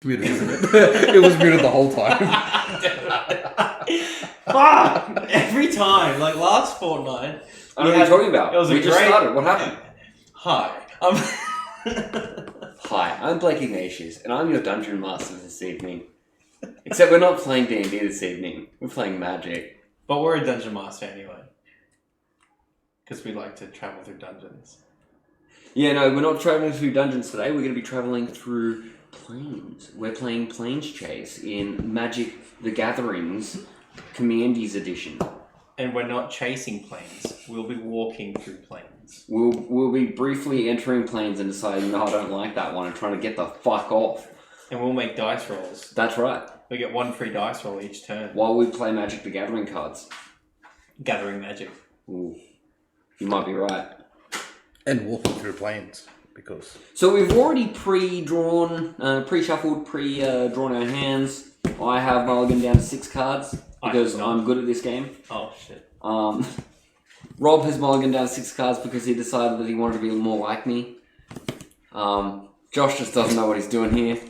Muted, isn't it? It was muted the whole time. Fuck! Every time, like last fortnight. I don't know what you're talking about. It was we just started. What happened? Hi. Hi, I'm Blake Ignatius, and I'm your Dungeon Master this evening. Except we're not playing D&D this evening. We're playing Magic. But we're a Dungeon Master anyway. Because we like to travel through dungeons. Yeah, no, we're not traveling through dungeons today. We're going to be traveling through planes. We're playing Planes Chase in Magic the Gathering's Commandees Edition. And we're not chasing planes. We'll be walking through planes. We'll be briefly entering planes and deciding, no, I don't like that one, and trying to get the fuck off. And we'll make dice rolls. That's right. We get one free dice roll each turn. While we play Magic the Gathering cards. Gathering magic. Ooh, you might be right. And walking through planes, because... So we've already pre-drawn, pre-shuffled, drawn our hands. I have mulligan down to 6 cards, because I'm good at this game. Oh, shit. Rob has mulligan down to 6 cards because he decided that he wanted to be more like me. Josh just doesn't know what he's doing here.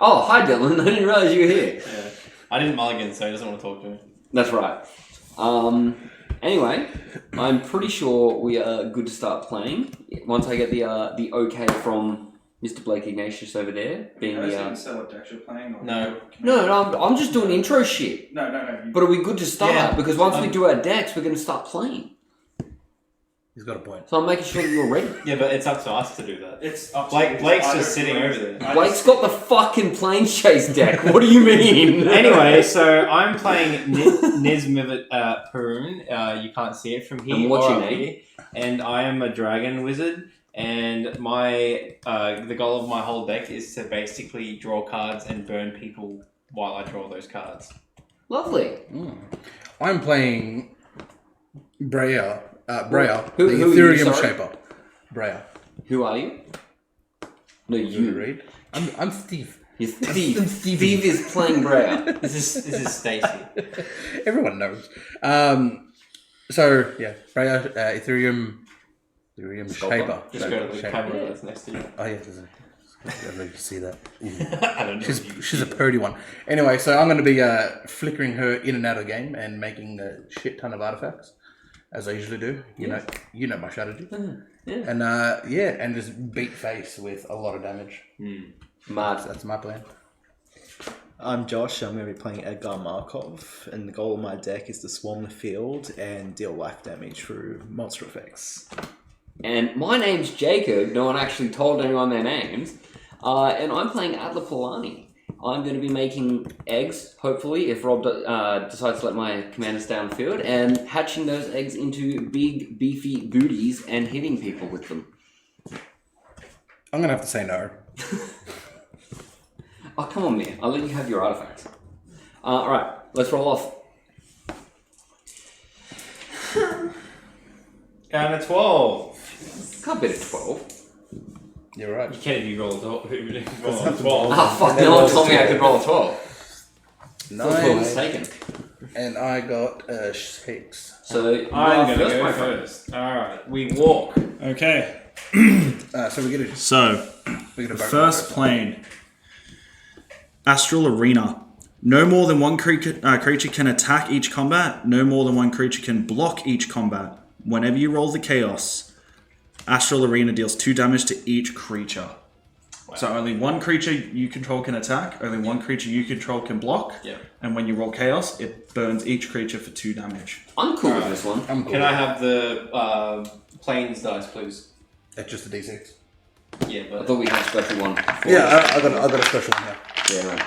Oh, hi Dylan, I didn't realise you were here. Yeah. I didn't mulligan, so he doesn't want to talk to me. That's right. Anyway, I'm pretty sure we are good to start playing. Once I get the okay from Mr. Blake Ignatius over there, being the... what decks you're playing? Or No, I'm just doing intro shit. No. But are we good to start? Yeah. Because once we do our decks, we're going to start playing. He's got a point. So I'm making sure that you're ready. Yeah, but it's up to us to do that. It's up to Blake's just sitting over there. Blake's got the fucking Planes Chase deck. What do you mean? Anyway, so I'm playing Nismivit Perun. You can't see it from here. And what's or your up name? here. And I am a dragon wizard. And my the goal of my whole deck is to basically draw cards and burn people while I draw those cards. Lovely. I'm playing Breya, Who the are you, Ethereum sorry? Shaper. Breya. Who are you? No, you. Read? I'm Steve. He's Steve. Steve is playing Breya. This is Stacy. Everyone knows. So yeah, Breya, Ethereum Shaper. Just go to the camera that's next to you. Oh yeah, there's a. I don't know if you see that. I don't know. She's a purdy one. Anyway, so I'm going to be flickering her in and out of the game and making a shit ton of artifacts, as I usually do. You know my strategy. Yeah. And and just beat face with a lot of damage. Mad. That's my plan. I'm Josh. I'm going to be playing Edgar Markov, and the goal of my deck is to swarm the field and deal life damage through monster effects. And my name's Jacob. No one actually told anyone their names. And I'm playing Adler Polani. I'm going to be making eggs, hopefully, if Rob decides to let my commanders down the field, and hatching those eggs into big, beefy booties and hitting people with them. I'm going to have to say no. Oh, come on, man. I'll let you have your artifacts. Alright, let's roll off. Down to 12. Can't beat a 12. You're right. You can if you roll a 12. Ah, fuck, no one told me I could roll a 12. 12 was Nice. taken. And I got 6. So, you I'm are going to my go friend. first. Alright, we walk. Okay, So we get a so we get a the first plane, Astral Arena. No more than one creature can attack each combat. No more than one creature can block each combat. Whenever you roll the Chaos, Astral Arena deals 2 damage to each creature. Wow. So only one creature you control can attack. Only one creature you control can block. Yeah. And when you roll Chaos, it burns each creature for 2 damage. I'm cool with this one. I'm cool. Can I have the planes dice, please? That's just a D6. Yeah, I but thought we had a special one. Yeah, I got a special one here. Yeah, right.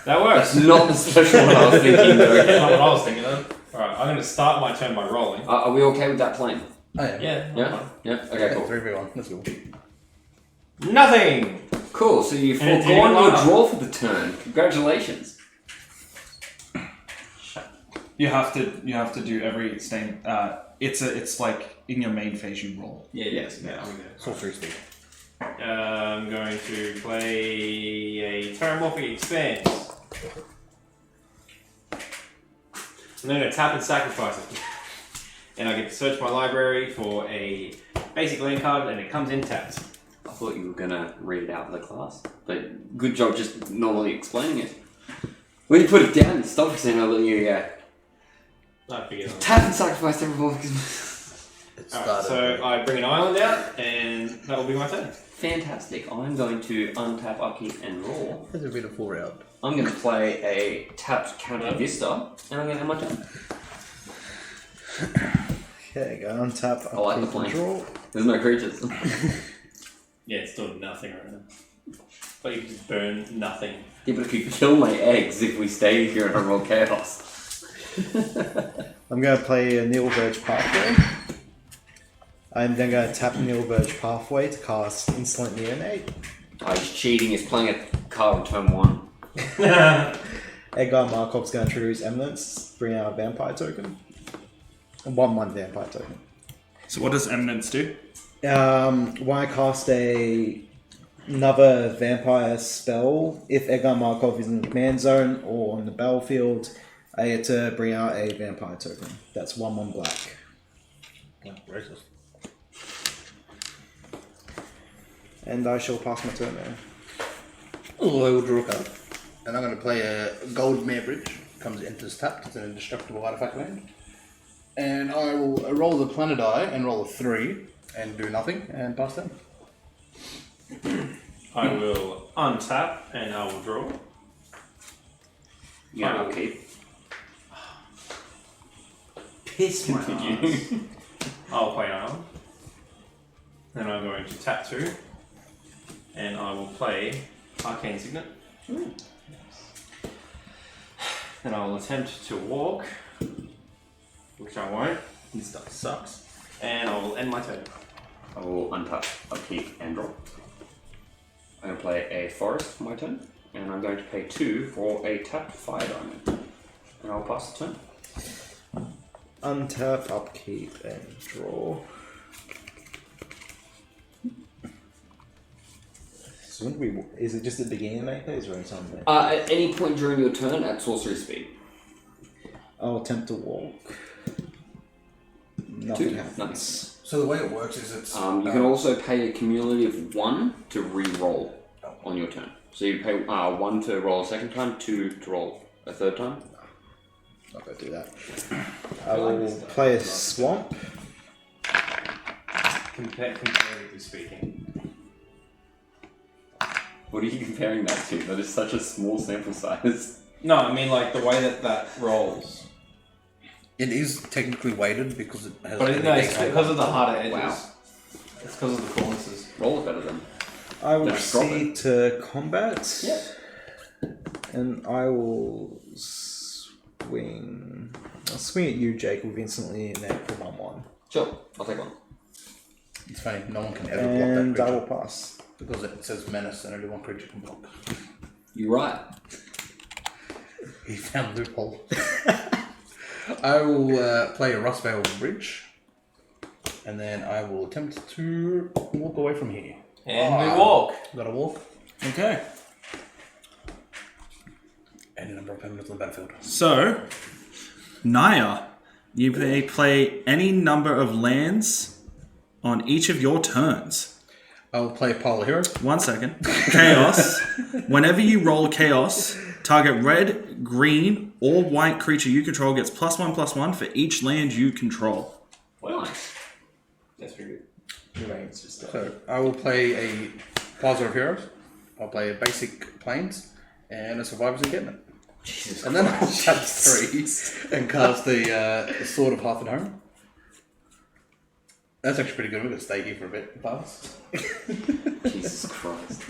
that works. Not the special one I was thinking, but That's okay. not what I was thinking of. Alright, I'm going to start my turn by rolling. Are we okay with that plane? Oh yeah. Yeah. Yeah? Yeah? Okay, cool. 3v1. Let's go. Nothing! Cool, so you've And it's foregone even your harder. draw for the turn. Congratulations. You have to do every stain. It's like in your main phase you roll. Yeah, yes. Yeah, I'm It's all 3 speed. I'm going to play a Terramorphic Expanse. I'm going to tap and sacrifice it. And I get to search my library for a basic land card, and it comes in tapped. thought you were gonna read it out for the class, but good job just normally explaining it. When you put it down, stop saying I let you go. I figured. Tap and sacrifice every ball. Alright, so I bring an island out, and that will be my turn. Fantastic. I'm going to untap, upkeep, and draw. There's a bit of 4 round. I'm going to play a tapped counter vista, and I'm going to end my turn. Okay, go untap, I like the upkeep, plan. and draw. There's no creatures. Yeah, it's doing nothing right now. But you can just burn nothing. Yeah, but it could kill my eggs if we stay here and I roll chaos. I'm going to play a Nil Verge Pathway. I'm then going to tap Nil Verge Pathway to cast Insolent Neonate. Oh, he's cheating. He's playing a card on turn 1. Edgar Markov's going to trigger his Eminence, bring out a Vampire token. A 1/1 Vampire token. So what does Eminence do? When I cast another vampire spell, if Edgar Markov is in the command zone or on the battlefield, I get to bring out a vampire token. That's 1/1 black. Yeah, racist. And I shall pass my turn now. Oh, I will draw a card. And I'm going to play a Gold Mare Bridge. Comes into this tapped. It's an indestructible artifact land. And I will roll the planet die and roll a 3 and do nothing and pass them. I will untap, and I will draw. Yeah, upkeep. Piss my Continue. ass. I'll play an island. Then I'm going to tap 2. And I will play Arcane Signet. Then I will attempt to walk, which I won't. This stuff sucks. And I will end my turn. I will untap, upkeep, and draw. I'm going to play a forest for my turn. And I'm going to pay 2 for a tapped fire diamond. And I'll pass the turn. Untap, upkeep, and draw. So is it just at the beginning of main phase or any time there? At any point during your turn at sorcery speed. I'll attempt to walk. Nothing 2. happens. Nice. So the way it works is it's... You can also pay a cumulative 1 to re-roll on your turn. So you pay 1 to roll a second time, 2 to roll a third time. Not going to do that. I will play a swamp. Comparatively speaking. What are you comparing that to? That is such a small sample size. No, I mean like the way that rolls. It is technically weighted because it has... But no, it's because of the harder edges. Wow. It's because of the cornices. Roll it better then. I will Just drop proceed to combat. Yeah. And I will swing. I'll swing at you, Jake, with instantly in there for 1/1. Sure, I'll take 1. It's funny, no one can ever And block I that will creature. pass. Because it says menace and only one creature can block. You're right. He found a loophole. I will play a Rustbale Bridge. And then I will attempt to walk away from here. And we walk. Gotta walk. Okay. Any number of permanents on the battlefield. So, Naya, you may play any number of lands on each of your turns. I will play Pile of Heroes. 1 second. Chaos. Whenever you roll Chaos, target red, green, or white creature you control gets +1/+1 for each land you control. Nice. That's pretty good. The rain's just So I will play a Plaza of Heroes. I'll play a basic Plains and a Survivor's Encampment. Jesus And then I'll Christ. tap 3 and cast the Sword of Hearth and Home. That's actually pretty good. We're going to stay here for a bit. Pass. Jesus Christ.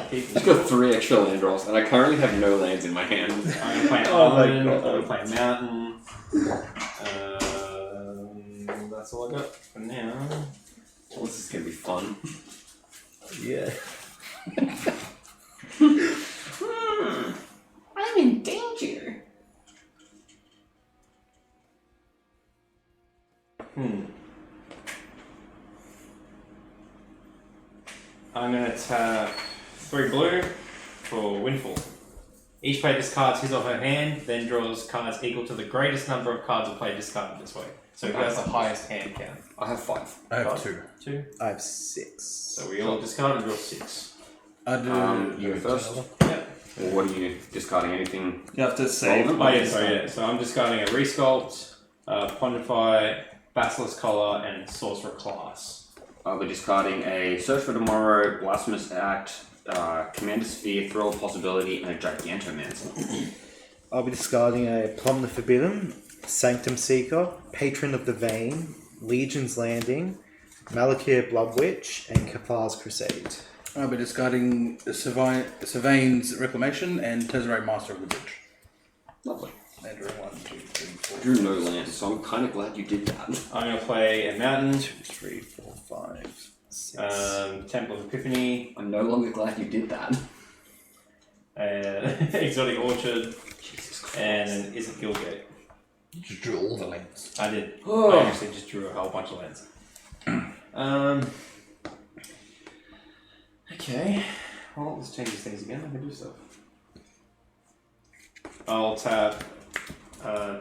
Keep I've got 3 extra land draws, and I currently have no lands in my hand. I'm going to play an Oh my island, I'm God. going to play a mountain. That's all I got for now. Well, this is going to be fun. Yeah. I'm in danger. I'm going to tap 3 blue for Windfall. Each player discards his or her hand, then draws cards equal to the greatest number of cards a player discarded this way. So who has the highest hand count? I have 5. I have 2. 2. I have 6. So we all discard and draw 6. I do. You go first. Yep. Well, what are you discarding? Anything? You have to say. Roll them? Oh yeah, sorry, yeah. So I'm discarding a Resculpt, Pontify, Basilisk Collar, and Sorcerer Class. I'll be discarding a Search for Tomorrow, Blasphemous Act, Commander Sphere, Thrill of Possibility, and a Gigantomancer. I'll be discarding a Plumb the Forbidden, Sanctum Seeker, Patron of the Vein, Legion's Landing, Malakir Blood Witch, and Kathar's Crusade. I'll be discarding Sylvain's Reclamation and Tezzeret Master of the Bridge. Lovely. And drawing 1, 2, 3, 4. Drew no land, so I'm kind of glad you did that. I'm going to play a Mountain, 2, 3, 4, 5, 6. Temple of Epiphany, I'm no longer glad you did that. Exotic Orchard, Jesus Christ. and an Isn't Gilgate. You just drew all the lands. I did. Oh. I actually just drew a whole bunch of lands. Okay. Well, let's change these things again. I can do stuff. I'll tap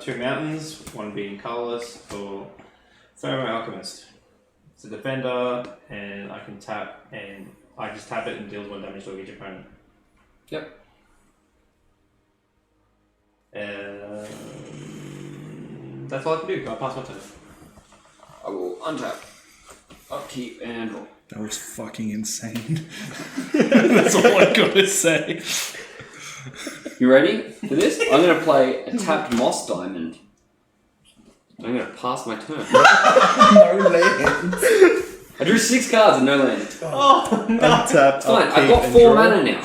2 mountains, one being colorless for Thermo Alchemist. It's a defender, and I can tap, and I just tap it and deals 1 damage to each opponent. Yep. That's all I can do. I'll pass my turn. I will untap, upkeep, and draw. That was fucking insane. That's all I gotta say. You ready for this? I'm going to play a tapped Moss Diamond. I'm going to pass my turn. No land. I drew 6 cards and no land. Oh, no! Untap, It's fine, I've upkeep, got and 4 draw. mana now.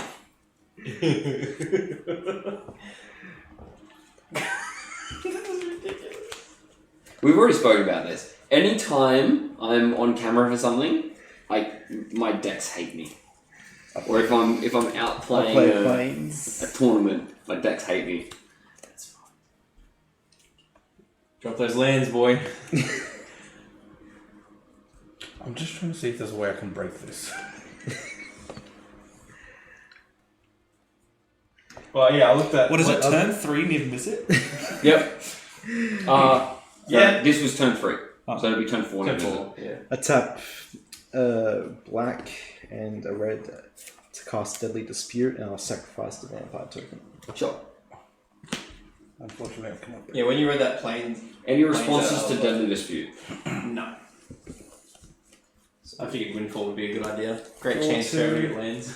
We've already spoken about this. Anytime I'm on camera for something, my decks hate me. Or if I'm out I'll playing play a planes. tournament, my decks hate me. That's fine. Drop those lands, boy. I'm just trying to see if there's a way I can break this. Well, yeah, I looked at. What is it? Turn 3 near visit? Yep. Yeah. This was turn 3. So it'll be turn 4 Turn next. 4, yeah. I tap black and a red to cast Deadly Dispute, and I'll sacrifice the vampire token. Sure. Unfortunately, I cannot break. Yeah, when you read that planes. Any responses to Deadly Dispute? No. I figured Windfall would be a good idea. Great Four, chance to two. every get lands.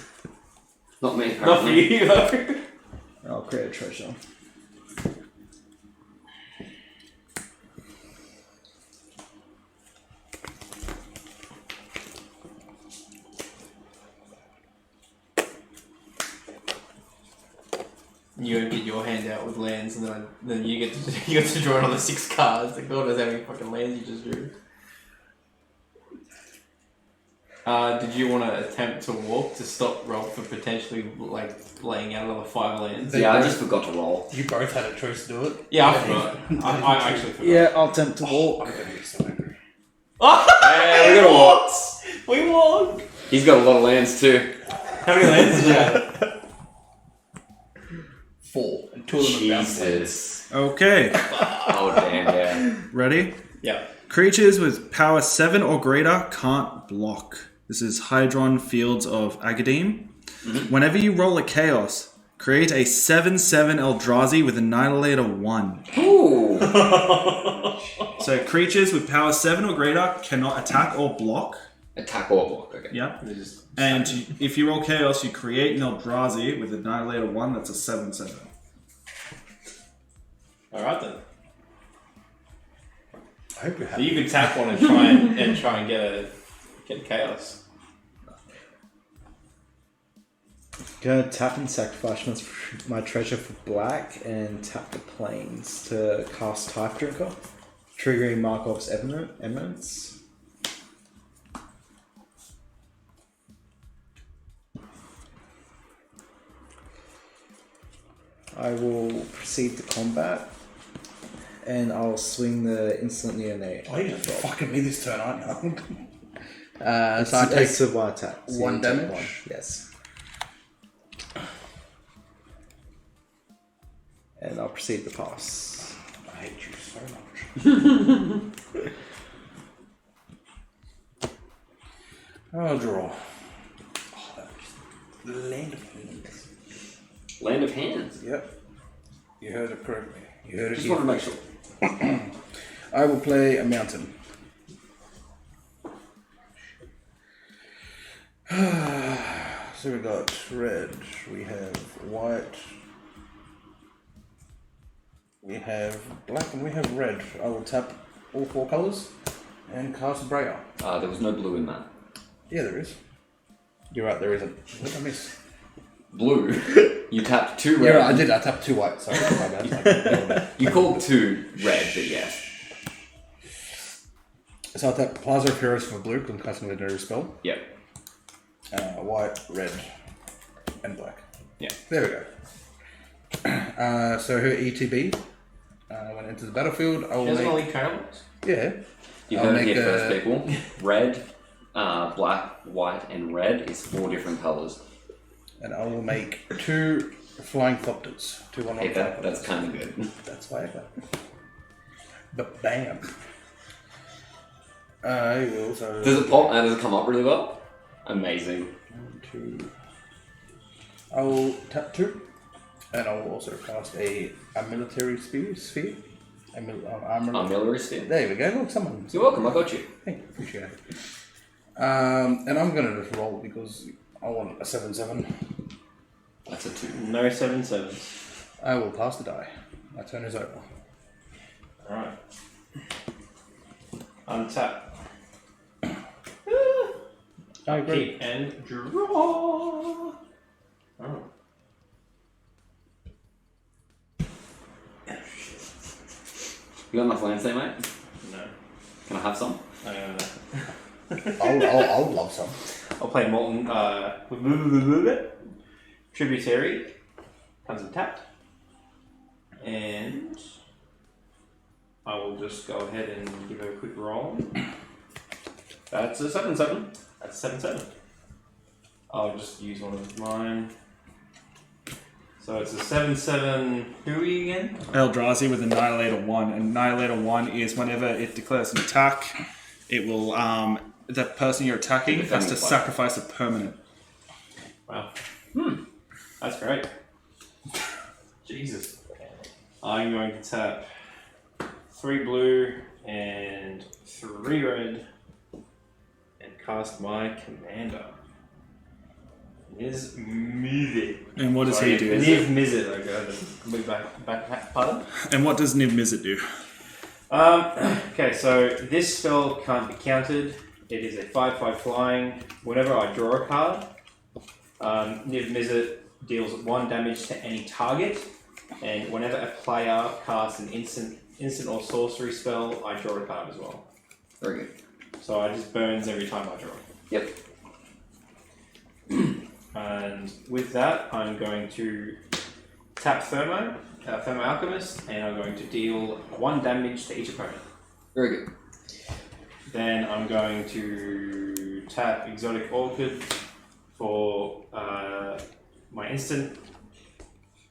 Not me, Not for apparently. you, though. I'll create a treasure. You don't get your hand out with lands, and then you get to draw another 6 cards. The God knows how many fucking lands you just drew. Did you want to attempt to walk to stop Rob from potentially laying out another 5 lands? Yeah, I just forgot to roll. You both had a choice to do it. Yeah, I forgot. I actually forgot. Yeah, I'll attempt to walk. I'm gonna be so angry. Hey, we're gonna walk. We won! He's got a lot of lands too. How many lands did you have? 4, and 2 of them are bounce lands. Jesus. Okay. Oh damn, yeah. Ready? Yeah. Creatures with power 7 or greater can't block. This is Hydron Fields of Agadim. Whenever you roll a Chaos, create a 7/7 Eldrazi with Annihilator 1. Ooh. So creatures with power 7 or greater cannot attack or block. Attack or block, okay. Yeah. They just And if you roll Chaos, you create an Eldrazi with Annihilator 1 that's a 7/7. Alright then. I hope you're So happy. you can tap one and try and get a chaos. Gonna tap and sacrifice my treasure for black and tap the plains to cast Type Drinker, triggering Markov's Eminence. I will proceed to combat, and I'll swing the instant neonate. Oh, you're fucking me this turn, aren't you? So I take It's a one attack. So 1 you take damage? one, yes. And I'll proceed to pass. I hate you so much. I'll draw. Oh, that's land of hands. Land of Hands. Yep. You heard it correctly. You heard it Just here. want to make sure. I will play a mountain. So we got red, we have white, we have black, and we have red. I will tap all 4 colours and cast Braille. There was no blue in that. Yeah, there is. You're right, there isn't. What did I miss? Blue? You tapped 2 red. Yeah, right, I did. I tapped 2 white. Sorry, my bad. You called 2 red, but yes. So I'll tap Plaza of Heroes for blue because I'm casting a legendary spell. Yep. White, red, and black. Yeah. There we go. So her ETB, when it enters the battlefield, I will Doesn't make... only colors? Yeah. You I'll heard it make here first, people. Red, black, white, and red is 4 different colours. And I will make 2 flying thopters. 2 1 Hey, that's kind of good. That's why I got it. But bam. I will also... Does it pop? Does it come up really well? Amazing. 1, 2... I will tap 2. And I will also cast a military sphere. Armillary sphere? There we go. Look, someone... You're welcome, I got you. Thank you. Appreciate it. And I'm going to just roll because I want a 7/7. That's a 2. No 7/7s. I will pass the die. My turn is over. Alright. Untap. I agree. Keep and draw. Oh. You got enough lands there, mate? No. Can I have some? I'll love some. I'll play Molten Tributary. Comes untapped. And I will just go ahead and give it a quick roll. That's a 7/7. That's 7/7. I'll just use one of mine. So it's a 7/7. Who are you again? Eldrazi with Annihilator 1. Annihilator 1 is whenever it declares an attack, it will, the person you're attacking has to sacrifice a permanent. Wow. That's great. Jesus. I'm going to tap 3 blue and 3 red and cast my commander. Niv Mizzet. And what does he do? Niv Mizzet. Okay, back. Pardon? And what does Niv Mizzet do? Okay, so this spell can't be countered. It is a 5/5 flying. Whenever I draw a card, Niv Mizzet deals 1 damage to any target, and whenever a player casts an instant or sorcery spell, I draw a card as well. Very good. So I just burns every time I draw. Yep. And with that, I'm going to tap Thermo Alchemist, and I'm going to deal 1 damage to each opponent. Very good. Then I'm going to tap Exotic Orchid for my instant.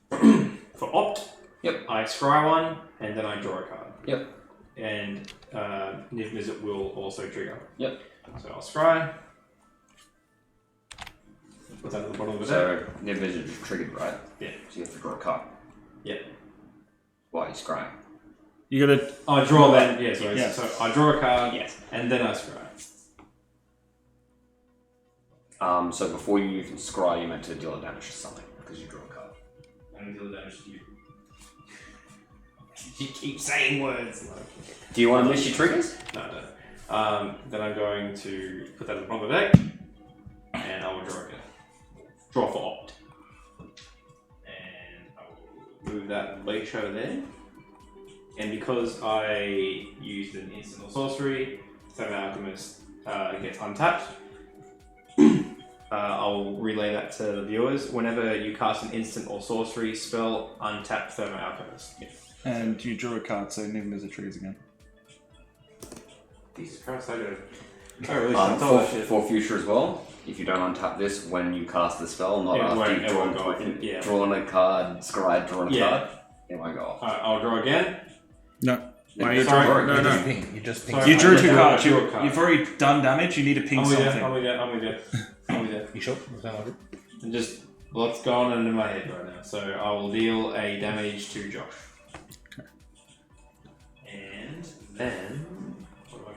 For Opt, Yep. I scry 1, and then I draw a card. Yep. And Niv Mizzet will also trigger. Yep. So I'll scry. Put that at the bottom of the deck. So, Niv Mizzet is triggered, right? Yeah. So you have to draw a card. Yeah. While you're scrying. You gotta... I draw then, yeah, sorry. Yeah. So I draw a card, Yes. and then I scry. So before you even scry, you meant to deal damage to something, because you draw a card. And deal damage to you. You keep saying words. Do you want to miss your triggers? No, I don't. Then I'm going to put that at the bottom of the deck, and I will draw again. Draw for Opt. And I will move that late show there. And because I used an instant or sorcery, Thermo Alchemist gets untapped. I'll relay that to the viewers. Whenever you cast an instant or sorcery spell, untap Thermo Alchemist. And you draw a card, so Niv Mizzet triggers again. Jesus Christ, I really should tell that shit. For future as well, if you don't untap this when you cast the spell, not Yeah, after you've it won't go drawn, in, yeah. drawn a card, scryed, drawn a card. Here I go. Alright, I'll draw again. No. Why are you Sorry, drawing? No, You just no. ping. You just ping. Sorry. You drew two Draw cards. a card. You've already done damage. You need to ping I'm with you, something. I'm with you. You sure? You sound like it. And just what's going on in my head right now. So I will deal a damage to Josh. Okay. And then what have I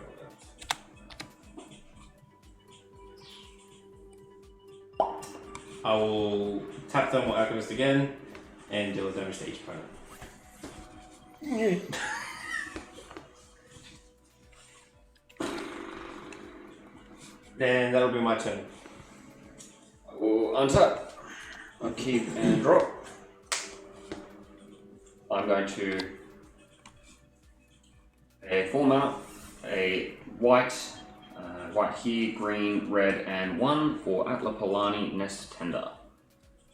got there? I will tap Thermal Alchemist again and deal a damage to each opponent. Then that'll be my turn. I will untap, upkeep, and draw. I'm going to a 4 mana, a white here, green, red, and 1 for Atlapalani Nest Tender.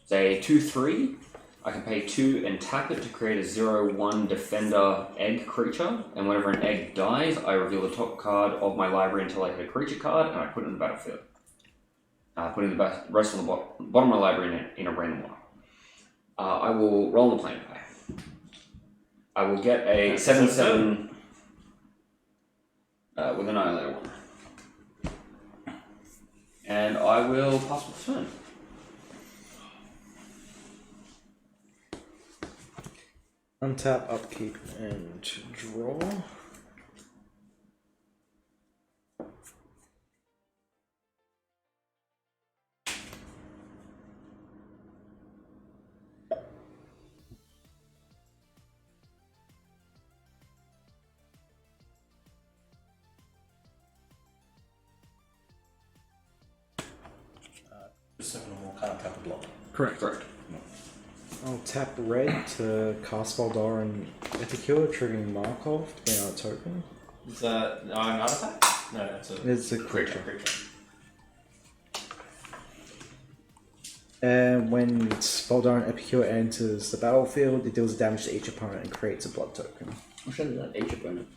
It's a 2/3. I can pay 2 and tap it to create a 0/1 Defender egg creature, and whenever an egg dies, I reveal the top card of my library until I hit a creature card, and I put it in the battlefield. Putting the rest of the bottom of my library in a random one. I will roll the plane die. I will get a 7/7 with an Annihilator 1. And I will pass my turn. Untap, upkeep, and draw. Just 7 or more. Can't tap a block. Correct. Correct. I'll tap red to cast Voldaren Epicure, triggering Markov to bring out a token. Is that an artifact? No, that's a It's a creature. And when Voldaren Epicure enters the battlefield, it deals damage to each opponent and creates a blood token. I'll show you that each opponent.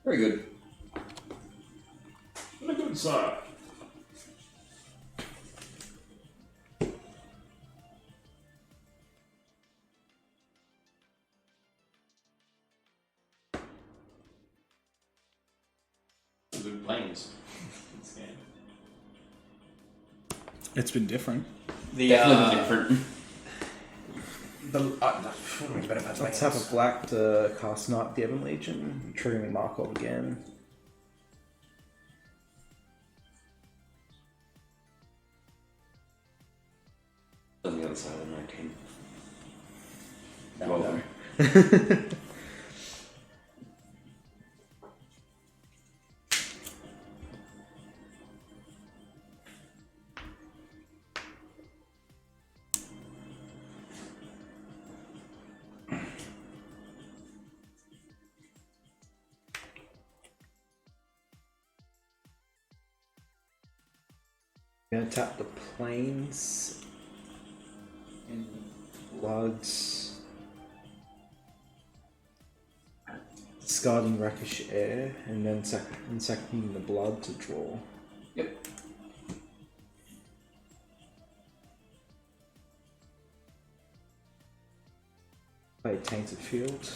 Very good. On the good side. Good planes. It's been different. The Definitely different. I'll tap a black to cast Knight the Ebon Legion, triggering Markov again. On the other side of the 19. No, Well no. done. I'm gonna tap the plains and bloods, discarding Rakish Air, and then sacking the blood to draw. Yep. Play Tainted Field.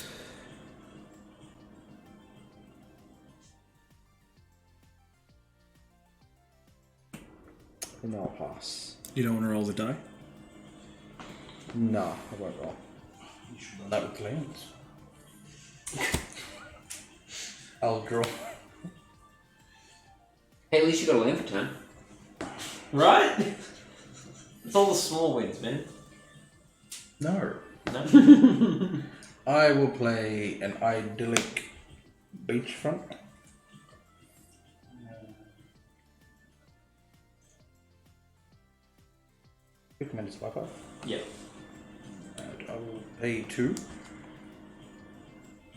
And I'll pass. You don't want to roll the die? No, I won't roll. You should have done that with claims. I'll draw. Hey, at least you got a land for turn. Right? It's all the small wins, man. No. No? I will play an idyllic beachfront. Recommended swiper. Yep. And I will pay 2.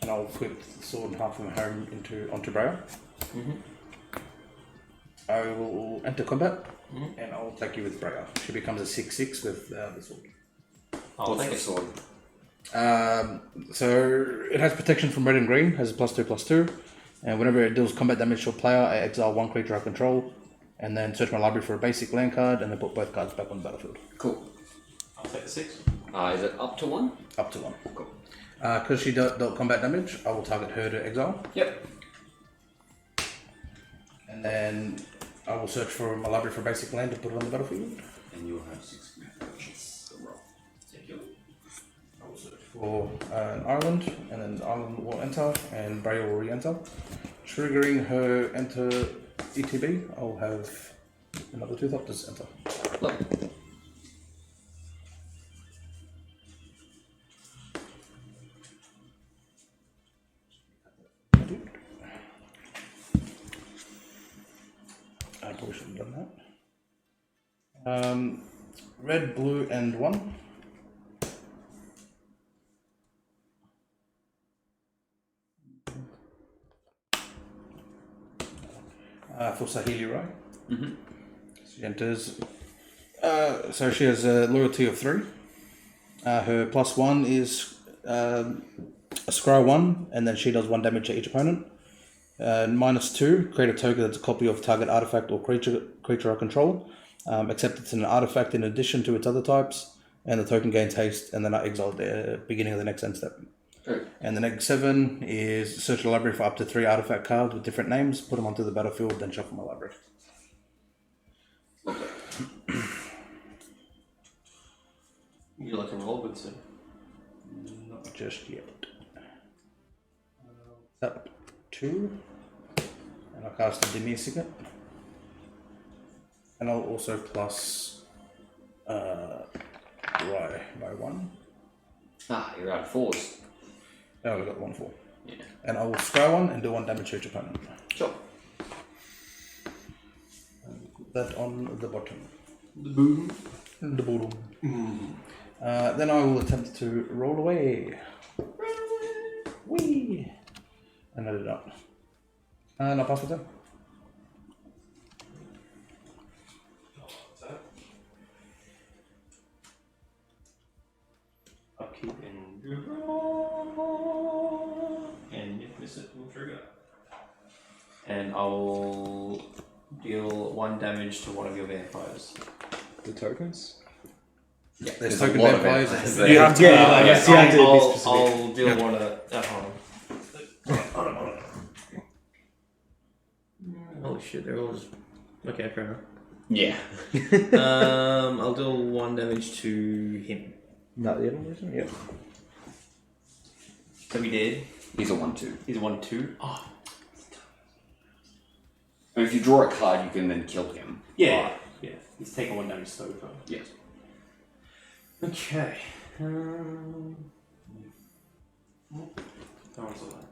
And I'll flip the sword and half of my home onto Braille. Mm-hmm. I will enter combat Mhm. and I'll attack you with Braille. She becomes a 6/6 with the sword. I'll What's take the it. sword? So it has protection from red and green, has a +2/+2, and whenever it deals combat damage to a player, I exile 1 creature I control, and then search my library for a basic land card, and then put both cards back on the battlefield. Cool. I'll take the 6. Is it up to 1? Up to 1. Cool. Because she dealt combat damage, I will target her to exile. Yep. And then I will search for my library for basic land to put it on the battlefield. And you'll have 6 command roll. Thank you. I will search for an island, and then the island will enter, and Bray will re-enter. Triggering her enter ETB, I'll have another Tooth Optus enter. Lovely. I probably should have done that. Red, blue, and 1. For Sahili, right? Mm-hmm. She enters. So she has a loyalty of 3. Her +1 is a scry 1, and then she does 1 damage to each opponent. -2, create a token that's a copy of target artifact or creature I control, except it's an artifact in addition to its other types, and the token gains haste, and then I exile at the beginning of the next end step. Right. And the next 7 is search the library for up to 3 artifact cards with different names, put them onto the battlefield, then shuffle my library. You like to roll, but soon. Not just yet. Up 2, and I'll cast a Demi Signet. And I'll also plus Rye by 1. You're out of 4s. I only got 1 4. Yeah. And I will scry 1 and do 1 damage to each opponent. Sure. Put that on the bottom. The boom. The bottom. Then I will attempt to roll away. Whee! And I did not. And I'll pass the turn. Upkeep and draw. And if miss it, will trigger. And I'll deal 1 damage to one of your vampires. The tokens? Yeah, There's there's a token lot of vampires. vampires. You have to. Yes, you have to be I'll specific. deal one of the. Hold on. Holy shit, they're all just. Okay, fair enough. Yeah. I'll deal 1 damage to him. Not the illusion? Yep. So we did. He's a 1/2. He's 1/2. Oh, And if you draw a card, you can then kill him. yeah. Yeah. He's taking 1 damage so far. Yes. Okay. That one's alright.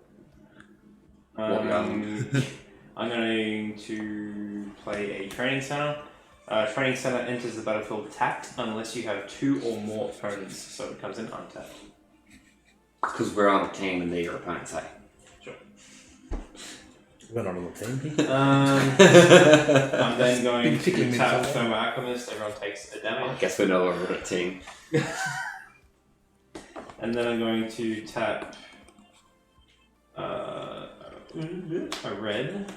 I'm going to play a training center. Training center enters the battlefield tapped unless you have 2 or more opponents, so it comes in untapped. Because we're on a team and they're your opponents, hey? Sure. We're not on the team. I'm then going to Particularly tap mid-side. Thermal Alchemist. Everyone takes a I damage. guess we're no longer a team. And then I'm going to tap a red.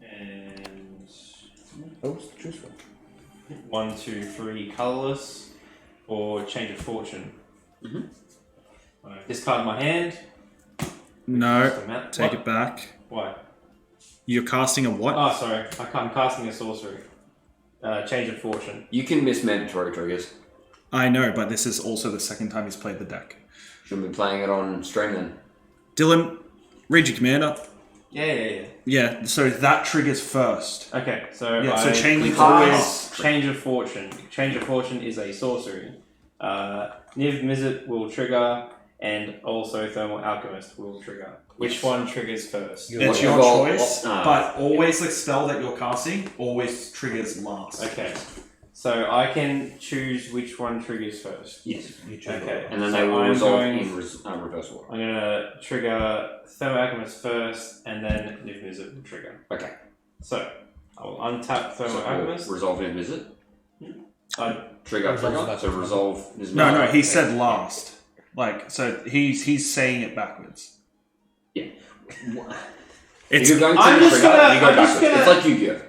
And Oh, choose one. 1, 2, 3 colorless, or change of fortune. Mhm. This card in my hand. No, What? take it back. Why? You're casting a what? Oh, sorry. I'm casting a sorcery. Change of fortune. You can miss mandatory triggers. I know, but this is also the second time he's played the deck. Shouldn't be playing it on stream then. Dylan, read your commander. Yeah. Yeah, so that triggers first. Okay, so Yeah, so I chain link's cast Change of Fortune. Change of Fortune is a sorcery. Niv Mizzet will trigger, and also Thermal Alchemist will trigger. Which one triggers first? It's Your your goal- choice, Ah. but always the spell that you're casting always triggers last. Okay, so I can choose which one triggers first. Yes. You choose Okay. And then So they will I'm resolve going- in reverse order. I'm gonna trigger Thermal Alchemist first, and then Niv Mizzet will trigger. Okay. So I will untap Thermal So Alchemist. resolve in visit. I Trigger. Resolve So resolve is No, he said last. Like, so he's saying it backwards. If It's you're going to I'm the just trigger, gonna- you go I'm just backwards. gonna- It's like Yu-Gi-Oh.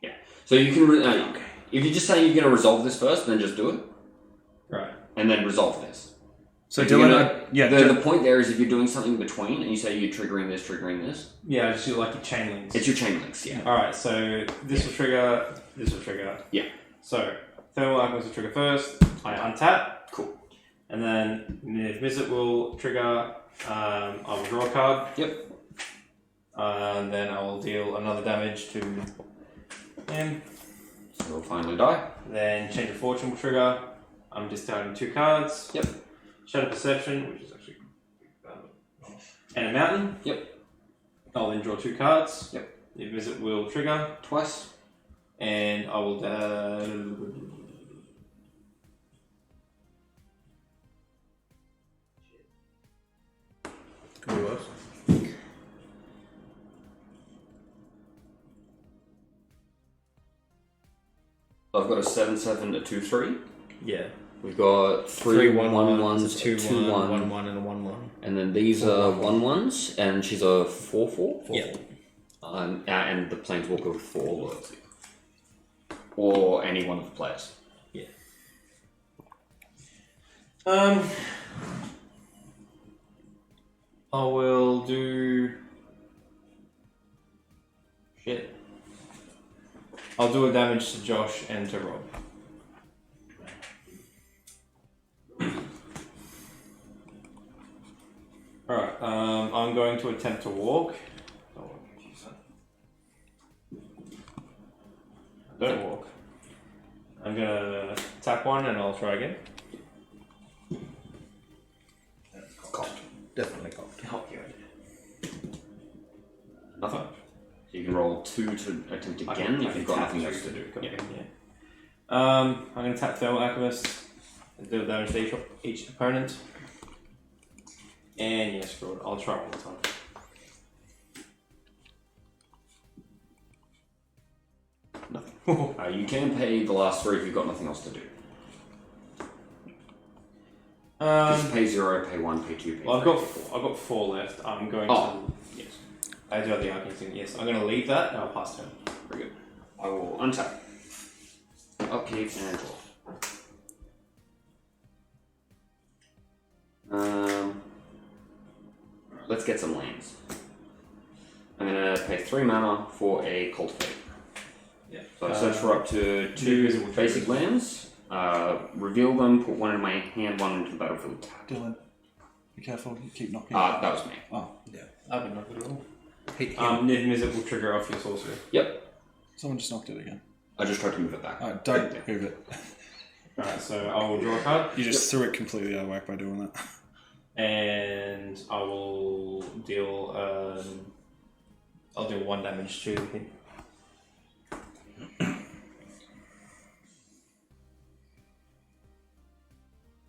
Yeah. So you can If you're just saying you're going to resolve this first, then just do it. Right. And then resolve this. So If you're Dylan, gonna- yeah, The point there is if you're doing something between and you say you're triggering this. Yeah, I just do like your chain links. It's your chain links, yeah. Alright, so this will trigger, this will trigger. Yeah. So, Thermal Alchemist will trigger first, I untap. Cool. And then Visit will trigger, I will draw a card. Yep. And then I will deal another damage to him. So he'll finally die. Then Change of Fortune will trigger. I'm discarding 2 cards. Yep. Shadow Perception, which is actually... and a Mountain. Yep. I'll then draw 2 cards. Yep. The Visit will trigger. Twice. And I will... Could be worse. I've got a 7/7, a 2/3. yeah. We've got 3 1 1s, 2 2 1, 1 1 and a 1 1. and then these are 1 1s, and she's a 4 4. Yeah. And the Planeswalker with 4 loyalty. Or any one of the players. Yeah. I will do... Shit. I'll do a damage to Josh and to Rob. Alright, I'm going to attempt to walk. Don't walk. I'm gonna tap 1 and I'll try again. Cocked. Definitely cocked. Nothing. So you can roll 2 to attempt again if you've got nothing else to do. Yeah. I'm gonna tap Thermal Alchemist and deal damage to each opponent. And yeah, screw it. I'll try one more time. Nothing. You can pay the last 3 if you've got nothing else to do. Just pay 0, pay 1, pay 2, pay 3. Well, I've got 4 left. I'm going to... Yes. I do have the Arcane thing. Yes, I'm going to leave that and I'll pass turn. Very good. I will untap. Upkeep and draw. Let's get some lands. I'm going to pay 3 mana for a Cultivate. Yeah. So I search for up to 2 basic lands, reveal them, put 1 in my hand, 1 into the battlefield. Dylan, be careful. You keep knocking. That was me. Oh, Yeah. I've been knocked at all. Hit him. Nid Mizzet will trigger off your sorcery. Yep. someone just knocked it again. I just tried to move it back. Alright, don't move it. Alright, so I will draw a card. You just threw it completely out of whack by doing that. And I will deal I'll do 1 damage to him.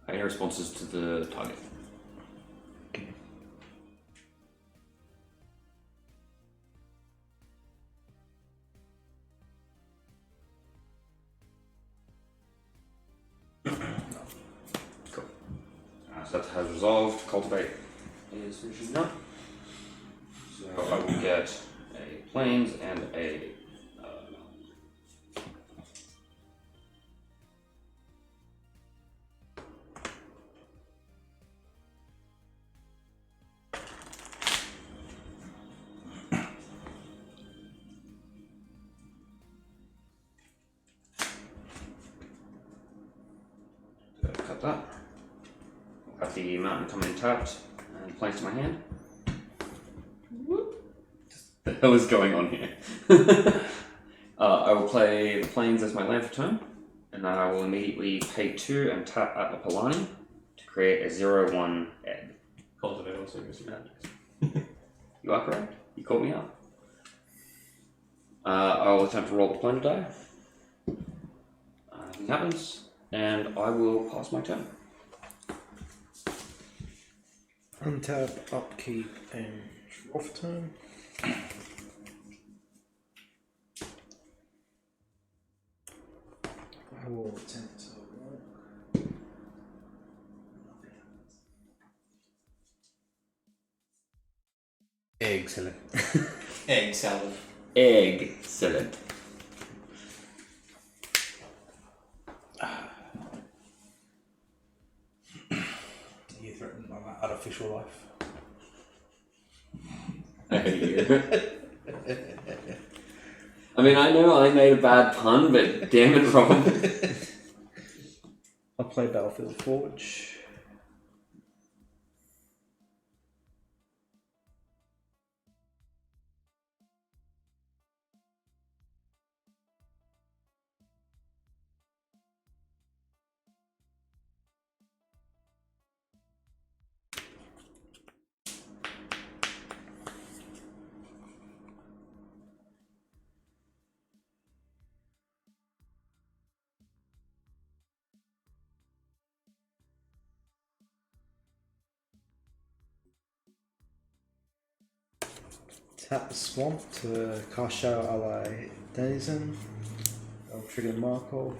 Any responses to the target? Cool. So that has resolved. Cultivate is finishing up. So I will get a plains and a. Cut that. I'll have the mountain come in tapped and plains to my hand. What the hell is going on here? I will play the plains as my land for turn, and then I will immediately pay 2 and tap Atlapalani to create a 0/1 egg. Cultivate also goes around. You are correct. You caught me up. I will attempt to roll the planet die. Nothing happens, and I will pass my turn. Untap, upkeep, and draw for turn. I will attempt to walk. Excellent. Egg salad. Excellent. my artificial life. I hate you. I mean, I know I made a bad pun, but damn it, Rob. I'll play Battlefield Forge. Tap the swamp to cast Shadow Ally Denizen. I'll trigger Markov.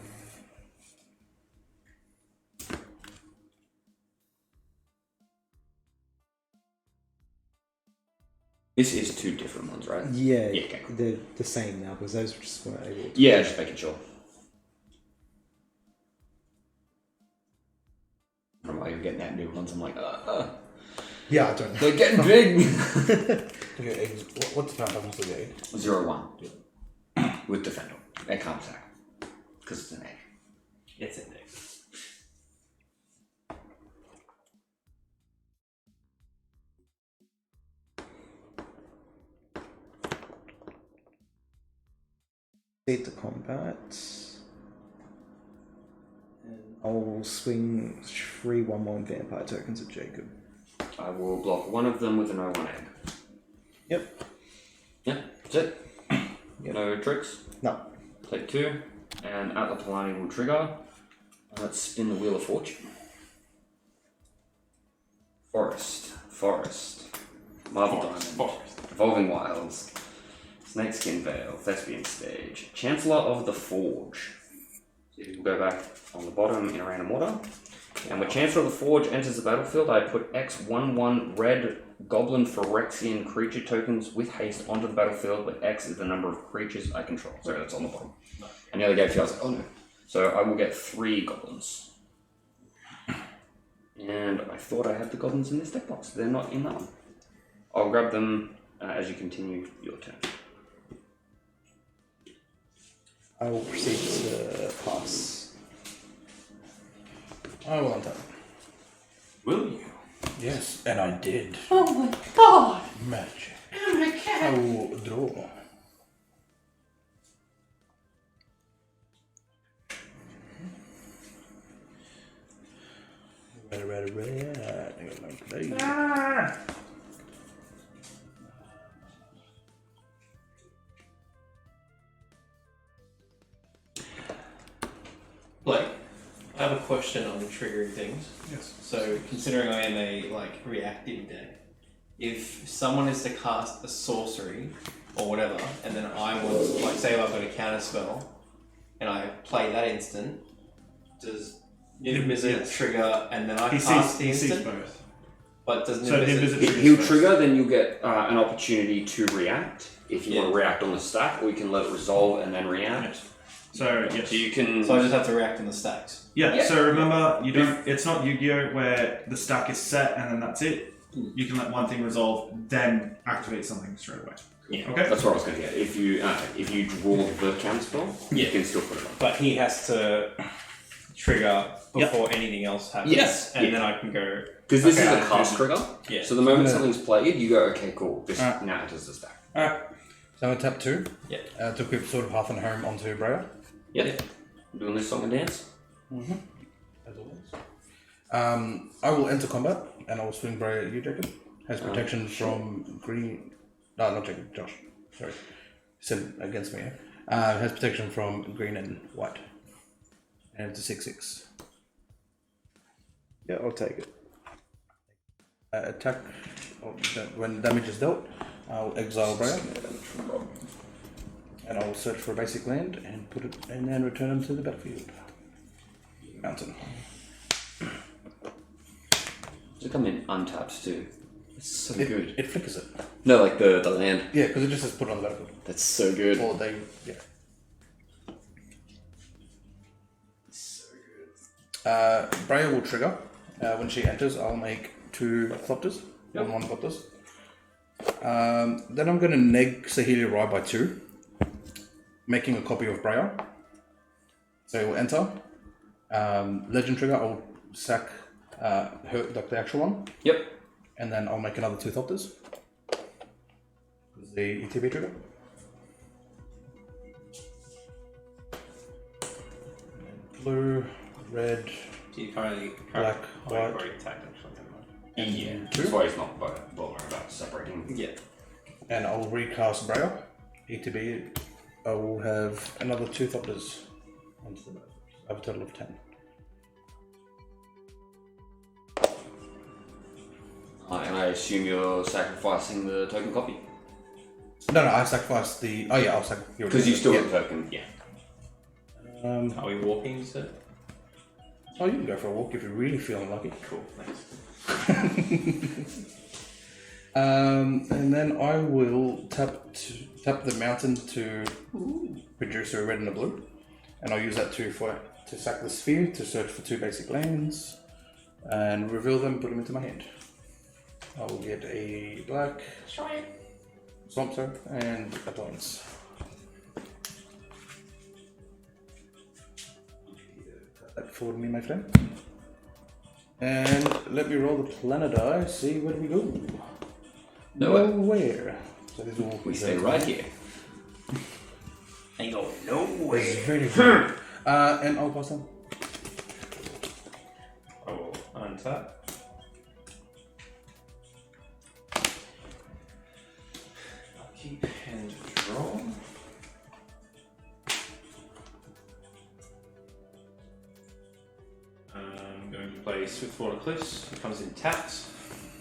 This is two different ones, right? Yeah, Yeah, okay, cool. they're the same now because those just weren't able to. Yeah, just making sure. From why you're getting that new ones, I'm like, Yeah, I don't know. they're getting big. Okay, what's the happens to the egg? 0-1 with Defender. They can't attack because it's an egg. It's an egg. Proceed to combat. And I'll swing 3/1/1 vampire tokens at Jacob. I will block one of them with an 0-1 egg. Yep. Yeah, that's it. Yep. No tricks. No. Take 2, and at the Polani will trigger. Let's spin the Wheel of Fortune. Forest, Marvel Diamond, Evolving Wilds, Snakeskin Veil, Thespian Stage, Chancellor of the Forge. So you will go back on the bottom in a random order. And when Chancellor of the Forge enters the battlefield, I put X/1/1 red Goblin Phyrexian creature tokens with haste onto the battlefield, where X is the number of creatures I control. Sorry, that's on the bottom. I nearly gave to you, I was like, oh no. So I will get 3 goblins. And I thought I had the goblins in this deck box. They're not in that one. I'll grab them as you continue your turn. I will proceed to pass. I will untap. Will you? Yes, and I did. Oh my god! Magic. Oh my cat! I will draw. Ready. I got no play. Blake, I have a question on triggering things. Yes. So, considering I am a reactive deck, if someone is to cast a sorcery or whatever, and then I want, say I've got a counter spell, and I play that instant, does Niv-Mizzet trigger, and then I cast the instant? both. But does So Niv-Mizzet... Niv-Mizzet He'll trigger, then you'll get an opportunity to react. If you want to react on the stack, or you can let it resolve and then react. Yes. So yes. So you can. So I just have to react on the stacks. Yeah, Yeah. so remember, you don't. It's not Yu-Gi-Oh! Where the stack is set and then that's it. You can let one thing resolve, then activate something straight away. Yeah. Okay. That's what I was going to get. If you draw the counter spell, you can still put it on. But he has to trigger before anything else happens. Yes. And Yeah. then I can go... Because this Okay, is I a cast can- trigger. Yeah. So the moment something's played, you go, okay, cool. This Alright. now enters the stack. Alright. So I'm going to tap 2. Yeah. To equip Sword of Hearth and Home onto Breya. Yep. Doing this song and dance. As always. I will enter combat and I will swing Breya at you, Jacob. Has protection from green. No, not Jacob, Josh. Sorry. He said against me. Has protection from green and white. And it's a 6/6. Yeah, I'll take it. Attack. When damage is dealt, I'll exile Breya. And I'll search for a basic land and put it and then return them to the battlefield. Mountain. Does it come in untapped too? It's so good. It flickers it. No, like the land. Yeah, because it just says put it on the battlefield. That's so good. Or they, yeah. So good. Breya will trigger. When she enters, I'll make 2 Thopters. Yep. 1 Thopters. Then I'm going to neg Sahelia Rai by 2, making a copy of Braille. So it will enter. Legend trigger, I'll sack her, like the actual one. Yep. And then I'll make another 2 Thopters. The ETB trigger. Blue, red, Do you currently black, white. already attacked actually? Yeah. That's why he's not bothering about separating. Yeah. And I'll recast Braille. ETB, I will have another 2 Thopters onto the battlefield. I have a total of 10. And I assume you're sacrificing the token copy? No, I sacrificed the. Oh yeah, I'll sacrifice. Because you still have the token. Yeah. Are we walking, you said? Oh, you can go for a walk if you're really feeling lucky. Cool, thanks. And then I will tap the mountain to produce a red and a blue, and I'll use that to sack the sphere to search for 2 basic lands, and reveal them, put them into my hand. I will get a black swamp, sorry, and a plains. That forward me, my friend. And let me roll the planet die, see where we go. Nowhere. So this will We stay right here. Ain't going nowhere. It's very good. And I'll pass on. I will untap. I'll keep and draw. I'm going to play Swiftwater Cliffs. It comes in tapped,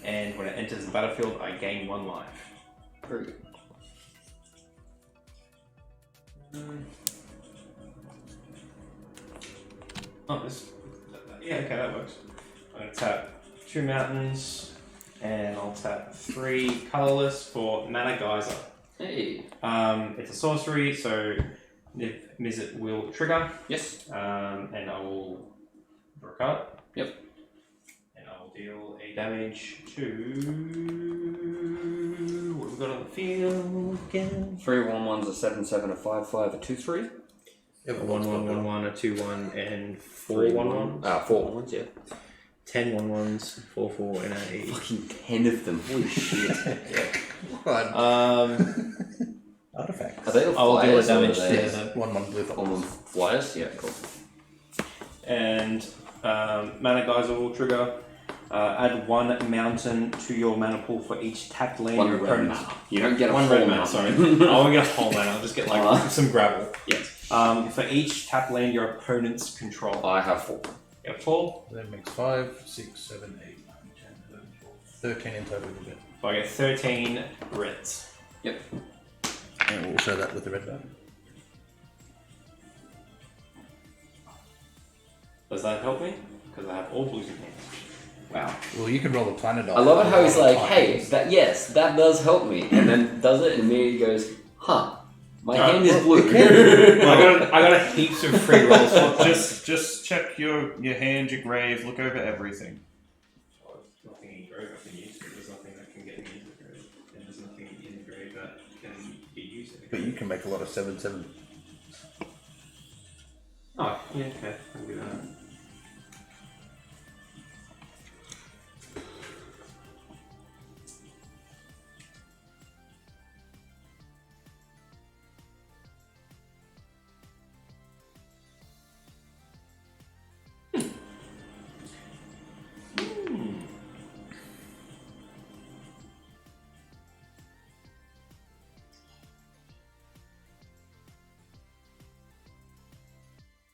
and when it enters the battlefield, I gain 1 life. Very good. Oh, this. Yeah, okay, that works. I'm going to tap 2 mountains, and I'll tap 3 colorless for Mana Geyser. Hey. It's a sorcery, so if Mizzet will trigger, Yes. and I will draw a card. Yep. And I will deal a damage to. What have we got on the field again? 3 1-1s, a 7-7, a 5-5, a 2-3. A 1-1, a 2-1, and 4 1-1s. 4 1-1s, yeah. 10 1-1s, 4-4, and a. Fucking 10 of them. Holy shit. What? Artifacts. Are they all I'll deal a flyers or damage are to they them. 1 blue all Thopters. flyers? Yeah, cool. And Mana Geyser will trigger. Add 1 mountain to your mana pool for each tapped land 1 your red opponent. mana. You don't get a 1 whole red mana, mountain. sorry. I won't get a whole mana, I'll just get like some gravel. Yes. For each tapped land your opponents control. I have 4. You have 4. That makes 5, 6, 7, 8, 9, 10, 11, 12, 13 in total. We'll get. So I get 13 reds. Yep. And we'll show that with the red die. Does that help me? Because I have all blues in hand. Wow. Well, you can roll the planet die. I love it how he's like, hey, that does help me. And then does it, and immediately goes, huh, my hand is blue. I got a heaps of free rolls. Just check your hand, your grave, look over everything. Nothing in grave I can use. There's nothing that can get me into the grave. And there's nothing in the grave that can be used. But you can make a lot of 7/7. Oh, yeah, okay. I'll do that.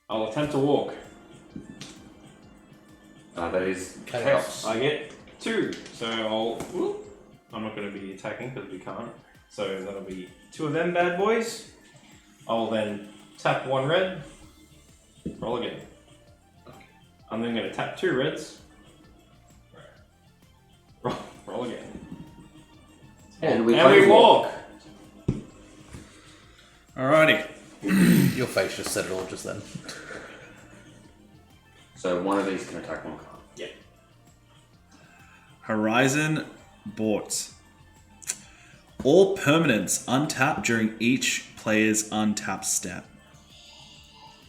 I'll attempt to walk. That is chaos. I get 2, so I'm not going to be attacking because we can't. So that'll be 2 of them bad boys. I'll then tap 1 red, roll again. I'm then going to tap 2 reds, roll again. And we walk. Alrighty. Your face just said it all just then. So one of these can attack, one can't. Yeah. Horizon bought. All permanents untap during each player's untap step.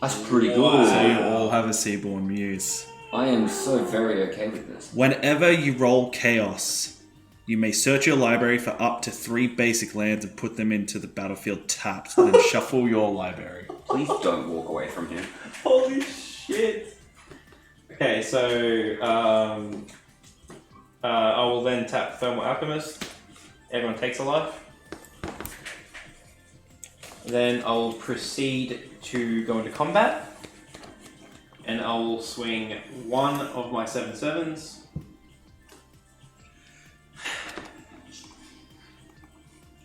That's pretty So good. you all have a Seaborn Muse. I am so very okay with this. Whenever you roll Chaos, you may search your library for up to 3 basic lands and put them into the battlefield tapped, then shuffle your library. Please don't walk away from here. Holy shit! Okay, so I will then tap Thermal Alchemist. Everyone takes a life. Then I'll proceed to go into combat. And I will swing one of my 7/7s.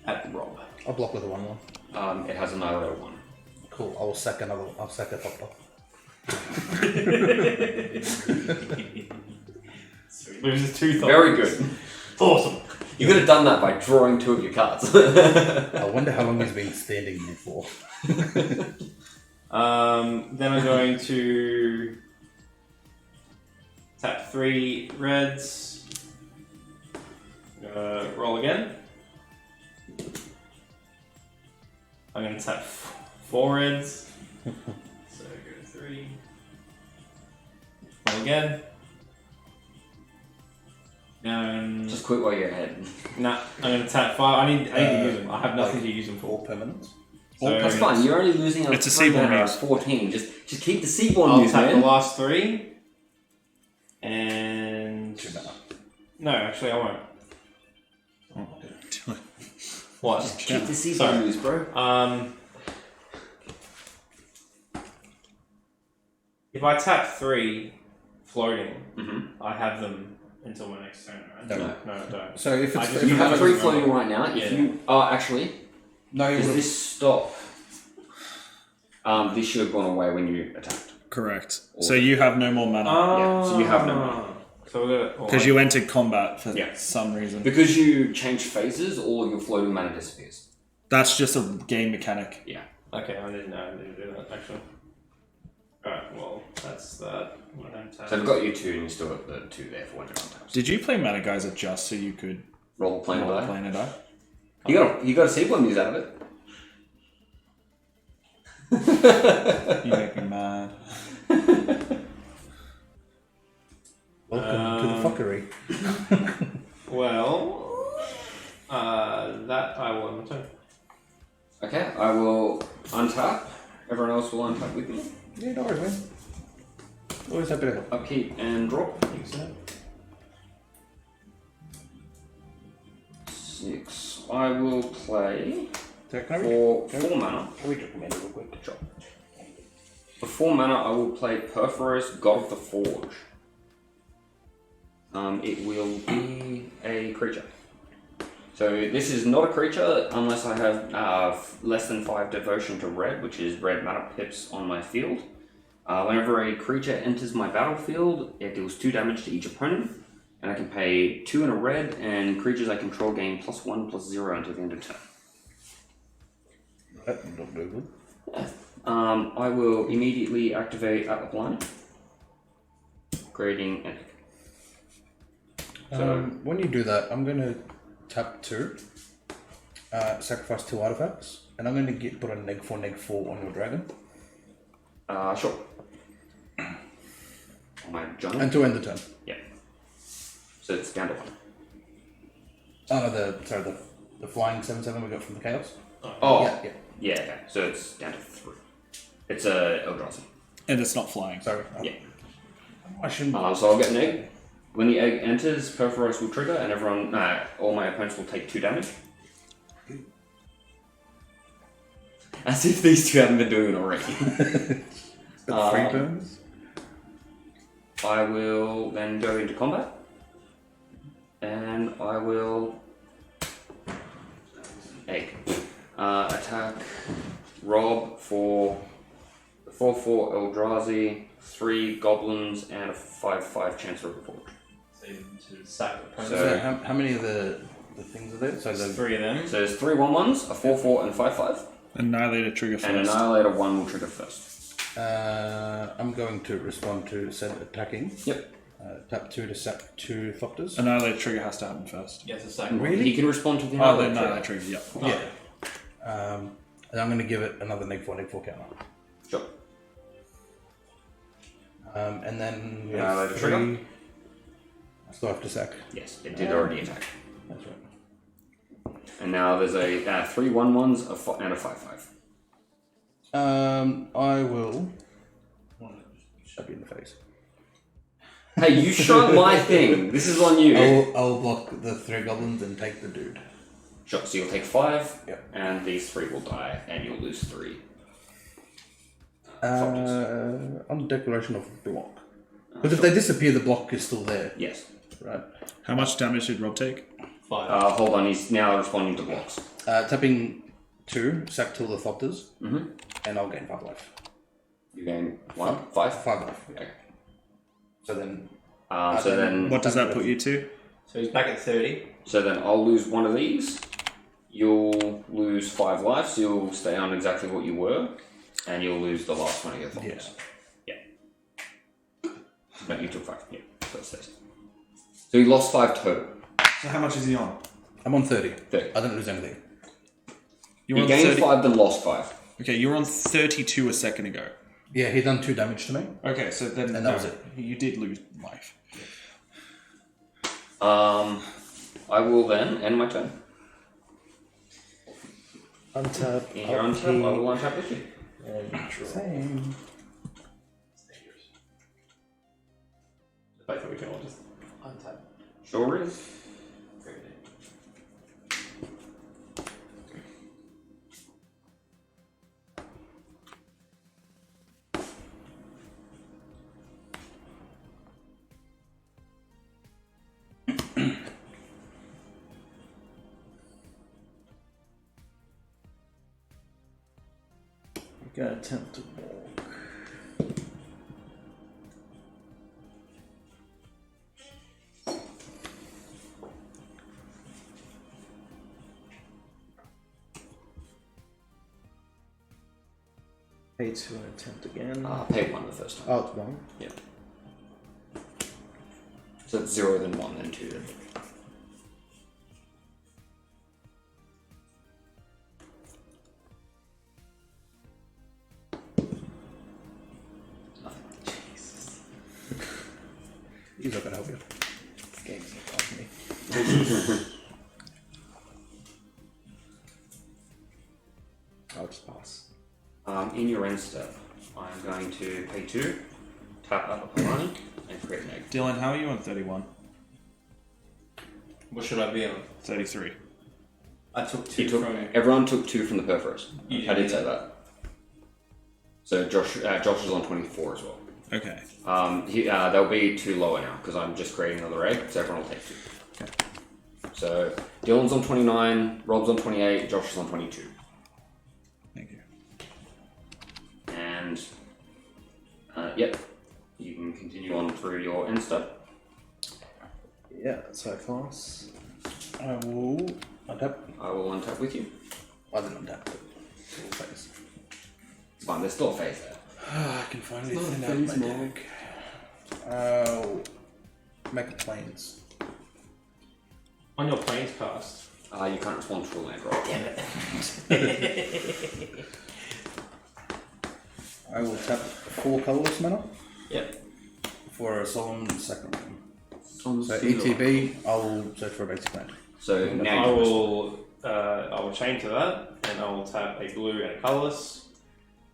At Rob. I'll block with a 1/1. It has another one. Cool. I'll sack another. I'll sack a top top. Loses 2 thoughts. Very good. Awesome. You could have done that by drawing 2 of your cards. I wonder how long he's been standing there for. Then I'm going to tap 3 reds. Roll again. I'm going to tap 4 reds. So go to 3. Roll again. Just quit while you're ahead. Nah, I'm going to tap 5. I need to use them. I have nothing to use them All for. permanents. So That's fine. You're only losing It's a Seaborn Muse. 14. Just keep the Seaborn I'll Muse, tap man. the last 3. And... 2 mana. No, actually I won't. What? Keep the Seaborn Sorry. Muse, bro. If I tap 3 floating, Mm-hmm. I have them until my next turn, right? No. No, I don't. So if I it's just- if You it have happens- 3 floating right now. If Yeah. you... Oh, actually, No, you does would've- this stop? This should have gone away when you attacked. Correct. So you have no more mana. Yeah, so you have no mana. So we're gonna... Because you entered combat for Yeah. some reason. Because you change phases, all your floating mana disappears. That's just a game mechanic. Yeah. Okay, I didn't do that, actually. Alright, well, that's that. When I'm tapped. So I've got you 2 and you still got the 2 there for when you're on taps. Did you play Mana Geyser just so you could Roll a plane roll a die. planar die? You got a Seaborn Muse out of it. You make me mad. Welcome to the fuckery. Well, that I will on my turn. Okay, I will untap. Everyone else will untap with me. Yeah, no worries, man. Always happy to help. Upkeep and drop. 6. I will play So can I read? for 4 mana. Can we recommend it real quick? Sure. For 4 mana, I will play Perforos, God of the Forge. It will be a creature. So this is not a creature unless I have less than 5 devotion to red, which is red mana pips on my field. Whenever a creature enters my battlefield, it deals 2 damage to each opponent, and I can pay 2 and a red, and creatures I control gain +1/+0 until the end of turn. That don't do good. I will immediately activate Atlas, creating an egg. So When you do that, I'm going to tap 2, sacrifice 2 artifacts, and I'm going to put a neg4 on your dragon. sure. On my jungle. And to end the turn. Yeah. So it's down to 1. Oh no, the flying 7/7 we got from the chaos. Oh. Yeah, yeah. Yeah. Okay. So it's down to 3. It's a Eldrazi. And it's not flying. Sorry. Yeah. I shouldn't. So I'll get an egg. When the egg enters, Perforos will trigger, and all my opponents will take 2 damage. As if these 2 haven't been doing it already. But 3 turns. I will then go into combat, and I will egg attack Rob for 4/4 Eldrazi, 3 goblins, and a 5/5 Chancellor of the Forge. So to sack the opponent. So- So how many of the things are there? So There's the 3 of them. So there's 3 1/1s, a 4/4, and 5/5, Annihilator trigger and first. Annihilator 1 will trigger first. I'm going to respond to said attacking. Yep. Tap 2 to sack 2 Thopters. Annihilate trigger has to happen first. Yes, a second. Really? He can respond to the Oh, the annihilate annihilate trigger. trigger, yep. Yeah. And I'm going to give it another -4 counter. Sure. And then we Annihilate have the trigger? 3. I still have to sack. Yes, it did already attack. That's right. And now there's a 3 1/1s and a 5/5. I will shove you in the face. Hey, you shot my thing. This is on you. I'll block the 3 goblins and take the dude. Sure, so you'll take 5, Yep. and these 3 will die, and you'll lose 3. On the declaration of block. Because if they disappear, the block is still there, Yes. right? How much damage did Rob take? 5. Hold on, he's now responding to blocks. Tapping 2, sack 2 of the Thopters, Mm-hmm. and I'll gain 5 life. You gain 1, 5. 5 life. Yeah. Okay. So then, So then, What does that put you to? So he's back at 30. so then I'll lose 1 of these. You'll lose 5 life, so you'll stay on exactly what you were, and you'll lose the last one of your thoughts. Yeah. No, you took 5. Yeah, so it stays. So you lost 5 total. So how much is he on? I'm on 30. 30. I didn't lose anything. You You were on gained 30. 5, then lost 5. Okay, you were on 32 a second ago. Yeah, he done 2 damage to me. Okay, so then And that was it. You did lose life. I will then end my turn. Untap. In your untap, I will untap with you. Same. Both of we can all just untap. Sure is. Gonna attempt to walk. Pay 2 and attempt again. Pay 1 the first time. Oh, it's 1. Yeah. So it's 0, then 1, then 2, then 3. He's not gonna help you. Game's not for me. I'll just pass. In your end step, I'm going to pay 2, tap up a Polani, and create an egg. Dylan, how are you on 31? What should I be on? 33. I took 2 You took, from you. everyone took 2 from the Perforus. You I did did. say that. So Josh is on 24 as well. Okay. They'll be 2 lower now because I'm just creating another egg, so everyone will take 2. Okay. So Dylan's on 29, Rob's on 28, Josh is on 22. Thank you. And yep, you can continue on through your end step. Yeah, so pass. I will untap. I will untap with you. I didn't untap. Full face. It's fine, there's still a phase there. I can finally thin out my deck. I'll make planes. On your planes cast. You can't respond to a land roll. Damn it. I will tap 4 colorless mana Yep. for a solemn sacrament. So So ETB, I'll search for a basic land. So I now you will chain to that, and I will tap a blue and a colorless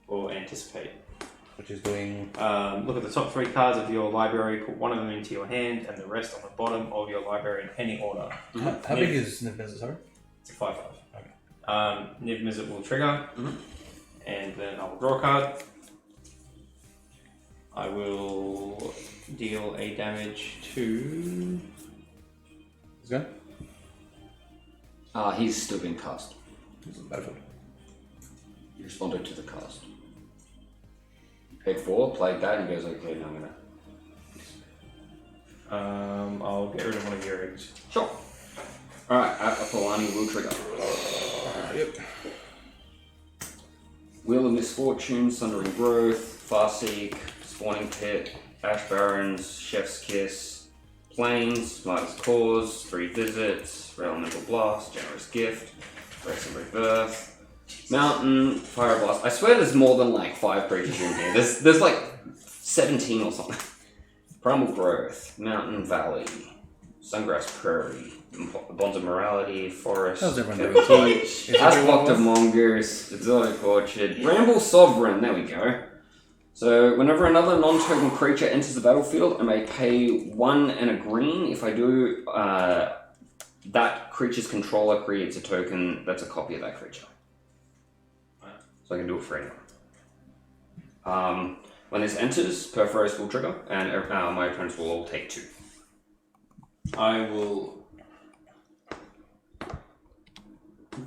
for anticipate. Which is doing Look at the top 3 cards of your library, put 1 of them into your hand, and the rest on the bottom of your library in any order. how big is Niv sorry? It's a 5/5. Okay. Niv Mizzet will trigger, and then I will draw a card. I will deal a damage to. Is good? he's still being cast. He's on the battlefield. You responded to the cast. Paid 4, played that, and he goes, okay, now I'm gonna. I'll get rid of one of your eggs. Sure. Alright, Apolani will trigger. Yep. Wheel of Misfortune, Sundering Growth, Farseek, Spawning Pit, Ash Barrens, Chef's Kiss, Plains, Smartest Cause, 3 Visits, Elemental Blast, Generous Gift, Race and Rebirth, Mountain, Fire Blast. I swear there's more than like 5 creatures in here. There's like 17 or something. Primal Growth, Mountain Valley, Sungrass Prairie, Bonds of Morality, Forest, How's everyone doing? Ashblock of Mongoose, Exotic Orchard, Bramble Sovereign, there we go. So, whenever another non-token creature enters the battlefield, I may pay 1 and a green. If I do, that creature's controller creates a token that's a copy of that creature. So I can do it for anyone. When this enters, Perforos will trigger, and my opponents will all take 2. I will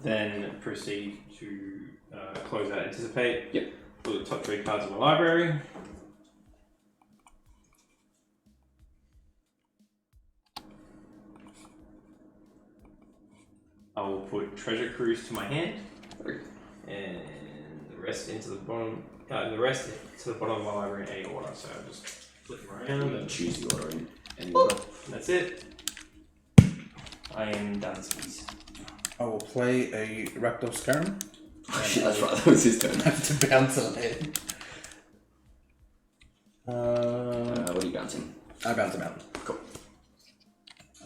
then proceed to close out Anticipate. Yep. Put the top 3 cards in my library. I will put Treasure Cruise to my hand, and the rest into the bottom. The rest to the bottom of my library in any order. So I'll just flip them around and choose the order in any order. and that's it. I am done. Please. I will play a Rakdos Scarab. Oh shit, that's right, that was his turn. To bounce on it. What are you bouncing? I bounce him out. Cool.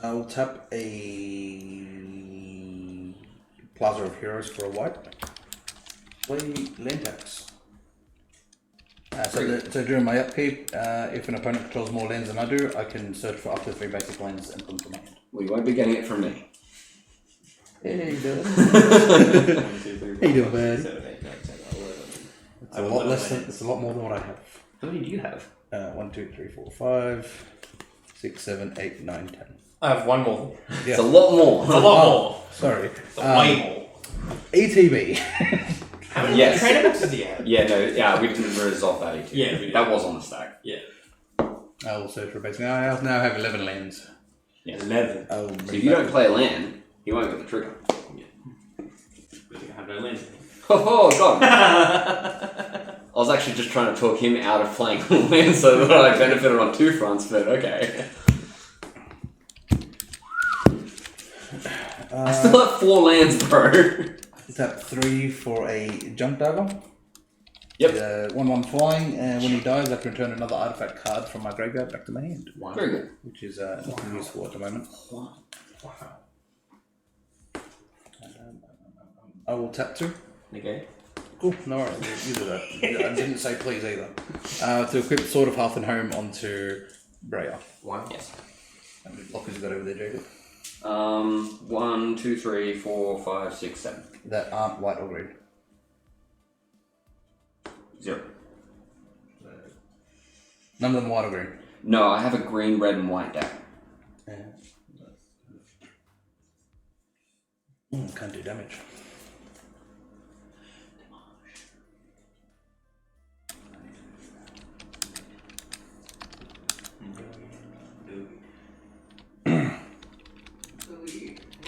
I will tap a Plaza of Heroes for a white. Play Lantax. So during my upkeep, if an opponent controls more lands than I do, I can search for up to 3 basic lands and put them to my hand. Well, you won't be getting it from me. Hey, you doing? 1, 2, 3, 4, How you doing, 5, bud? 7, 8, 9, 10, 11. It's a lot less. It's a lot more than what I have. How many do you have? 1, 2, 3, 4, 5, 6, 7, 8, 9, 10. I have 1 more. Yeah. It's a lot more. It's a lot more. Sorry. It's way more. ETB. How many Yes. trainer boxes do you have? Yeah, we didn't resolve that either. Yeah, we did. That was on the stack. Yeah. I will search for basic. I now have 11 lands. Yeah. 11. I will So bring if you back- don't play a land, you won't get the trigger. I think I have no lands. Oh god! I was actually just trying to talk him out of playing land so that I benefited on 2 fronts, but okay. I still have 4 lands, bro. Tap 3 for a junk dagger. Yep. 1/1 flying, and when he dies, I can return another artifact card from my graveyard back to my hand. Very good. Which is nothing useful at the moment. Wow. I will tap 2. Okay. Cool, no worries. You do that. I didn't say please either. To equip Sword of Hearth and Home onto Breya. Wow. Yes. How many blockers you got over there, Jacob? 1, 2, 3, 4, 5, 6, 7. That aren't white or green. 0. None of them white or green. No, I have a green, red, and white deck. Can't do damage.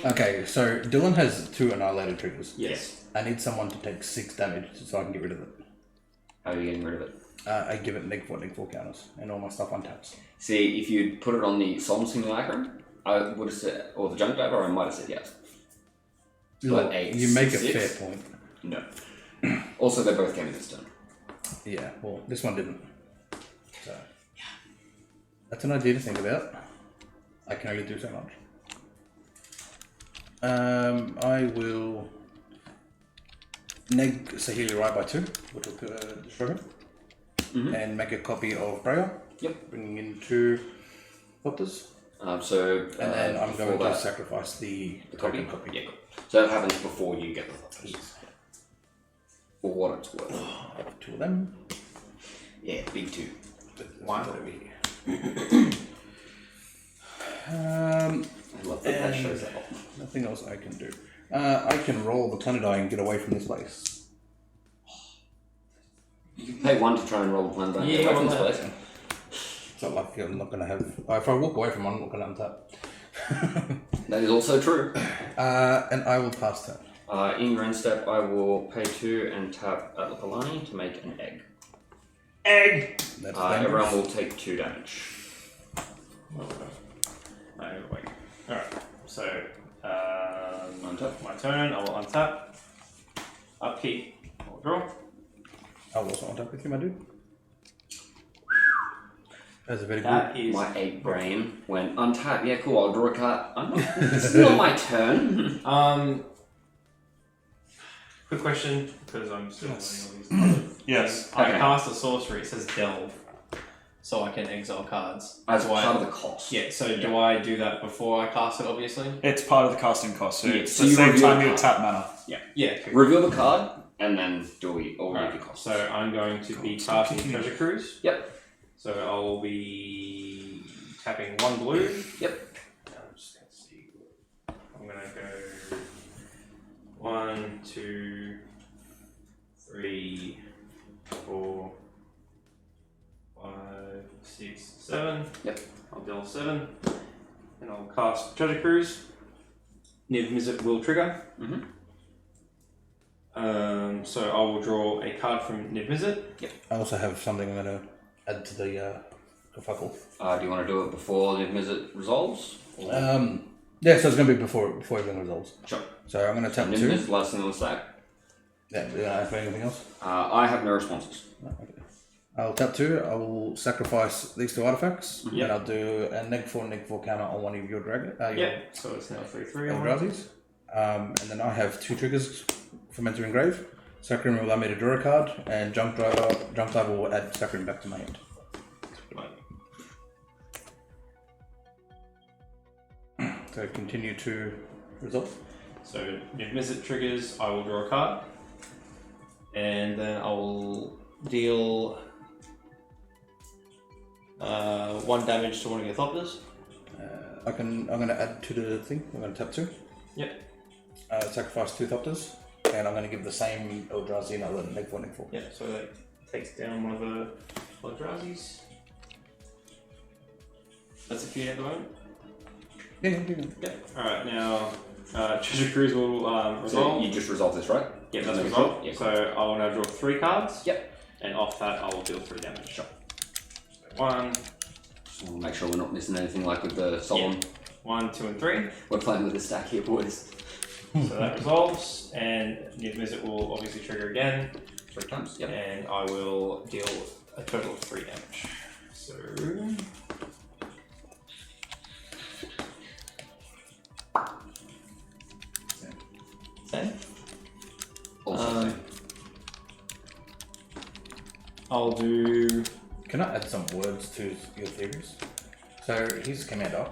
Okay, so Dylan has 2 annihilated triggers. Yes. I need someone to take 6 damage so I can get rid of it. How are you getting rid of it? I give it -4 counters, and all my stuff untaps. See, if you'd put it on the Solemn Simulacrum, I would have said, or the Junk Diver, I might have said yes. Look, But you make a 6? fair point. No. Also, they both came in this turn. Yeah, well, this one didn't. So, that's an idea to think about. I can only do so much. I will neg Sahili Rai by 2, which will destroy him, and make a copy of Breya. Yep. Bringing in 2 Potters. And then I'm going to that, sacrifice the copy. token copy. Yeah, cool. So that happens before you get the Potters. Yes. For what it's worth. 2 of them. Yeah, big 2. One over here. I love that that shows that. Nothing else I can do. I can roll the planet die and get away from this place. You can pay 1 to try and roll the plan down. Yeah, Away from well, this place. It's not like I'm not going to have... If I walk away from one, I'm not going to untap. That is also true. And I will pass turn. In your end step, I will pay 2 and tap Atlapalani to make an egg. Egg! That's Everyone will take 2 damage. No, wait. Alright, so Untap. my turn, I will untap. Upkeep, I will draw. I will also on top with you, my dude. That's a very That good. is My egg brain went untap. Yeah, cool. I'll draw a card. This is not my turn. Quick question, because I'm still learning all these. Yes. I Okay. cast a sorcery, it says delve, so I can exile cards. As Do I- part of the cost. Yeah, so do I do that before I cast it, obviously? It's part of the casting cost, so Yeah, it's so the you same reveal time the you card. tap mana. Yeah, cool. Reveal the card and then do all Alright, your costs. so I'm going to be stop casting kicking me. Treasure Cruise. Yep. So I will be tapping 1 blue. Yep. I'm just going to see. I'm going to go 1, 2, 3, 4, 5, 6, 7. Yep. I'll deal 7. And I'll cast Treasure Cruise. Niv Mizzet will trigger. Mhm. So I will draw a card from Niv Mizzet. I also have something I'm going to add to the kerfuffle. Do you want to do it before the visit resolves? Or- Yeah, so it's going to be before everything resolves. Sure. So I'm going to tap Nim 2. is less than the stack. Yeah, do you ask me anything else? I have no responses. No, okay. I'll tap 2. I will sacrifice these 2 artifacts. Yep. And I'll do a neg 4 counter on one of your dragon. Yeah, so it's now 3/3 on Eldrazi's. And then I have 2 triggers from entering grave. Sacrum will allow me to draw a card, and Junk Diver will add Sacrum back to my hand. So continue to resolve. So if Mizzet triggers, I will draw a card. And then I will deal 1 damage to one of your Thopters. I'm going to add 2 to the thing. I'm going to tap 2. Yep. Sacrifice 2 Thopters. And I'm going to give the same Eldrazi another neg 4. Yeah, so that takes down one of the Eldrazi's. That's a few at the moment. Yeah. Yeah. Alright, now Treasure Cruise will So resolve. you just resolve this, right? Yeah, that's And then resolved. yeah, So I will now draw 3 cards. Yep. And off that, I will deal 3 damage. Sure. So 1, So we'll make sure we're not missing anything like with the solemn. 1, 2, and 3. We're playing with the stack here, boys. So that resolves, and Niv Mizzet will obviously trigger again, 3 times. Yep. and I will deal a total of 3 damage. So. 10. Also, same. I'll do. Can I add some words to your theories? So he's a commander.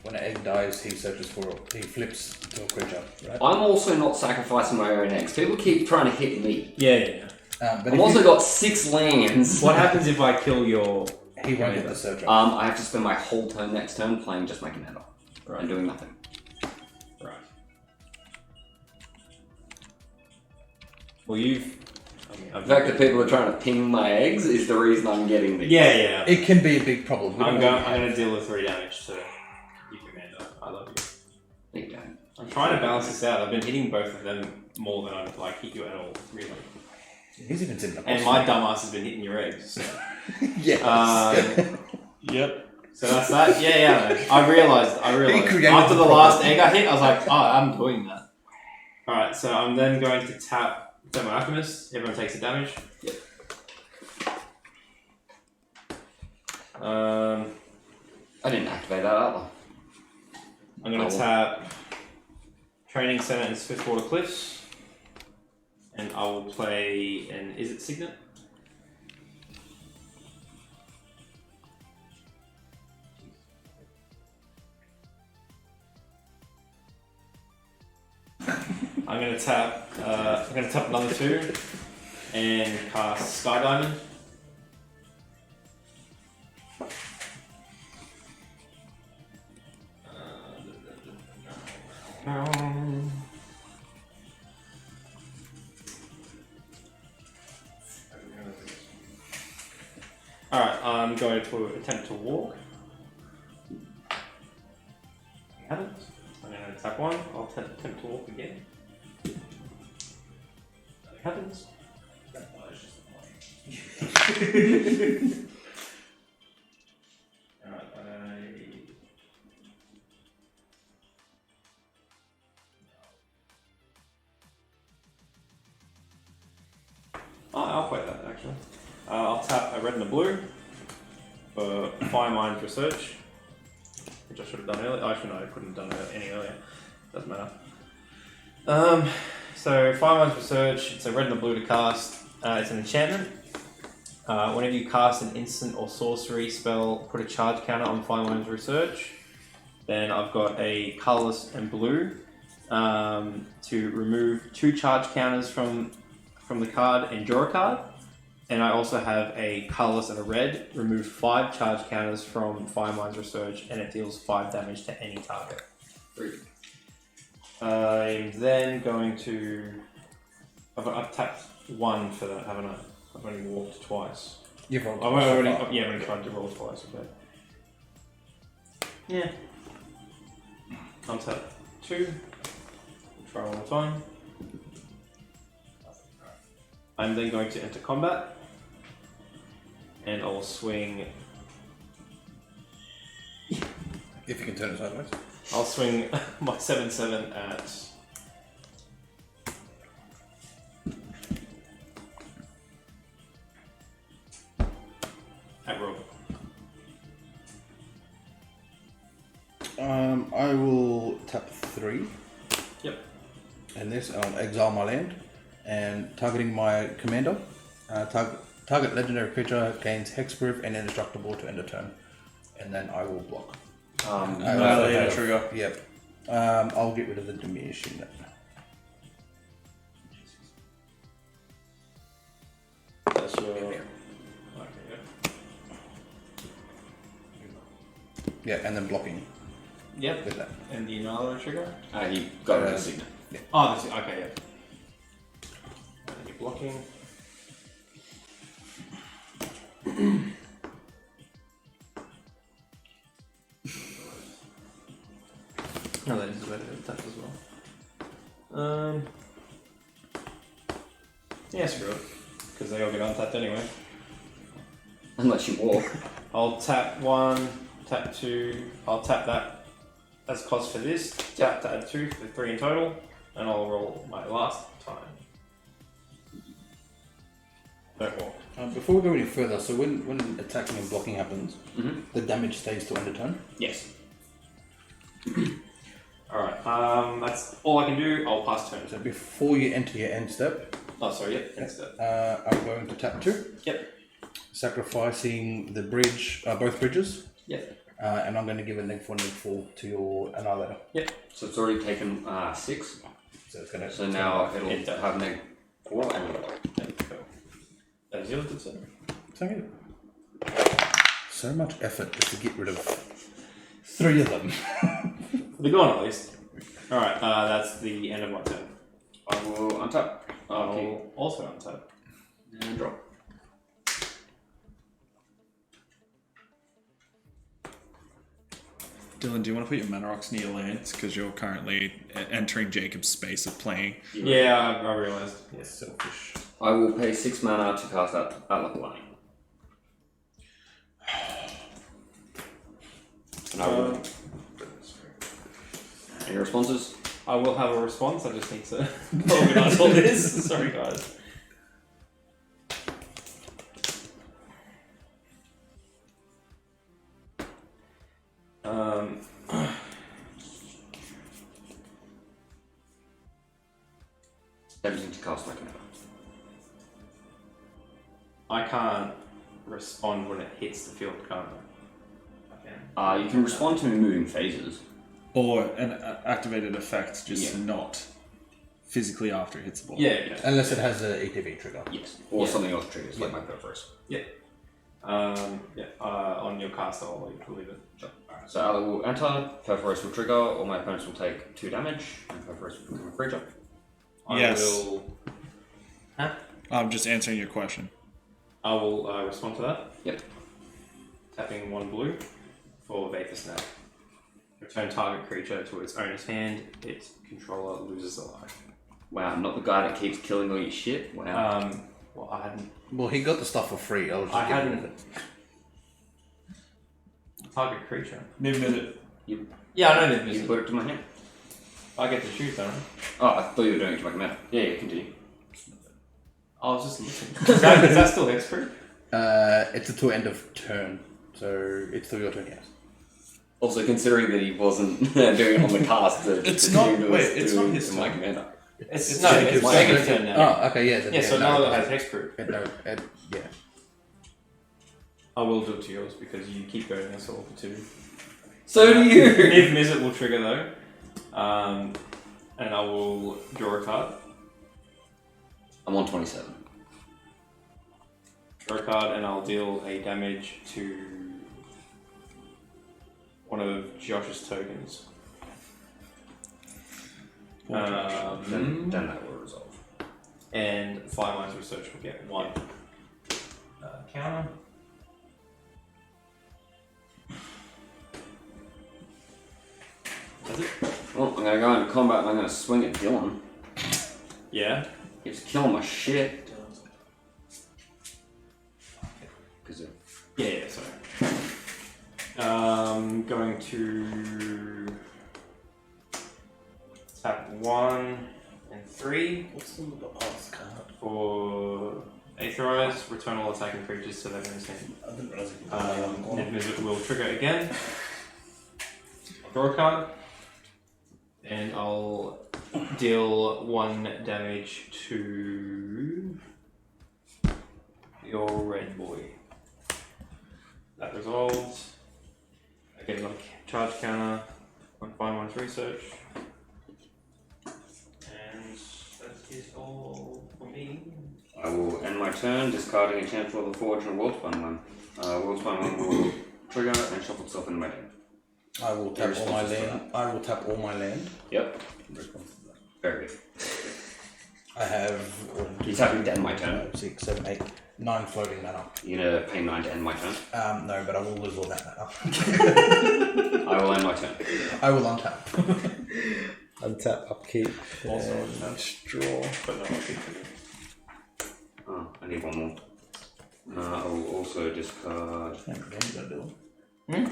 When an egg dies, he flips to a creature, right? I'm also not sacrificing my own eggs. People keep trying to hit me. Yeah. But I've if also got 6 lands. What happens if I kill your. he won't get the search. I have to spend my whole turn next turn playing just my commander. Right. And doing nothing. Right. Well, you've. The fact that people are trying to ping my eggs is the reason I'm getting these. Yeah. It can be a big problem. We I'm don't going to deal with 3 damage to you, Commander. I love you. No, you don't. I'm trying to balance this out. I've been hitting both of them more than I've hit you at all, really. He's even sitting up. And my dumbass has been hitting your eggs. So. Yes. Yep. So that's that. Yeah. Man. I realized. created After the the last problem. egg I hit, I was like, oh, I'm doing that. Alright, so I'm then going to tap Thermo Alchemist. Everyone takes the damage. Yep. I didn't activate that either. I'm going to tap Training Center and Swiftwater Cliffs. And I will play an Is It Signet? I'm going to tap another 2 and cast Sky Diamond. Alright, I'm going to attempt to walk. I haven't. I'm going to tap 1. I'll attempt to walk again. That happens. I'll play that actually. I'll tap a red and a blue for Fire Mind Research, which I should have done earlier. Actually, no, I couldn't have done it any earlier. Doesn't matter. So Fire Mind's Research. It's a red and a blue to cast. It's an enchantment. Whenever you cast an instant or sorcery spell, put a charge counter on Fire Mind's Research. Then I've got a colorless and blue to remove 2 charge counters from the card and draw a card. And I also have a colorless and a red, remove 5 charge counters from Fire Mind's Research, and it deals 5 damage to any target. I'm then going to. I've tapped 1 for that, haven't I? I've only walked twice. You've rolled. I've only tried to roll twice. Okay. Yeah. I'll tap 2. Try one more time. I'm then going to enter combat, and I'll swing. If you can turn it sideways. I'll swing my 7/7 at Rob. I will tap 3. Yep. And this, I'll exile my land, and targeting my commander. Target legendary creature gains hexproof and indestructible to end a turn, and then I will block. Annihilator trigger. Yep. I'll get rid of the diminish unit. That's your. Okay, Yeah, and then blocking Yep. with that. And the annihilator trigger. He got rid of the signet. Oh, that's okay. Yeah. And you're blocking. No, that is a better attack as well. Yeah, screw it. Because they all get untapped anyway. Unless you walk. I'll tap 1, tap 2, I'll tap that as cost for this, tap to add 2 for 3 in total, and I'll roll my last time. Don't walk. Before we go any further, so when attacking and blocking happens, Mhm. the damage stays to end a turn. Yes. Alright, that's all I can do, I'll pass turn. So before you enter your end step, Oh, sorry, yep, instead. I'm going to tap 2. Yep. Sacrificing the bridge, both bridges. Yep. And I'm going to give a -4/-4 to your annihilator. So it's already taken 6. So it's going to. So now it'll It does. have -4 and That is yours, did so. So much effort just to get rid of 3 of them. They're gone at least. Alright, that's the end of my turn. I will untap. I'll also untap. And drop. Dylan, do you want to put your mana rocks near your lands? Because you're currently entering Jacob's space of playing. Yeah, I realised. Yes, selfish. I will pay 6 mana to cast Atlapalani. And I will. Any responses? I will have a response, I just need to organise all this. Sorry, guys. Everything to cast my commander. I can't respond when it hits the field, can't I? You can respond to moving phases. Or an activated effect, just Yeah. not physically after it hits the ball. Yeah. Unless it has an ETB trigger. Yes. Or Yeah. something else triggers, like my Perforce. On your cast, I'll leave it. Sure. Alright, so I will enter, Perforce will trigger, all my opponents will take 2 damage, and Perforce will become a creature. Yes. I'm just answering your question. I will respond to that. Yep. Tapping 1 blue for Vapor Snap. Return target creature to its owner's hand. Its controller loses a life. Wow, not the guy that keeps killing all your shit. Wow. Well, I hadn't. Well, he got the stuff for free. I was just I getting hadn't. rid of it. Target creature. Niv Mizzet. Yeah, I know Niv You Mizzet. put it to my hand. I get to choose, don't I? Oh, I thought you were doing it to my command. Yeah, continue. I was just looking. Is that still hexproof? It's until end of turn, so it's still your turn, yes. Also, considering that he wasn't doing it on the cast, It's not- wait, it's not his my turn. commander. It's Jacob's my turn. second turn now. Oh, okay, yeah. Then, Yeah, so no, now it that it has doesn't. hexproof. No, yeah. I will do it to yours because you keep going us all for 2. So do you! Niv Mizzet will trigger though. And I will draw a card. I'm on 27. Draw a card and I'll deal a damage to one of Josh's tokens. Then that will resolve. And Fireline's Research will get 1 counter. That's it. Well, I'm gonna go into combat and I'm gonna swing at Dylan. Yeah. He's killing my shit. Yeah, sorry. Going to tap 1 and 3 What's the last card? for Aetherize, return all attacking creatures to their end. I didn't realize it could Niv Mizzet will trigger again. I'll draw a card. And I'll deal 1 damage to your red boy. That resolves. I get another charge counter. 1 fine, 1 research. And that is all for me. I will end my turn discarding a Chancellor of the Forge and a Worldspun one. Worldspun one will trigger and shuffle itself into my deck. I will tap all my land. I will tap all my land. Yep. Very good. I have You tapping to end my turn. 5, 6, 7, 8, 9 floating mana. You're gonna pay 9 to end my turn. No, but I will lose all that mana. I will end my turn. I will untap. Untap, upkeep, Also and untap. draw. But no, I'll keep it. Oh, I need one more. I will also discard. How many games did I do? 1,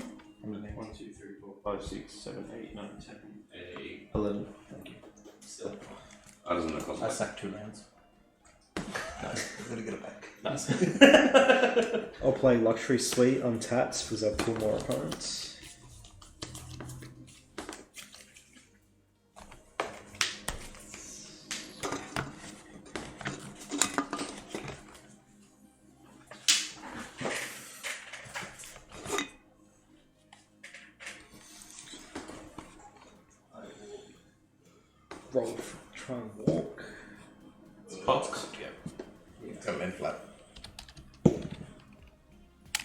2, 3, 4, 5, 6, 7, 8, 9, 10. 11. Thank you. Still. That doesn't cost I much. sacked 2 lands. No, I'm gonna get it back. Nice. I'll play Luxury Suite untapped because I have 2 more opponents. Roll, try and walk. Pots. Yeah. Come in flat.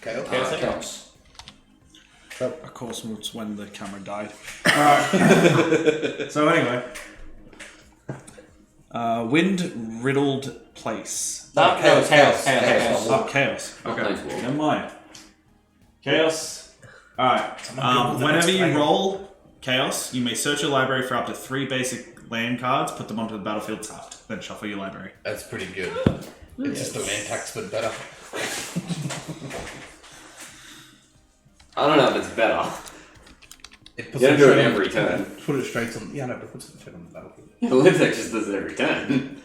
Chaos. Chaos. Of course, it's when the camera died. Alright. So anyway. Wind riddled place. No, Chaos, chaos. chaos. Oh, chaos. Okay. Planeswalker. Never mind. Chaos. Alright. Someone Google Whenever the you next roll chaos, you may search your library for up to 3 basic land cards, put them onto the battlefield tapped, then shuffle your library. That's pretty good. It's just the land tax, but better. I don't know if it's better. It You puts don't it do it straight every on- turn. Put it straight on. Yeah, no, but it puts it straight on the battlefield. Liptech just does it every turn.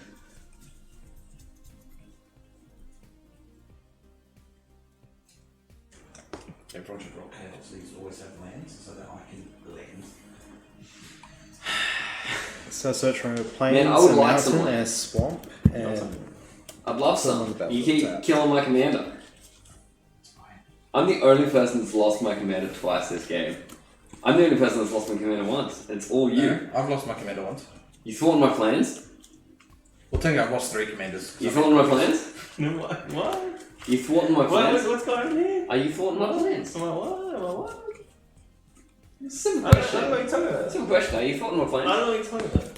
Everyone should roll chaos. These always have lands, so that I can land. So I search for a plains, Man, I would a like mountain, some and a swamp, and I'd love Put them on some. the battlefield You keep tap. killing my commander. I'm the only person that's lost my commander twice this game. I'm the only person that's lost my commander once. It's all you. I've lost my commander once. You thwarted my plans? Well, technically, I've lost 3 commanders. You thwarted my plans? No, what? You thwarted my plans? What's going on here? Are you thwarting my plans? Am I what? Am I what? It's a simple I don't know question. what you're talking about. Simple question. Are you thwarting my I plans? don't know what you're talking about.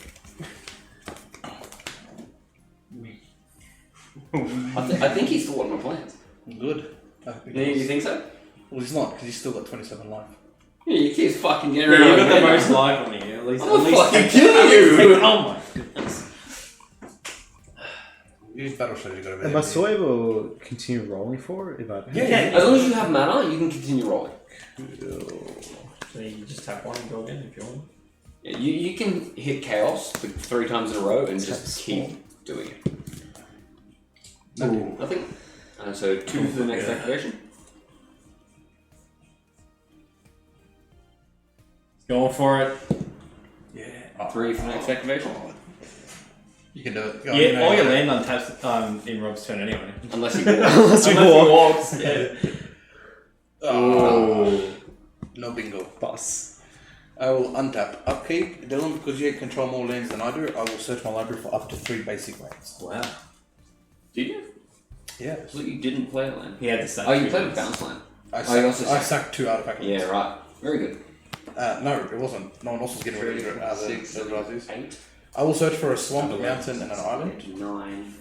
I think he's thwarting my plans. Good. You think so? Well, he's not, because he's still got 27 life. Yeah, you keep fucking getting Yeah, rid you of got my the commander. most life on here. At least, I'm gonna fucking kill at least you. oh my goodness. Use battle strategy. You got to Am I still able to continue rolling for it if I? Yeah. As long as you have mana, you can continue rolling. So you just tap one and go again if you want. Yeah, you can hit chaos like 3 times in a row and just That's keep doing it. Ooh. Nothing. So 2 for the next activation. Going for it. Yeah. 3 for the next activation. You can do it. Yeah, You know, all your land untaps in Rob's turn anyway. Unless he walks. Unless you Unless walk. he walks. Yeah. Oh. No bingo. Boss. I will untap. Upkeep, Dylan, because you control more lands than I do, I will search my library for up to 3 basic lands. Wow. Did you? Yes. So you didn't play a land. He had to say. Oh, you played a bounce land. I sacked 2 artifact lands. Yeah, right. Very good. No, it wasn't. No one else was getting rid of it. 6, than 7, 8, I will search for a swamp, mountain, and an island. 9.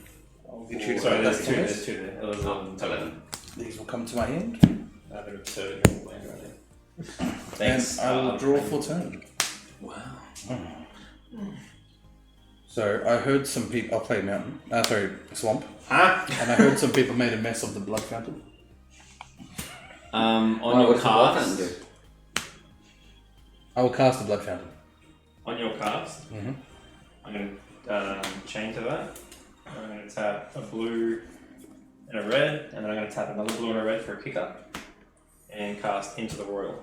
I'll get you to Sorry, put there's that 2. in There's 2 there. It was 11. These will come to my hand, a bit of absurd land right there. and Thanks. I will draw for turn. Wow. So I heard some people. I'll play mountain. Swamp. Huh? And I heard some people made a mess of the blood fountain. On Oh, your what's the blood cast. fountain do? I will cast the blood fountain. On your cast. Mm-hmm. I'm going to chain to that. I'm going to tap a blue and a red, and then I'm going to tap another blue and a red for a pickup, and cast Into the Royal.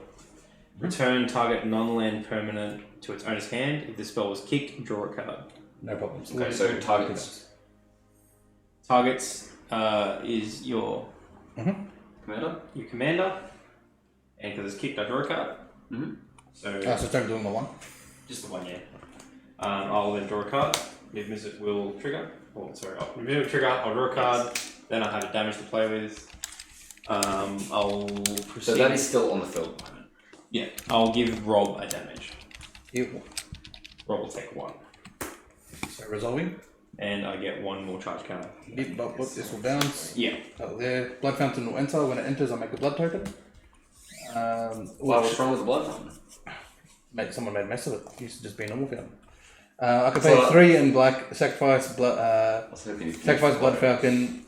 Return target non-land permanent to its owner's hand. If the spell was kicked, draw a card. No problems. Okay, so targets. Targets is your Commander? your commander, and because it's kicked, I draw a card. Mm-hmm. So So don't do the one. just the one, yeah. I'll then draw a card. If miss it will trigger. Oh, sorry. I'll remove a trigger. I'll draw a card. Then I have a damage to play with. I'll proceed. So that is still on the field at the moment. Yeah. I'll give Rob a damage. You. Rob will take 1, So resolving. and I get 1 more charge counter. Beep, bop, bop, this will bounce. Yeah. Oh, there. Blood fountain will enter. When it enters, I make a blood token. What's wrong with the blood fountain? Someone made a mess of it. It used to just be a normal fountain. I could pay 3 in black. Sacrifice blood. Sacrifice blood fountain.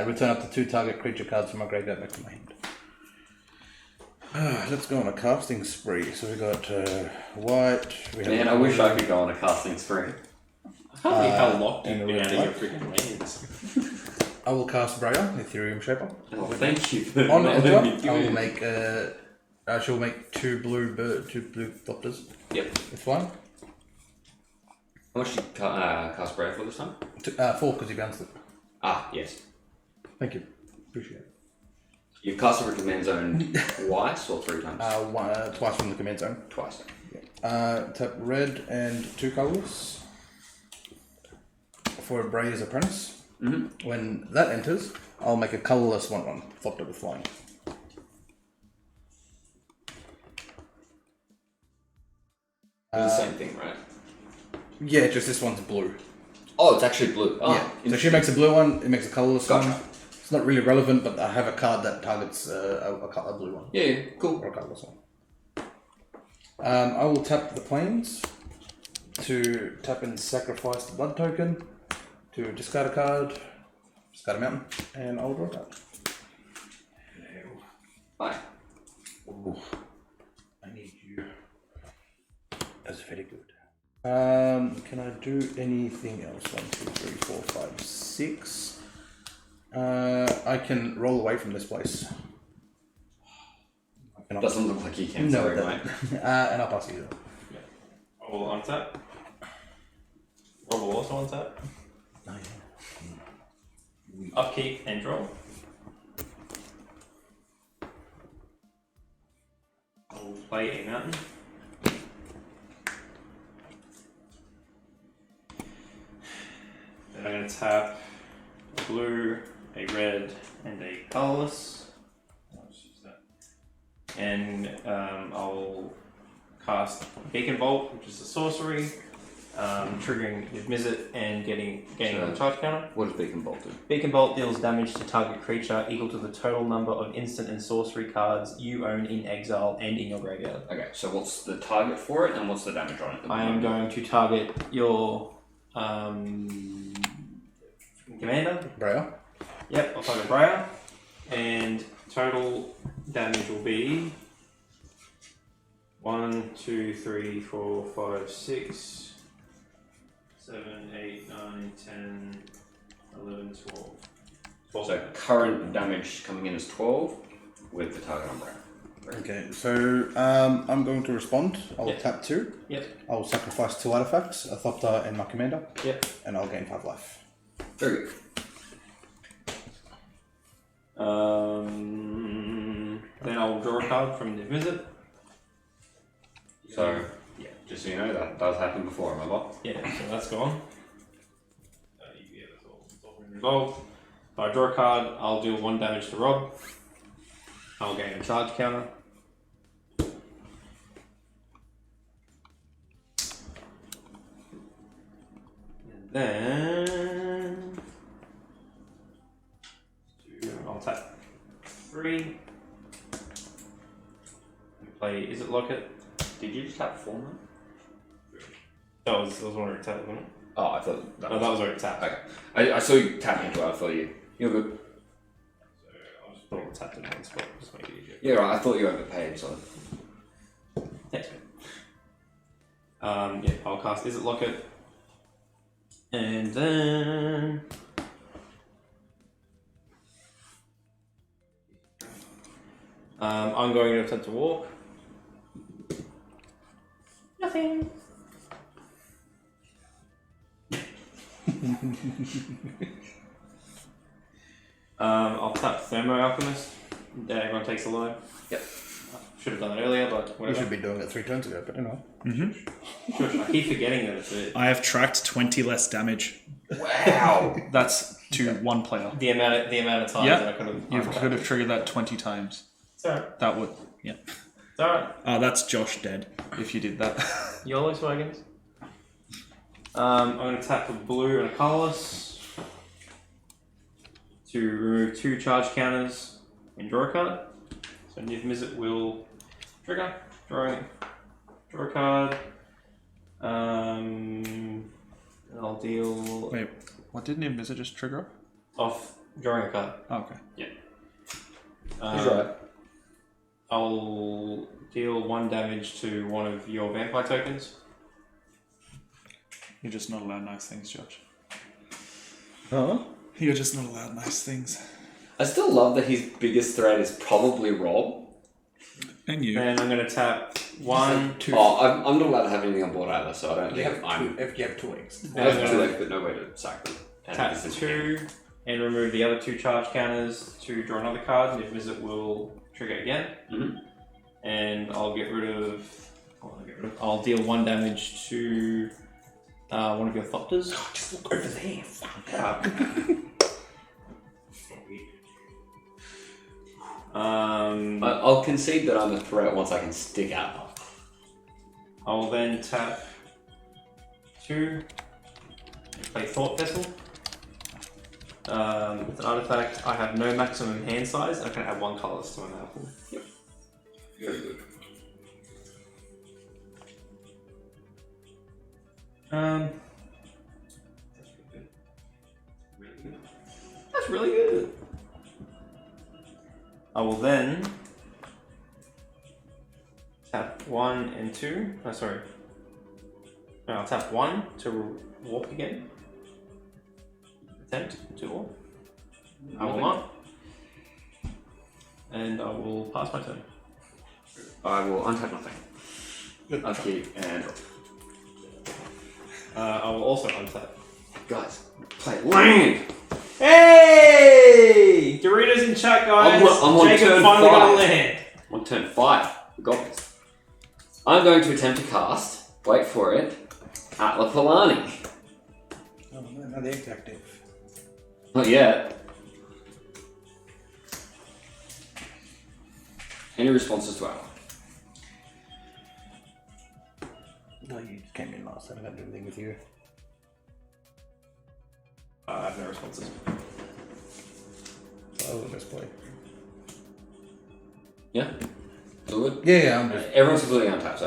Return up to 2 target creature cards from my graveyard back to my hand. Let's go on a casting spree. So we got white. We have Man, I wish I could go on a casting spree. I can't believe how locked and you've a been red out of your light. freaking lands. I will cast Braille, Ethereum Shaper. Oh, thank you for On letting enter, me do I will it. make. I shall make 2 blue doctors. Yep. It's fine. How much did you cast Brave for this time? 4 because you bounced it. Ah, yes. Thank you. Appreciate it. You've cast over command zone twice or 3 times? Twice from the command zone. Twice. Tap red and 2 colours for Bray's Apprentice. Mm-hmm. When that enters, I'll make a colourless 1/1. Flopped it with flying. The same thing, right? Yeah, just this one's blue. Oh, it's actually blue. Oh, Yeah. So she makes a blue one, it makes a colourless Gotcha. one. It's not really relevant, but I have a card that targets a blue one. Yeah, cool. Or a colourless one. I will tap the planes to tap and sacrifice the blood token to discard a card, discard a mountain, and I'll draw a card. Bye. Ooh, I need you. That's very good. Can I do anything else? 1, 2, 3, 4, 5, 6. I can roll away from this place. I cannot- Doesn't look like you can, No, sorry, it mate. doesn't. And I'll pass you. I will untap. Rob will also untap. Oh, yeah. Upkeep and draw. I'll play a mountain. Then I'm going to tap a blue, a red, and a colourless. And I'll cast Beacon Bolt, which is a sorcery, triggering his Mizzet and gaining So- a charge counter. What does Beacon Bolt do? Beacon Bolt deals damage to target creature equal to the total number of instant and sorcery cards you own in exile and in your graveyard. Okay, so what's the target for it and what's the damage on it? I am going to target your Commander. Braille. Yep, I'll target Braille. And total damage will be 1, 2, 3, 4, 5, 6, 7, 8, 9, 10, 11, 12. So current damage coming in is 12 with the target on Braille. Okay, so I'm going to respond. I'll Yep. tap 2. Yep. I'll sacrifice 2 artifacts, a Thopter and my commander. Yep. And I'll gain 5 life. Very good. Then I'll draw a card from the visit. So, yeah, just so you know, that does happen before, remember? Yeah, so that's gone. It's all been resolved. If I draw a card, I'll deal 1 damage to Rob. I'll gain a charge counter. And then I'll tap 3. And play Is It Lock It? Did you just tap 4 now? That was already tapped, wasn't it? Oh, I thought that No, that was already tapped. Okay. I saw you tap into it, I thought you're good. So I'll just put all the tapped in one spot, just make it easier. Yeah, right, I thought you overpaid, so. Thanks, man. Yeah, I'll cast Is It Lock It? And then I'm going to attempt to walk. Nothing. I'll tap Thermo Alchemist. Yeah, everyone takes a load. Yep. Should have done it earlier, but We whatever. should be doing it 3 turns ago, but anyway. Sure, I keep forgetting that it's I have tracked 20 less damage. Wow! That's to one player. the amount of times Yeah, that I could have. You could have triggered that 20 times. It's alright. That would, yeah. It's alright. That's Josh dead if you did that. YOLO Swagons. I'm going to tap a blue and a colourless to remove 2 charge counters and draw a card. So Niv Mizzet will trigger, draw a card. And I'll deal Wait, what did Niv just trigger? off drawing a card. Oh, okay. He's right. I'll deal 1 damage to one of your vampire tokens. You're just not allowed nice things, Josh. Huh? You're just not allowed nice things. I still love that his biggest threat is probably Rob. And you. Then I'm going to tap 1, 2. Oh, I'm not allowed to have anything on board either, so I don't think I'm. If you have 2 eggs. I have 2 legs, but no way to sack them. And Tap this is 2 and remove the other 2 charge counters to draw another card, and if Visit will trigger again. Mhm. And I'll get rid of. I'll deal 1 damage to one of your Thopters. Just look over there. I'll concede that I'm a threat once I can stick out. I will then tap 2 and play Thought Vessel. It's an artifact. I have no maximum hand size. I can add 1 colourless to my mana pool. Yep. Very good. That's really good. I will then tap 1 and 2. Oh, sorry. No, I'll tap 1 to walk again. Attempt to walk. I will not. And I will pass my turn. I will untap nothing. Upkeep and drop. I will also untap. Guys, play land! Hey! Doritos in chat, guys. I'm on Jacob turn finally got a 5. land. On turn 5. We got this. I'm going to attempt to cast, wait for it, Atla Polani. Oh man, now the egg's active. Not yet. Any responses to Atla? No, you came in last time. I didn't do anything with you. I have no responses. So I will just play. Yeah? All good? Yeah, I'm just. Everyone's completely untapped, so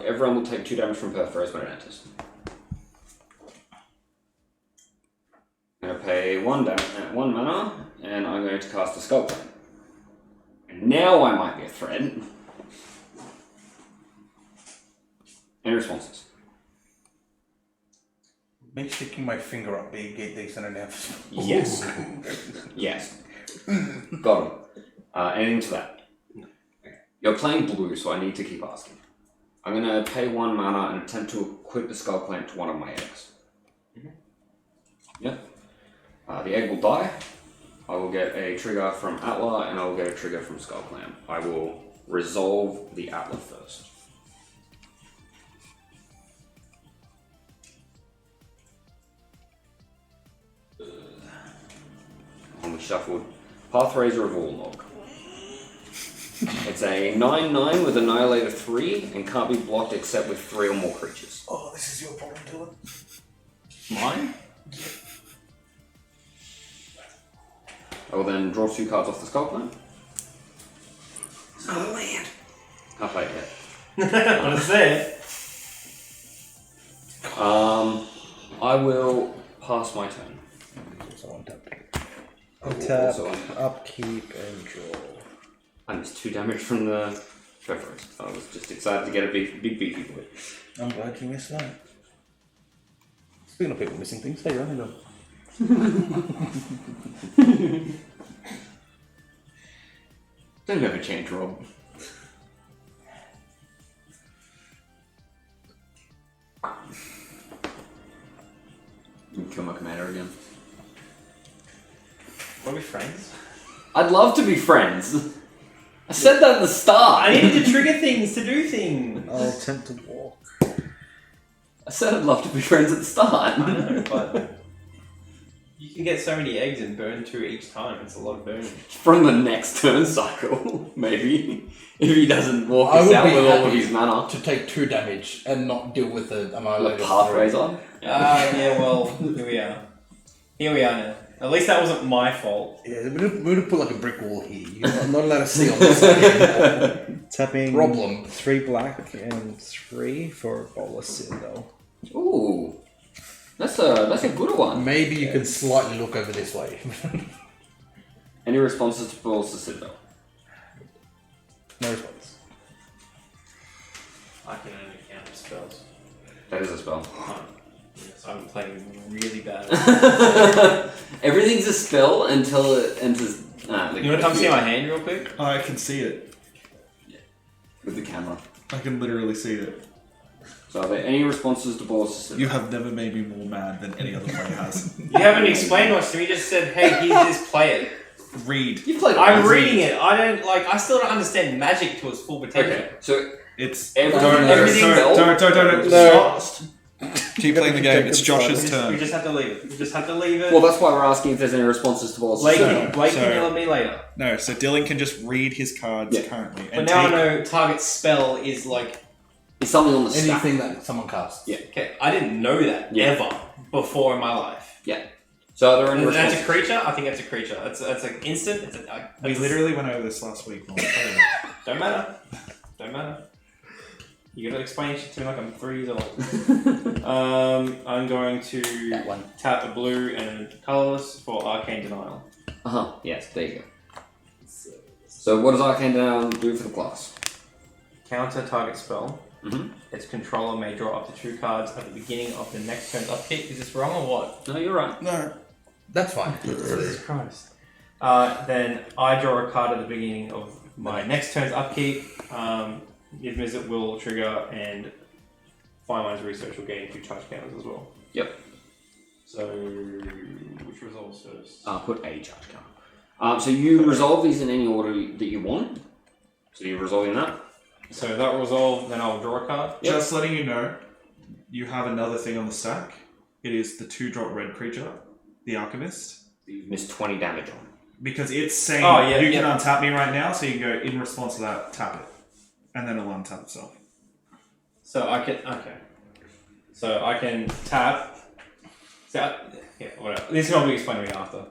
everyone will take 2 damage from Perforos when it enters. I'm going to pay one mana, and I'm going to cast a Skull Plane. And now I might be a threat. Any responses? Me sticking my finger up being decent enough. Yes. Yes. Got him. Anything to that? No. Okay. You're playing blue, so I need to keep asking. I'm going to pay 1 mana and attempt to equip the Skull Plant to one of my eggs. Yep. The egg will die. I will get a trigger from Atla, and I will get a trigger from Skull Clam. I will resolve the Atla first. And we shuffled Pathrazer of Allnog. It's a 9/9 with Annihilator 3 and can't be blocked except with 3 or more creatures. Oh, this is your problem, Dylan. Mine? I will then draw 2 cards off the Skull Clam. It's not a land. Can't play it yet. What is that? I will pass my turn. I will Tap, also upkeep, and draw. I missed 2 damage from the Trevor's. I was just excited to get a big beefy boy. I'm glad you missed that. Speaking of people missing things, hey, running them. Don't have a chance, Rob. You can kill my commander again. Are we friends? I'd love to be friends. I said that at the start. I needed to trigger things to do things. I'll attempt to walk. I said I'd love to be friends at the start. I know, but you can get so many eggs and burn 2 each time. It's a lot of burning. From the next turn cycle, maybe. If he doesn't walk I us would out be with all of happy his mana. to take 2 damage and not deal with the Annihilator. The Pathrazer. Yeah, well, here we are. Here we are now. At least that wasn't my fault. Yeah, we would have put like a brick wall here. You're not allowed to see on this side. Tapping Problem. 3 black and 3 for Bolas Citadel. Ooh. That's a good one. Maybe you can slightly look over this way. Any responses to Balls to Citadel? No response. I can only count spells. That is a spell. Yes, I'm playing really bad. Everything's a spell until it enters. You want to come see my hand real quick? I can see it. With the camera. I can literally see it. So are there any responses to Balls to Citadel? You have never made me more mad than any other player has. You haven't explained much to me. You just said, "Hey, here's this. Play it." Read. You played. I'm reading it. I don't like. I still don't understand magic to its full potential. Okay, so It's everything don't. No. Stop. Keep playing the game. It's Josh's We turn. just have to leave it. We just have to leave it. Well, that's why we're asking if there's any responses to Balls to Blake Citadel. can So- yell at me later. No, so Dylan can just read his cards Yeah. currently. But And now I take, know target spell is like. It's something on the stack. Anything that someone casts. Yeah. Okay, I didn't know that ever before in my life. Yeah. So are there any That's responses? a creature. I think that's a creature. That's an instant. we literally went over this last week. Don't matter. Don't matter. You gotta explain shit to me like I'm 3 years old. I'm going to That one. tap a blue and colorless for Arcane Denial. Yes, there you go. So what does Arcane Denial do for the class? Counter target spell. Mm-hmm. Its controller may draw up to 2 cards at the beginning of the next turn's upkeep. Is this wrong or what? No, you're right. No. That's fine. Jesus Christ. Then I draw a card at the beginning of my next turn's upkeep. If Mizzet will trigger and Fireline's Research will gain 2 charge counters as well. Yep. So, which resolves first? Put a charge counter. So you resolve these in any order that you want. So you're resolving that. So that will resolve, then I'll draw a card. Yep. Just letting you know, you have another thing on the stack. It is the 2-drop red creature, the Alchemist. You've missed 20 damage on. Because it's saying you can untap me right now, so you can go in response to that, tap it. And then it'll untap itself. So I can, okay. So I can tap. Yeah, whatever. This can all be explained to me after.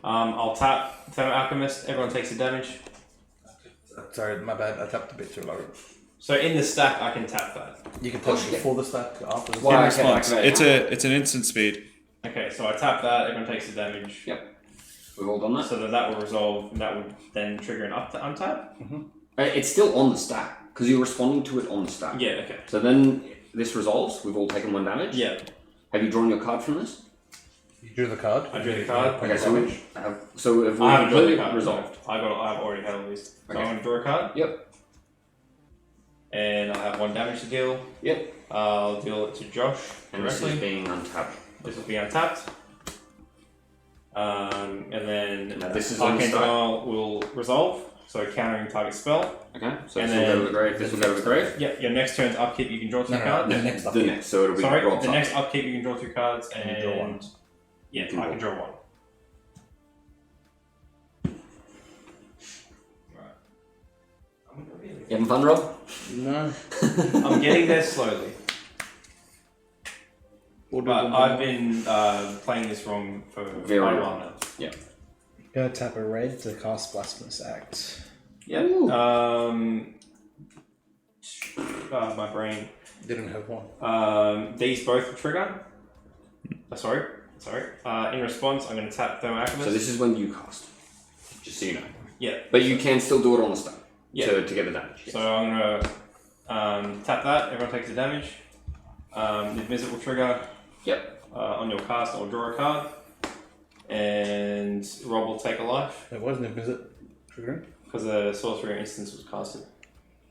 I'll tap Alchemist, everyone takes the damage. Sorry, my bad. I tapped a bit too low. So in the stack, I can tap that. You can tap before the stack, after the Why? In I response. can activate It's an instant speed. Okay, so I tap that. Everyone takes the damage. Yep. We've all done that. So that will resolve, and that would then trigger an untap. It's still on the stack because you're responding to it on the stack. Yeah. Okay. So then this resolves. We've all taken 1 damage. Yeah. Have you drawn your card from this? You drew the card. I drew the card. Okay, so if we I haven't drawn the completely card. resolved. I've already had all these. So Okay. I'm going to draw a card. Yep. And I have 1 damage to deal. Yep. I'll deal it to Josh And this directly. is being untapped. This will be untapped. And then Now this is on the Arcane stack. Denial will resolve, so countering target spell. Okay, so And this will go to then the grave. This will go to the grave. Yep, your next turn's upkeep, you can draw 2 No, no, cards. the next The upkeep. next, so it'll be Sorry, Rob's the up. next upkeep you can draw 2 cards, and you draw 1. Yeah, You can I can draw 1. Right. I'm gonna really. You having fun, Rob? No. I'm getting there slowly. But I've been playing this wrong for Very quite a long. while now. Gonna tap a red to cast Blasphemous Act. Yep. Ooh. My brain. Didn't have 1. These both trigger. Sorry. In response, I'm going to tap Thermal Alchemist. So this is when you cast. Just so you know. Yeah. But you can still do it on the stack. Yeah. To get the damage. So I'm going to tap that. Everyone takes the damage. The visit will trigger. Yep. On your cast, I'll draw a card. And Rob will take a life. There wasn't a visit triggering. Because the sorcerer instance was casted.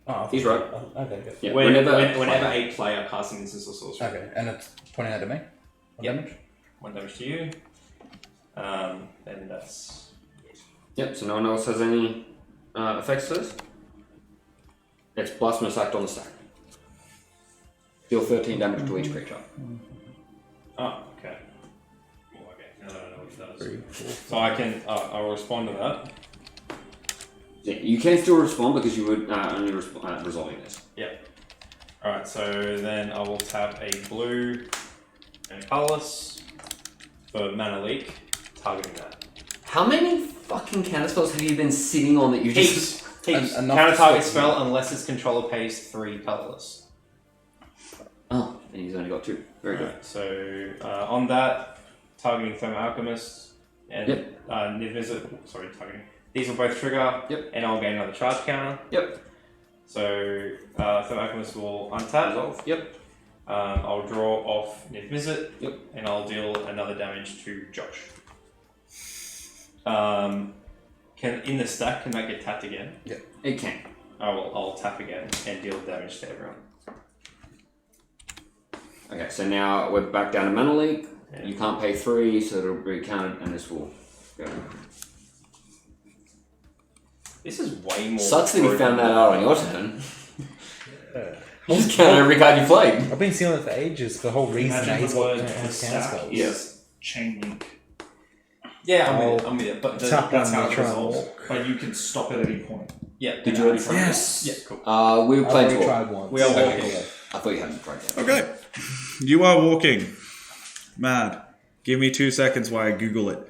Oh, He's right. Okay, good. Yeah. Whenever Whenever a player casts an instance or sorcery. Okay, and it's pointing out to me. What Yep. damage? 1 damage to you. And that's. Yep. So no one else has any effects to this. It's Blasphemous Act on the stack. Deal 13 damage to each creature. Oh, okay. Oh, okay. Now that I know what it does. 3, 4. So I can. I'll respond to that. Yeah, you can still respond because you would only resolving this. Alright, so then I will tap a blue and colourless for mana leak, targeting that. How many fucking counterspells have you been sitting on that you just... Heaps. Enough Counter to target stop spell unless its controller pays 3 colourless. Oh, and he's only got 2. Very good. Alright, so on that, targeting Thermal Alchemist and targeting. These will both trigger, Yep. and I'll gain another charge counter. Yep. So Thermal Alchemist will untap. Resolve. Yep. I'll draw off Niv Mizzet. Yep. And I'll deal another damage to Josh. In the stack, can that get tapped again? It can. I'll tap again and deal damage to everyone. Okay, so now we're back down to mana leak. Yeah. You can't pay 3, so it'll be counted, and this will go. This is way more. Sucks that you found that out on your turn. Yeah. You just count every card you played. I've been seeing it for ages. The whole reason that Imagine he's the got word his stack spells. is chain link. Yeah, I'll I'm with it. But tap That's down how the it try and resolves. walk. But you can stop it at any point. yeah. Did you already try? Yes. Yeah, cool. We were I've playing already 12. tried once. We are So, walking. yeah. I thought you hadn't tried yet. Okay. You are walking. Mad. Give me 2 seconds while I Google it.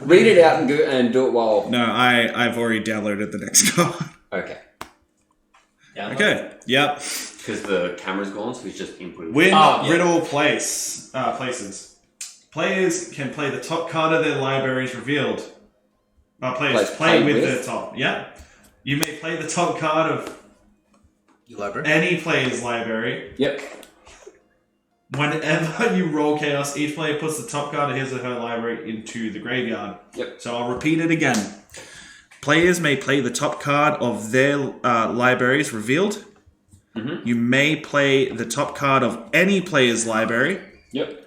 Read it out and do it while... No, I've already downloaded the next card. Okay. Yeah. Okay. Yep. Because the camera's gone, so he's just inputting. Win Ah, yeah. riddle places. Players can play the top card of their libraries revealed. Players play with the top. Yeah. You may play the top card of Your library? any player's library. Yep. Whenever you roll chaos, each player puts the top card of his or her library into the graveyard. Yep. So I'll repeat it again. Players may play the top card of their libraries revealed. Mm-hmm. You may play the top card of any player's library. Yep.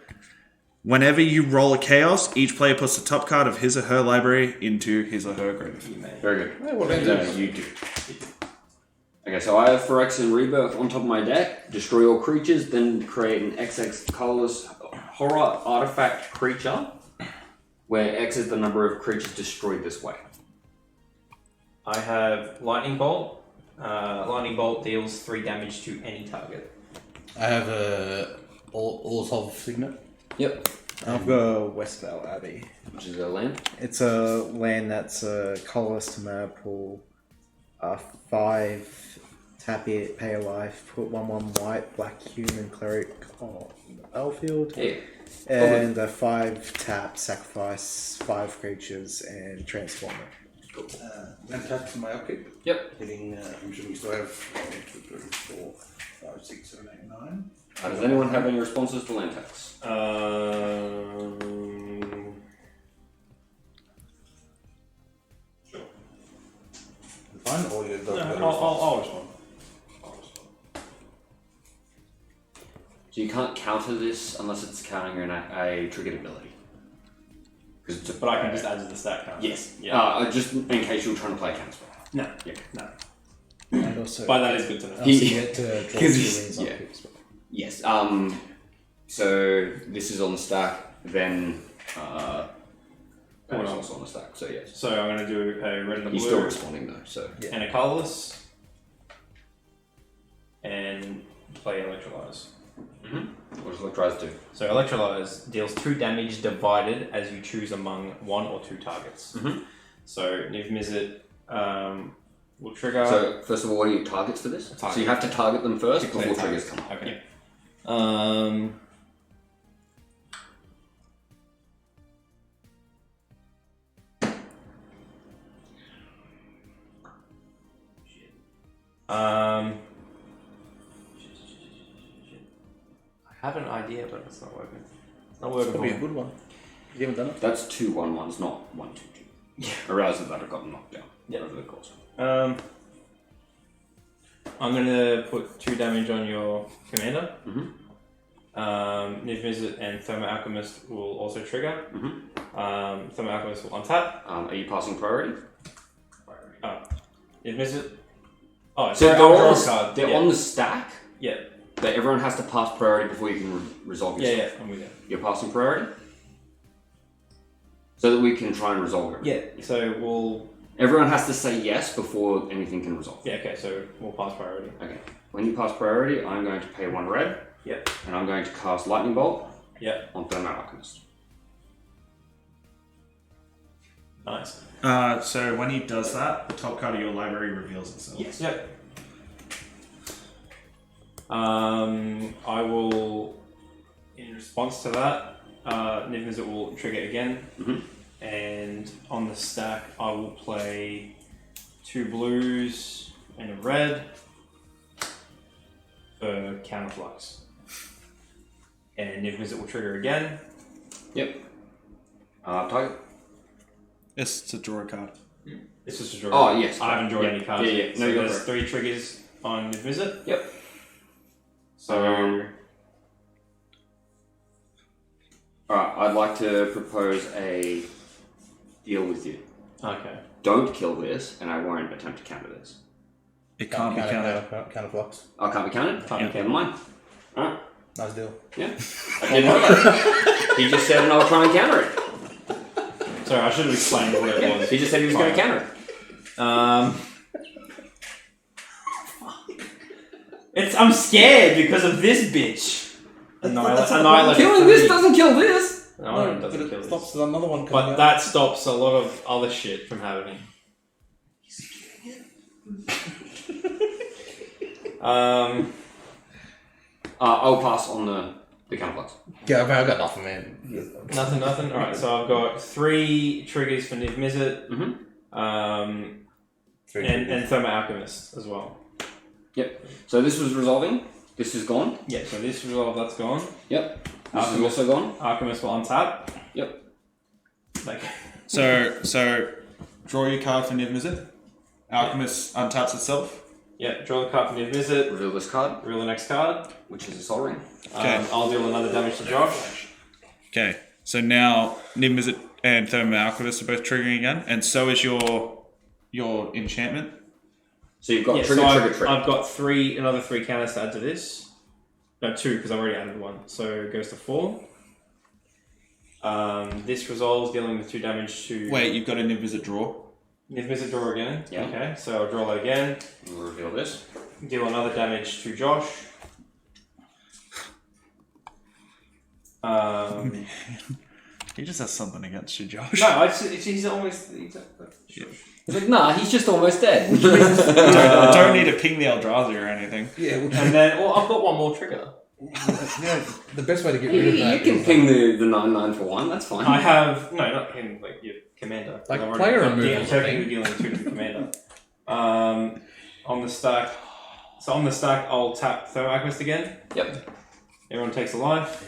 Whenever you roll a chaos, each player puts the top card of his or her library into his or her graveyard. Very good. Hey, well, No, you do. Okay, so I have Phyrexian Rebirth on top of my deck. Destroy all creatures, then create an XX colorless horror artifact creature, where X is the number of creatures destroyed this way. I have Lightning Bolt. Lightning Bolt deals 3 damage to any target. I have a All's of Signet. Yep. I've got Westvale Abbey. Which is a land. It's a land that's a colorless to mana pool, 5 tap it, pay a life, put 1/1 white, black human cleric on the battlefield. Yeah. And a 5 tap, sacrifice 5 creatures and transform it. Then tap for my upkeep. Yep. Hitting, I'm sure we still have 1, 2, 3, 4, 5, 6, 7, 8, 9. Does anyone have any responses to land tax? Sure. Fine, or you No, don't I'll respond. So you can't counter this unless it's countering a triggered ability. But I can just add to the stack count. Yes. Yeah. Just in case you're trying to play a counter. No. Yeah. No. And also, But that is good to know. also you get to draw 2 wings yeah. upkeep as well. Yes. So this is on the stack, then that is also on the stack. So yes. So I'm going to do a red and a He's blue. still responding though. So And a colourless. And play Electrolyze. what does Electrize do? So Electrolyze deals 2 damage divided as you choose among 1 or 2 targets. So Niv Mizzet will trigger. So first of all, what are your targets for this? So you have to target them first Declare before triggers targets. come up. Okay. I have an idea, but it's not working. It's not working. Probably a for me. good one. You haven't done it? That's 2 1/1s, not 1 2 2. Yeah. I realised that have gotten knocked down Yeah. over the course. I'm gonna put 2 damage on your commander. Niv Mizzet and Thermo Alchemist will also trigger. Thermo Alchemist will untap. Are you passing priority? Niv Mizzet. Oh, So sorry, they're, I'll draw on, a card. they're Yeah. on the stack, Yeah, but everyone has to pass priority before you can resolve your yeah, stuff. I'm with you. You're passing priority? So that we can try and resolve it. Yeah, so we'll. Everyone has to say yes before anything can resolve. Yeah, okay, so we'll pass priority. Okay. When you pass priority, I'm going to pay 1 red. Yep. And I'm going to cast Lightning Bolt. Yep. On Thermo Alchemist. Nice. So when he does that, the top card of your library reveals itself. Yes. Yep. I will, in response to that, Niv Mizzet will trigger again, and on the stack I will play 2 blues and a red for counterflux. And Niv Mizzet will trigger again. Yep. Target. It's to draw a card. This is to draw. Oh, yes. I haven't drawn Yeah. any cards Yeah, yet. yeah. So No, you're there's correct. 3 triggers on Niv Mizzet. Yep. So Alright, I'd like to propose a deal with you. okay. Don't kill this, and I won't attempt to counter this. It can't be counted. Counterflux. Oh, can't be counted? Can't be Never mind. Alright. Nice deal. Yeah. I didn't know that. He just said, and I'll try and counter it. Sorry, I should have explained what it was. He just said he was going to counter it. I'm scared because of this bitch. Annihilate. Killing this doesn't kill this! No, it doesn't kill Stops this. another one coming But out. that stops a lot of other shit from happening. I'll pass on the counterflux. Yeah, man, I got nothing, man. Nothing. Alright, so I've got 3 triggers for Niv Mizzet. And Thermo Alchemist as well. Yep. So this was resolving. This is gone. Yeah, so this resolve, that's gone. Yep. This is also gone. Alchemist will untap. Yep. Like, So draw your card for Niv Mizzet. Alchemist untaps itself. yeah, draw the card for Niv Mizzet. Reveal this card, Reveal the next card. which is a Sol Ring. Okay. I'll deal another damage to Josh. Okay. So now Niv Mizzet and Thermo Alchemist are both triggering again, and so is your enchantment. So you've got Yeah, trigger, so trigger. I've got another 3 counters to add to this. No, 2 because I've already added 1. So it goes to 4. This resolves, dealing with 2 damage to. Wait, you've got a Niv Mizzet draw. Niv Mizzet draw again. Yeah. Okay, so I'll draw that again. We'll reveal this. Deal another damage to Josh. He just has something against you, Josh. No, he's almost. He's like, nah, he's just almost dead. Don't need to ping the Eldrazi or anything. Yeah, And then, I've got one more trigger. the best way to get you, rid of that you can is, ping the 9/9 for 1, that's fine. I have not him, like your commander. Like I've player already- removal, Yeah, I'm technically dealing with 2 different commander. On the stack. So on the stack, I'll tap Thermal Alchemist again. Yep. Everyone takes a life.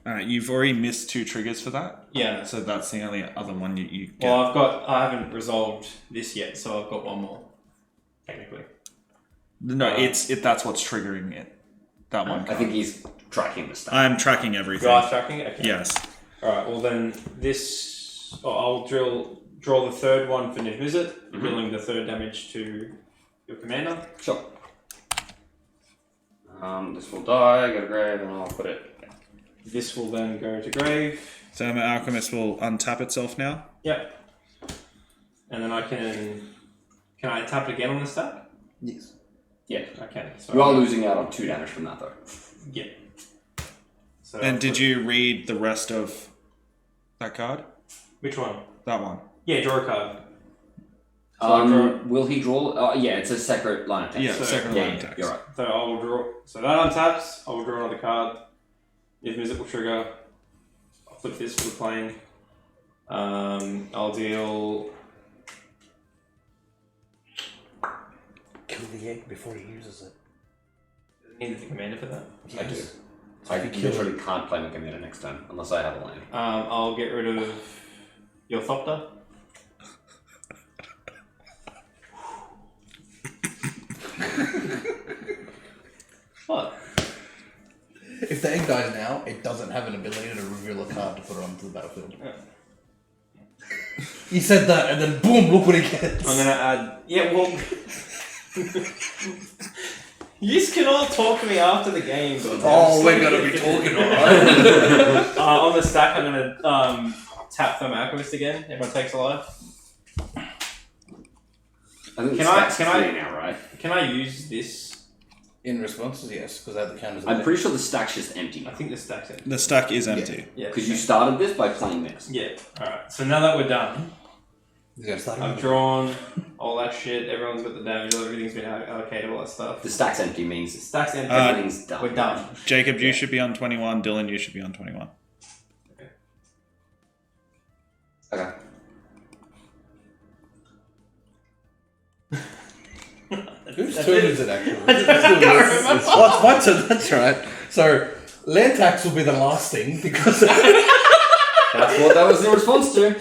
Alright, you've already missed 2 triggers for that. Yeah. So that's the only other one you get. Well, I haven't resolved this yet, so I've got one more. Technically. No, that's what's triggering it. That one. I think he's tracking the stuff. I'm tracking everything. You are tracking it? Okay. Yes. Alright, well then this. I'll draw the third one for Niv Mizzet, dealing the 3rd damage to your commander. Sure. This will die, go to grave, and I'll put it. This will then go to grave. Thermal Alchemist will untap itself now. Yep. And then I can I tap it again on the stack? yes. Yeah, I can. So You are losing out on 2 damage from that, though. Yeah. So And did you read the rest of that card? Which one? That one. Yeah, draw a card. So I draw. Will he draw? Yeah, it's a separate line of text. Yeah, So- second Yeah, line yeah, text. you're right. So I will draw. So that untaps. I will draw another card. If Mizzet will trigger, I'll flip this for the plane. I'll deal. Kill the egg before he uses it. Need the commander for that. I do. Yes. I If you kill literally can't play my commander next turn unless I have a land. I'll get rid of your Thopter. What? If the egg dies now, it doesn't have an ability to reveal a card to put it onto the battlefield. Yeah. He said that, and then boom! Look what he gets. I'm gonna add. Yeah, well. You just cannot talk to me after the game. Oh, we're gonna be talking, alright? On the stack, I'm gonna tap Thermal Alchemist again. Everyone takes a life. I think Can I- the can I- clear now, right? Can I use this? In responses, yes, because I have the counters. I'm pretty sure the stack's just empty I think the stack's in. The stack is empty. Yeah. because you started this by playing this. Yeah. All right. So now that we're done, He's gonna start I've drawn all that shit. Everyone's got the damage. Everything's been allocated. All that stuff. The stack's empty means Stack's empty. everything's done. We're done. Jacob, you should be on 21. Dylan, you should be on 21. Okay. Whose That's turn it. is it actually? remember. Oh, it's my turn, that's right. So, land tax will be the last thing because. That's what that was in response to.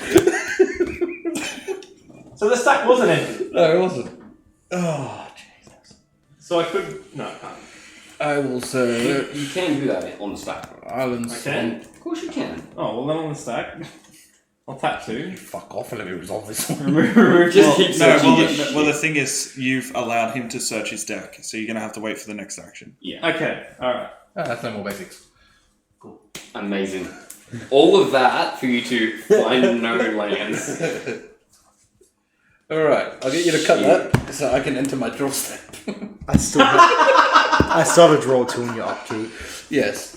So the stack wasn't empty. No, it wasn't. Oh, Jesus. So I could. No, I can't. I will serve You can do that on the stack. islands. I can? Of course you can. Oh, well then on the stack. I'll tap 2. Fuck off and let me resolve this one. Just keep searching this well, the shit. thing is, you've allowed him to search his deck, so you're going to have to wait for the next action. Yeah. Okay, alright. That's no more basics. Amazing. All of that for you to find no lands. Alright, I'll get you to cut that so I can enter my draw step. I still have a draw 2 in your upkeep. Yes.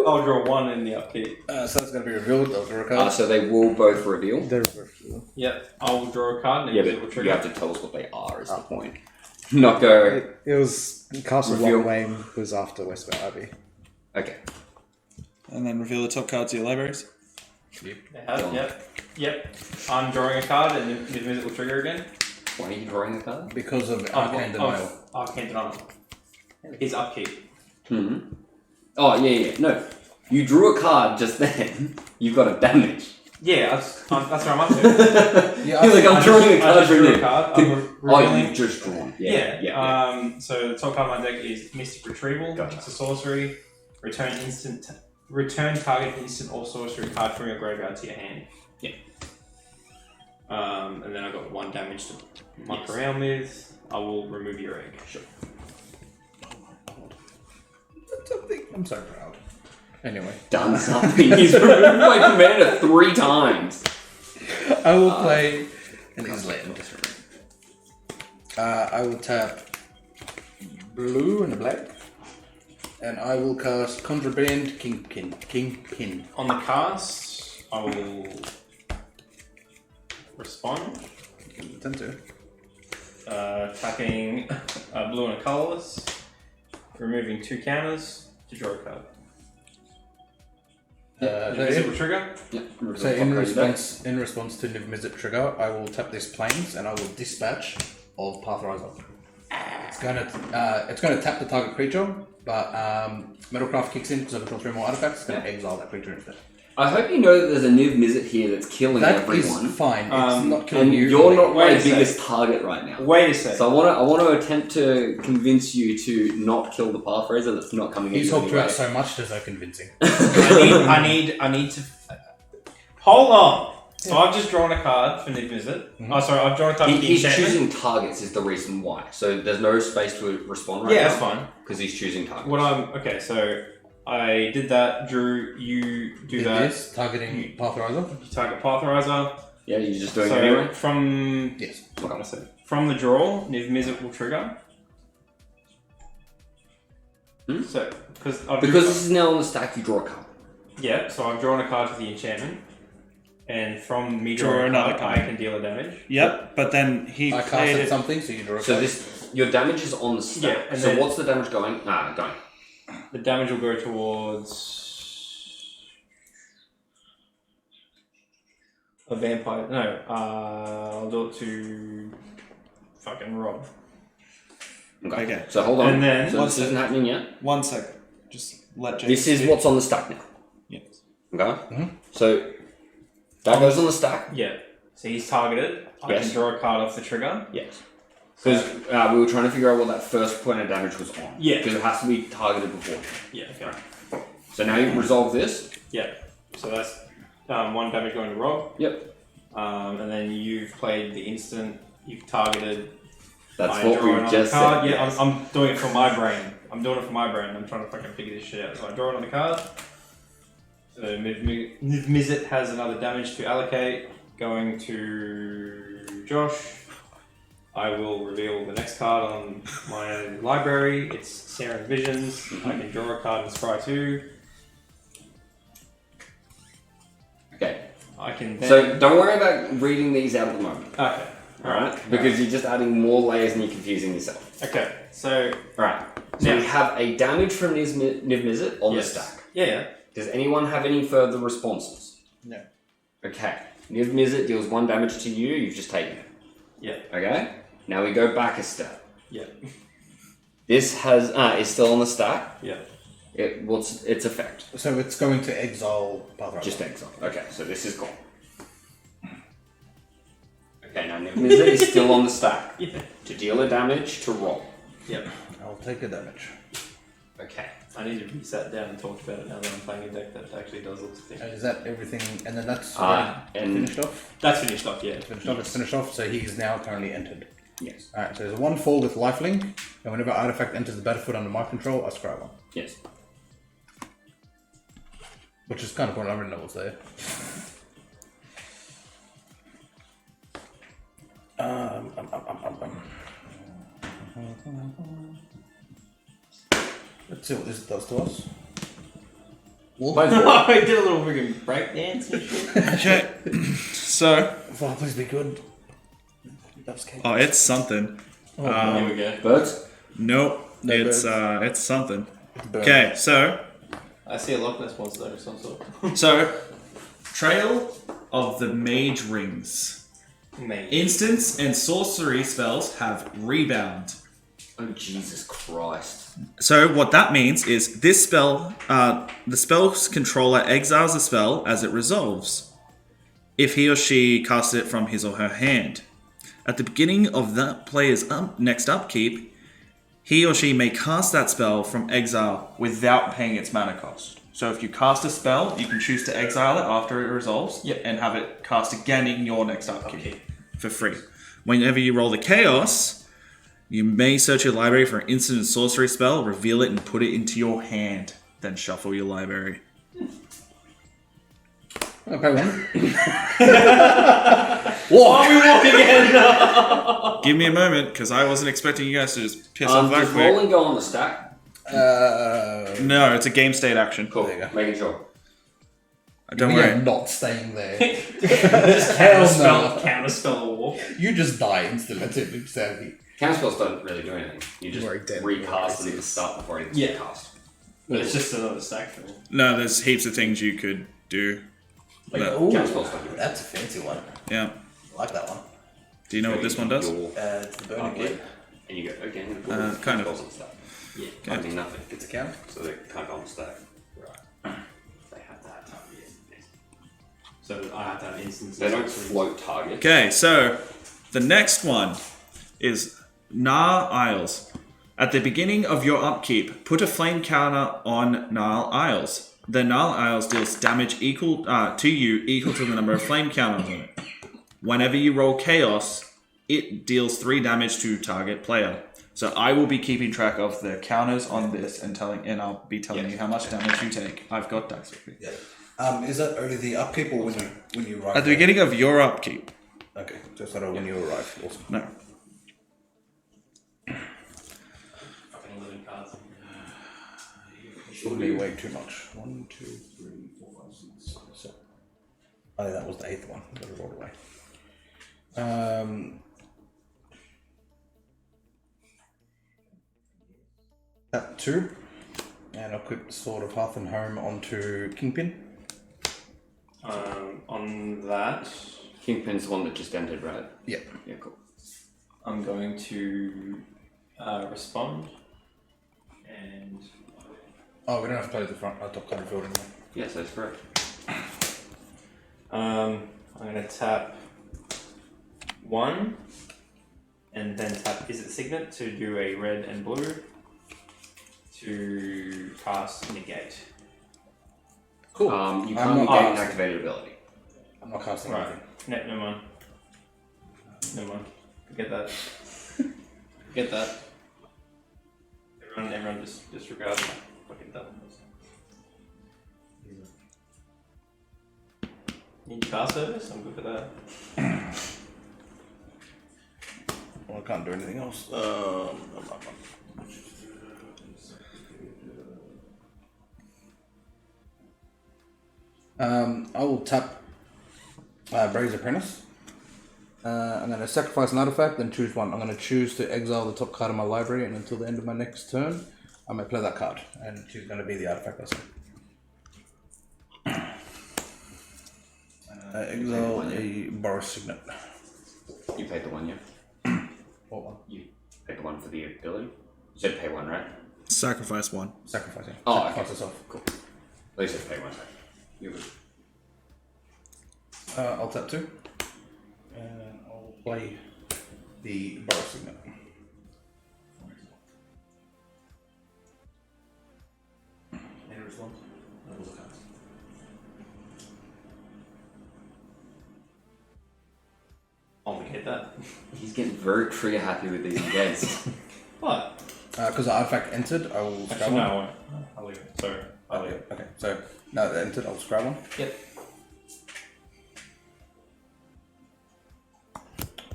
I'll draw 1 in the upkeep. So that's going to be revealed. I'll draw a card. So they will both reveal. They're Yep, I will draw a card and Yeah, it will but trigger. you have to tell us what they are, is the point. Not go, it was Castle Reveal. Longwain was after Westborough Abbey. okay. And then reveal the top cards of your libraries. They have, yep. I'm drawing a card and it will trigger again. Why are you drawing the card? Because of Arcane Denial. Arcane Denial. His upkeep. Hmm. Oh, yeah. No. You drew a card just then. You've got a damage. Yeah, that's what I'm up to. Yeah, You're like, I'm drawing a card I just from drew a you. card. Oh, Revealing. you've just drawn. Yeah. So the top card of my deck is Mystic Retrieval. Gotcha. It's a sorcery. Return target instant or sorcery card from your graveyard to your hand. Yeah. And then I've got 1 damage to muck around with. I will remove your egg. Sure. That's something. I'm so proud. Anyway. Done something. He's removed my commander 3 times. I will play in his land. I will tap blue and a black. And I will cast Contraband Kingpin. On the cast, I will respond. Tend to. Tapping a blue and a colourless, removing 2 counters to draw a card. Invisible trigger. Yeah. So in response to Niv Mizzet trigger, I will tap this planes and I will dispatch of Pathriser. It's going to tap the target creature, but Metalcraft kicks in because I control 3 more artifacts. It's going to exile that creature instead. I hope you know that there's a Niv Mizzet here that's killing That everyone. is fine. It's not killing And you. you're not my Wait a biggest target right now. Wait a sec. So I want to attempt to convince you to not kill the Pathfinder that's not coming in. He's helped you out so much, there's no convincing. I need to. Hold on. So I've just drawn a card for Niv Mizzet. Oh, sorry, I've drawn a card for the He's enchantment. choosing targets is the reason why. So there's no space to respond right now. Yeah, that's fine. Because he's choosing targets. Okay, so I did that. Drew, you do that. This, targeting Pathriser. You target Pathriser. Yeah, you're just doing So it anyway? from Yes. what can I say? From the draw, Niv Mizzet will trigger. So Because this is now on the stack, you draw a card. Yeah, so I've drawn a card for the enchantment, and from me Draw drawing another a card, card. I can deal a damage. Yep, but then he I played casted it. something, so you draw a So card. your damage is on the stack. Yeah, and so then- what's the damage going? Going. The damage will go towards a vampire. No, I'll do it to fucking Rob. Okay. So hold on. And then- so this isn't happening yet. 1 second. Just let Jake This is speak. what's on the stack now. Yes. Okay. So that goes on the stack. Yeah. So he's targeted. I Yes. can draw a card off the trigger. Yes. Because we were trying to figure out what that first point of damage was on. Yeah. Because it has to be targeted before. Yeah. Okay. So now you resolve this. Yeah. So that's 1 damage going to Rob. Yep. And then you've played the instant. You've targeted. That's by what drawing we on just the card. said. Yeah, yes. I'm doing it for my brain. I'm trying to fucking figure this shit out. So I draw it on the card. So Niv Mizzet has another damage to allocate. Going to Josh. I will reveal the next card on my library. It's Searing Visions. I can draw a card and scry 2. Okay. I can then... So don't worry about reading these out at the moment. Okay. Alright? Because you're just adding more layers and you're confusing yourself. Okay. So... Alright. So Now- we have a damage from Niv Mizzet on Yes. the stack. Yeah. Does anyone have any further responses? No. Okay. Niv Mizzet deals 1 damage to you, you've just taken it. Yeah. Okay? Now we go back a step. Yeah. This is still on the stack. Yeah. What's its effect? So it's going to exile Pathriser. Just exile. Okay, so this is gone. Okay, now Niv Mizzet is still on the stack. Yeah. To deal a damage to roll. Yep. I'll take the damage. Okay. I need to be sat down and talk about it now that I'm playing a deck that actually does lots of things. Is that everything? And then that's And finished off? That's finished off, yeah. It's finished off, so he's now currently entered. yes. Alright, so there's a 1/4 with lifelink, and whenever artifact enters the battlefield under my control, I scry 1. Yes. Which is kind of what I already know what's there. Let's see what this does to us. I did a little freaking breakdance and shit. Okay. So, Please be good. That's okay. oh, it's something. Here we go. Birds? Nope. No It's something. Okay, so I see a Loch Ness monster of some sort. Trail of the Mage Rings. Mate. Instants and sorcery spells have rebound. Oh, Jesus Christ. So what that means is this spell, the spell's controller exiles the spell as it resolves, if he or she casts it from his or her hand. At the beginning of that player's next upkeep, he or she may cast that spell from exile without paying its mana cost. So if you cast a spell, you can choose to exile it after it resolves and have it cast again in your next upkeep for free. Whenever you roll the chaos, you may search your library for an instant and sorcery spell, reveal it, and put it into your hand. Then shuffle your library. Okay, one. Why are we walking in? Give me a moment, because I wasn't expecting you guys to just piss off that Does quick. rolling go on the stack? No, it's a game state action. Cool. There you go. Making sure. Don't We worry. are not staying there. Just counter spell a war. You just die instantly. That's it. Exactly. Counterspells don't really do anything. You just Very dead. recast them at the start before it gets cast. But it's just another stack fill. No, there's heaps of things you could do. But- Ooh, Counterspells don't do anything. that's a fancy one. yeah. I like that one. Do you know what this one does? Your It's the burning artwork, gate. and you go, okay, I'm kind gonna of. put counterspells on stack. Yeah, Okay. I mean nothing. It's a count. So they can't go on stack. Right. They have that target. Yes. So I have to have instances. They don't float target. Okay, so the next one is Nar Isles. At the beginning of your upkeep, put a flame counter on Nar Isles. The Nar Isles deals damage equal to you equal to the number of flame counters on it. Whenever you roll Chaos, it deals 3 damage to target player. So I will be keeping track of the counters on this and I'll be telling you how much damage you take. I've got dice with me. Yeah. Is that only the upkeep or when you arrive? At the beginning of your upkeep. Okay, just sort of when you arrive. Awesome. No. Fucking 11 cards. Shouldn't be way too much. 1, 2, 3, 4, 5, 6, 7. Oh, that was the 8th one. Got it rolled away. That 2. And I'll equip the Sword of Hearth and Home onto Kingpin. On that, Kingpin's the one that just ended, right? Yeah. Yeah, cool. I'm going to respond. And Oh, we don't have to play the front top card field anymore. Yes, that's correct. I'm going to tap 1 and then tap Is It Signet to do a red and blue to cast Negate. Cool. You I'm can't not negate an casting. activated ability. I'm not casting Right. anything. Never mind. Never mind. Forget that. Forget that. Everyone just disregard my fucking doubles. Need cast service? I'm good for that. Well, I can't do anything else. I will tap Braze Apprentice. I'm going to sacrifice an artifact, then choose one. I'm going to choose to exile the top card of my library, and until the end of my next turn, I may play that card, and she's going to be the artifact I say. Exile a Boris Signet. You paid the one, yeah? What one? You paid the one for the ability? You said pay 1, right? Sacrifice 1. Sacrificing. Oh, Sacrifice okay. yourself. Cool. At least it's pay 1. You would. I'll tap 2. And I'll play the Boris Signet. Any response? I'll negate that. He's getting very trigger happy with these games. What? Because the artifact entered, I will scrap Actually, no, one. I won't. I'll leave it. Sorry. I'll leave it. Okay, so now that it entered, I'll scrap one. Yep. Yeah,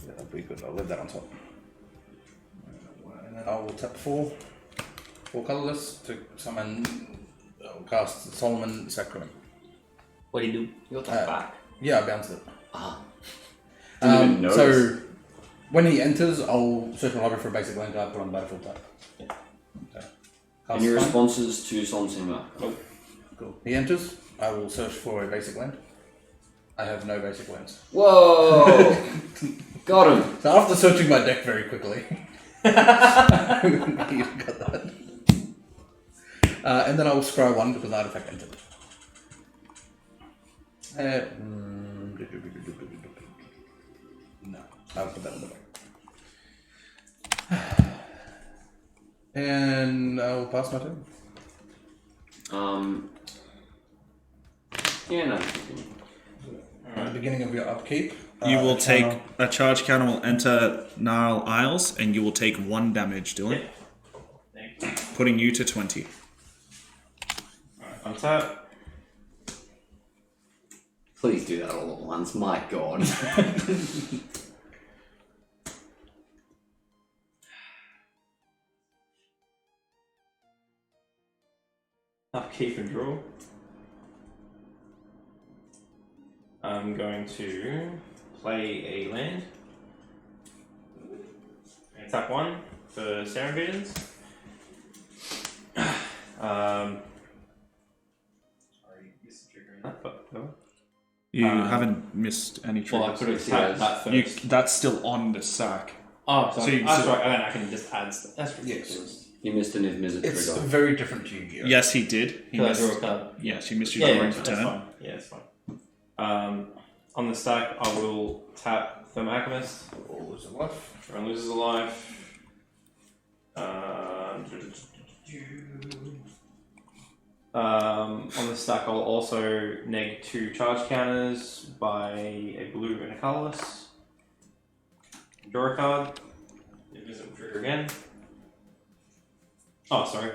that'll be good. I'll leave that on top. And then I will tap 4 colorless to summon, cast Solomon Sacrament. What do you do? You'll take back. Yeah, I bounced it. Ah. Didn't even notice. So when he enters, I'll search my library for a basic land card, put on the battlefield type. Yeah. Okay. Any Cast responses to Solomon Sigma? Nope. Cool. He enters, I will search for a basic land. I have no basic lands. Whoa! Got him. So after searching my deck very quickly, you got that. And then I will scry 1 because the artifact entered. No, I'll put that in the back. And I'll pass my turn. Yeah, no. At the beginning of your upkeep, You will a take counter- a charge counter will enter Gnarl Isles, and you will take 1 damage, Dylan, Thank you. putting you to 20. Alright, untap. Please do that all at once, my god. Upkeep and draw. I'm going to play a land. And tap 1 for Serenvisions. Sorry, missed the trigger in that, but no. You haven't missed any Well, I triggers. could have tapped that first. That's still on the sack. Oh, sorry. So That's right. And then I can just add stuff. That's ridiculous. Yes. You missed an invisible It's trigger. very different to Yu-Gi-Oh. Yes, he did. He Could I missed, draw a card? yes, you missed your Yeah, drawing that's for turn. fine. Yeah, it's fine. On the stack, I will tap Thermal Alchemist. All is a life. Everyone loses a life. On the stack, I'll also neg 2 charge counters by a blue and a colourless. Draw a card. Invisible trigger again. Oh, sorry.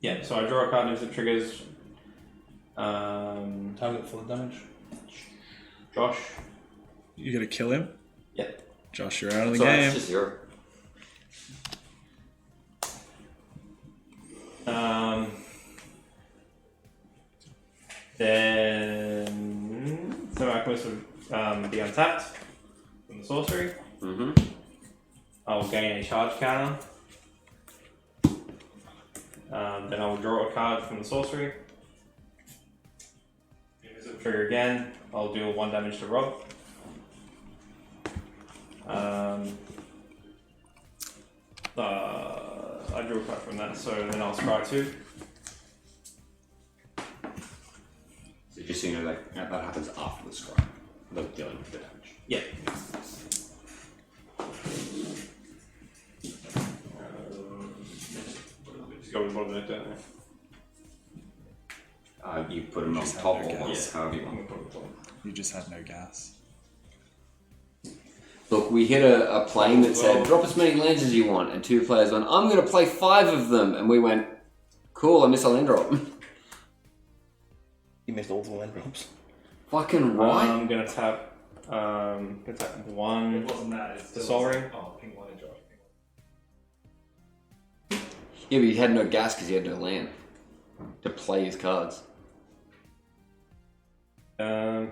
Yeah, so I draw a card, invisible triggers. Target full of damage. Josh. You gotta kill him? Yep. Josh, you're out of the So game. it's just 0. Then Thermal Alchemist would be untapped from the sorcery. Mm-hmm. I'll gain a charge counter. Then I'll draw a card from the sorcery. Invisible trigger again. I'll deal 1 damage to Rob. I drew a card from that, so then I'll scry 2. So just so you know, like, that happens after the scry. Not dealing with the damage. Yeah. Just go with the bottom of the deck, don't You put them on Just top have or no gas. however you I? want. You just had no gas. Look, we hit a plane that said, drop as many lands as you want, and 2 players went, I'm going to play 5 of them, and we went, cool, I missed a land drop. You missed all the land drops. Fucking right. I'm gonna tap 1 wasn't that. It's the Soul Ring. Oh, pink one and Josh. Yeah, but he had no gas because he had no land to play his cards. Oh,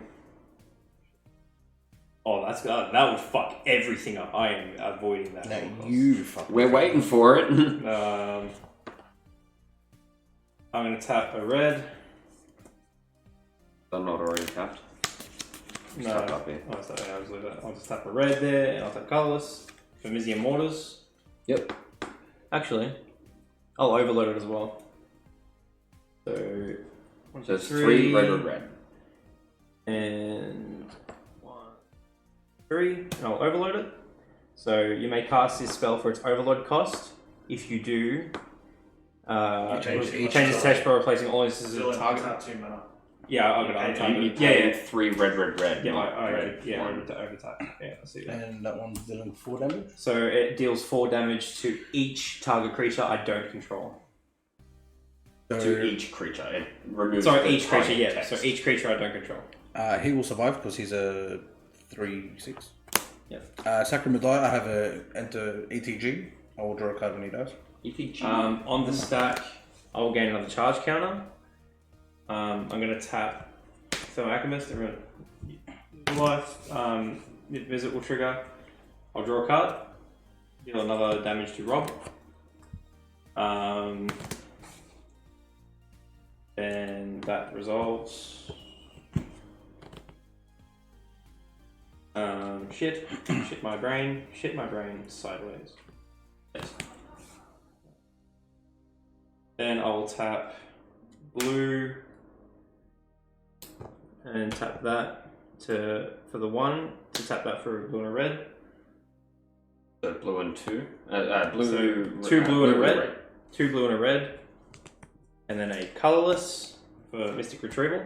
that would fuck everything up. I am avoiding that. No, you fucking. We're waiting for it. I'm gonna tap a red. I'm not already tapped. No, Tap up here. I'll just tap a red there, and I'll tap colorless for Mizium Mortars. Yep. Actually, I'll overload it as well. So, 1, So 2, it's 3 red. And 1, 3, and I'll overload it. So you may cast this spell for its overload cost. If you do, change it changes text by replacing all instances of Still the in target. tap 2 mana. Yeah, I'm gonna You untap it. paid 3 red. Yeah, not I red. yeah, One. over tap. Yeah, I see that. And that one's dealing 4 damage. So it deals 4 damage to each target creature I don't control. To each creature. It removes Sorry, the each creature, target yeah. text. So each creature I don't control. He will survive because he's a 3/6. Yeah. Sacrum die. I have a enter ETG. I will draw a card when he dies. ETG. On the stack, I will gain another charge counter. I'm going to tap Thermal Alchemist. Everyone, life. Visit will trigger. I'll draw a card. Deal another damage to Rob. And that resolves. Shit my brain sideways. Yes. Then I will tap blue and tap that for the 1 to tap that for blue and a red. So blue and 2. So 2 blue and a red. 2 blue and a red. And then a colorless for Mystic Retrieval.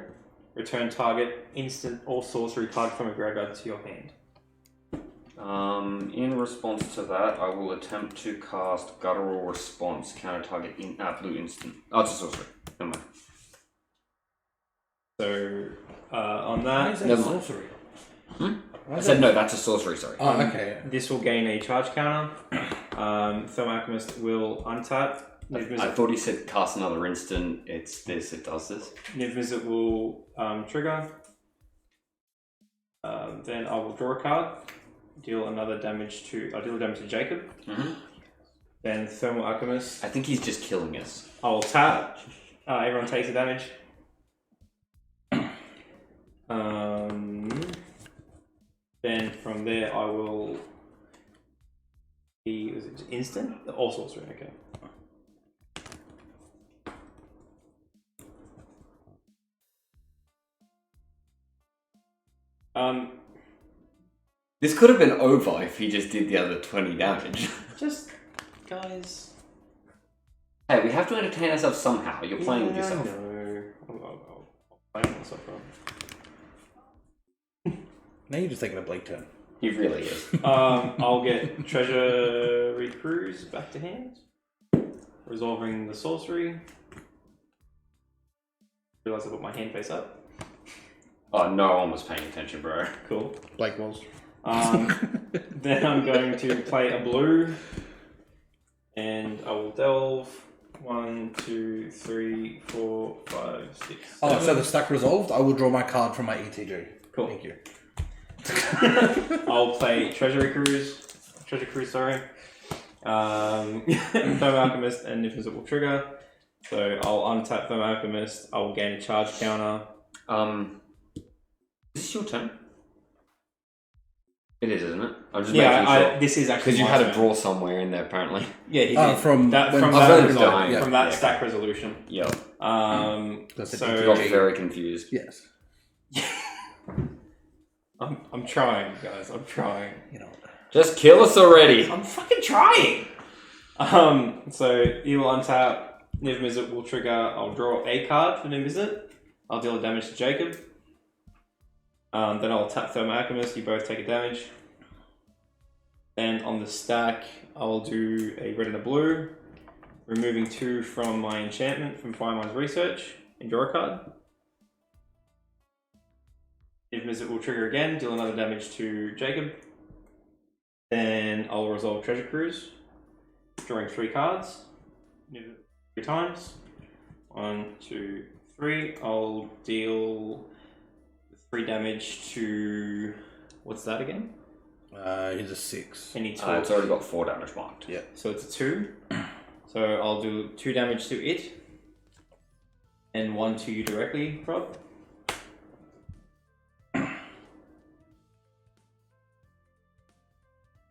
Return target instant or sorcery card from a graveyard to your hand. In response to that, I will attempt to cast Guttural Response, counter target in blue instant. Oh, it's a sorcery. Never mind. So on that, Never mind. sorcery? I said no, that's a sorcery, sorry. Oh, okay. this will gain a charge counter. Thermal Alchemist will untap I thought he said cast another instant. It's this. It does this. Near visit will trigger. Then I will draw a card. Deal another damage to. I'll deal damage to Jacob. Mm-hmm. Then Thermal Alchemist. I think he's just killing us. I will tap. Everyone takes the damage. Then from there I will. Was it instant? All sorcery. Okay. This could have been over if he just did the other 20 damage. Just, guys. Hey, we have to entertain ourselves somehow. You're playing with yourself. No, I'll play with myself, bro. Now you're just taking a Blake turn. He really is. I'll get Treasury Cruise back to hand. Resolving the sorcery. Realize I put my hand face up. Oh, no one was paying attention, bro. Cool. Blake was. Then I'm going to play a blue. And I will delve. 1, 2, 3, 4, 5, 6. Oh, 7. so the stack resolved. I will draw my card from my ETG. Cool. Thank you. I'll play Treasure Cruise, sorry. Thermal Alchemist and Invisible Trigger. So I'll untap Thermal Alchemist, I will gain a charge counter. Is this your turn? It is, isn't it? I'm just making sure. This is actually Because you my had turn. a draw somewhere in there, apparently. Yeah, he did. From that, when- from I've that, read it result- dying. from Yeah. that stack resolution. Yep. That's it. I So got very confused. Yes. I'm trying, guys. I'm trying. You know. Just kill us already! I'm fucking trying. So you will untap. Niv Mizzet will trigger. I'll draw a card for Niv Mizzet. I'll deal a damage to Jacob. Then I'll tap Thermal Alchemist. You both take a damage. Then on the stack, I'll do a red and a blue, removing 2 from my enchantment from Firemind's Research and draw a card. Niv Mizzet will trigger again, deal another damage to Jacob. Then I'll resolve Treasure Cruise, drawing 3 cards. 3 times. 1, 2, 3. I'll deal 3 damage to. What's that again? He's a 6. Any It's 12. already got 4 damage marked. Yeah. So it's a 2. So I'll do 2 damage to it. And 1 to you directly, Rob.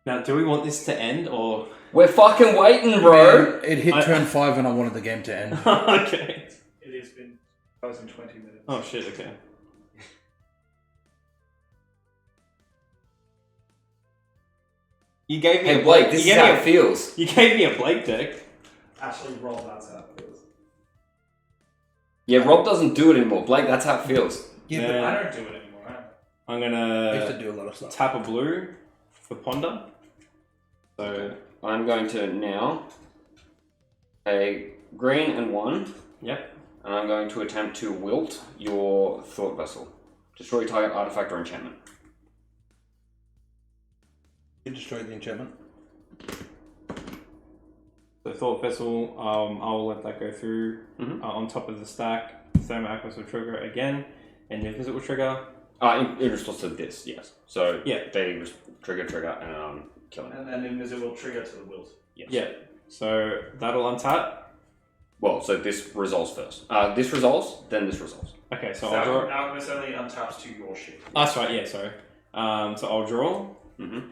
Now, do we want this to end or. We're fucking waiting, bro! It hit I- turn 5 and I wanted the game to end. Okay. It has been 2020 minutes. Oh shit, okay. You gave me Hey, a Blake, this you is gave how me it feels. You gave me a Blake deck. Actually, roll that's how it feels. Yeah, Rob doesn't do it anymore. Blake, that's how it feels. Yeah, Man. I don't do it anymore. I'm I used to gonna do a lot of stuff. tap a blue for Ponder. So, I'm going to now a green and 1, yep. and I'm going to attempt to wilt your Thought Vessel. Destroy target artifact or enchantment. You destroyed the enchantment. The Thought Vessel, I'll let that go through. Mhm. On top of the stack, Thermal Alchemist will trigger again, and Niv Mizzet will trigger. In response to this, yes. So, Yeah. they trigger, and I'm killing it. And then invisible trigger to the wilt. Yes. Yeah. So that'll untap. Well, so this resolves first. This resolves, then this resolves. Okay, so So I'll draw. Alchemist only untaps to your shit. That's right. Yeah. Sorry. So I'll draw. Mm-hmm.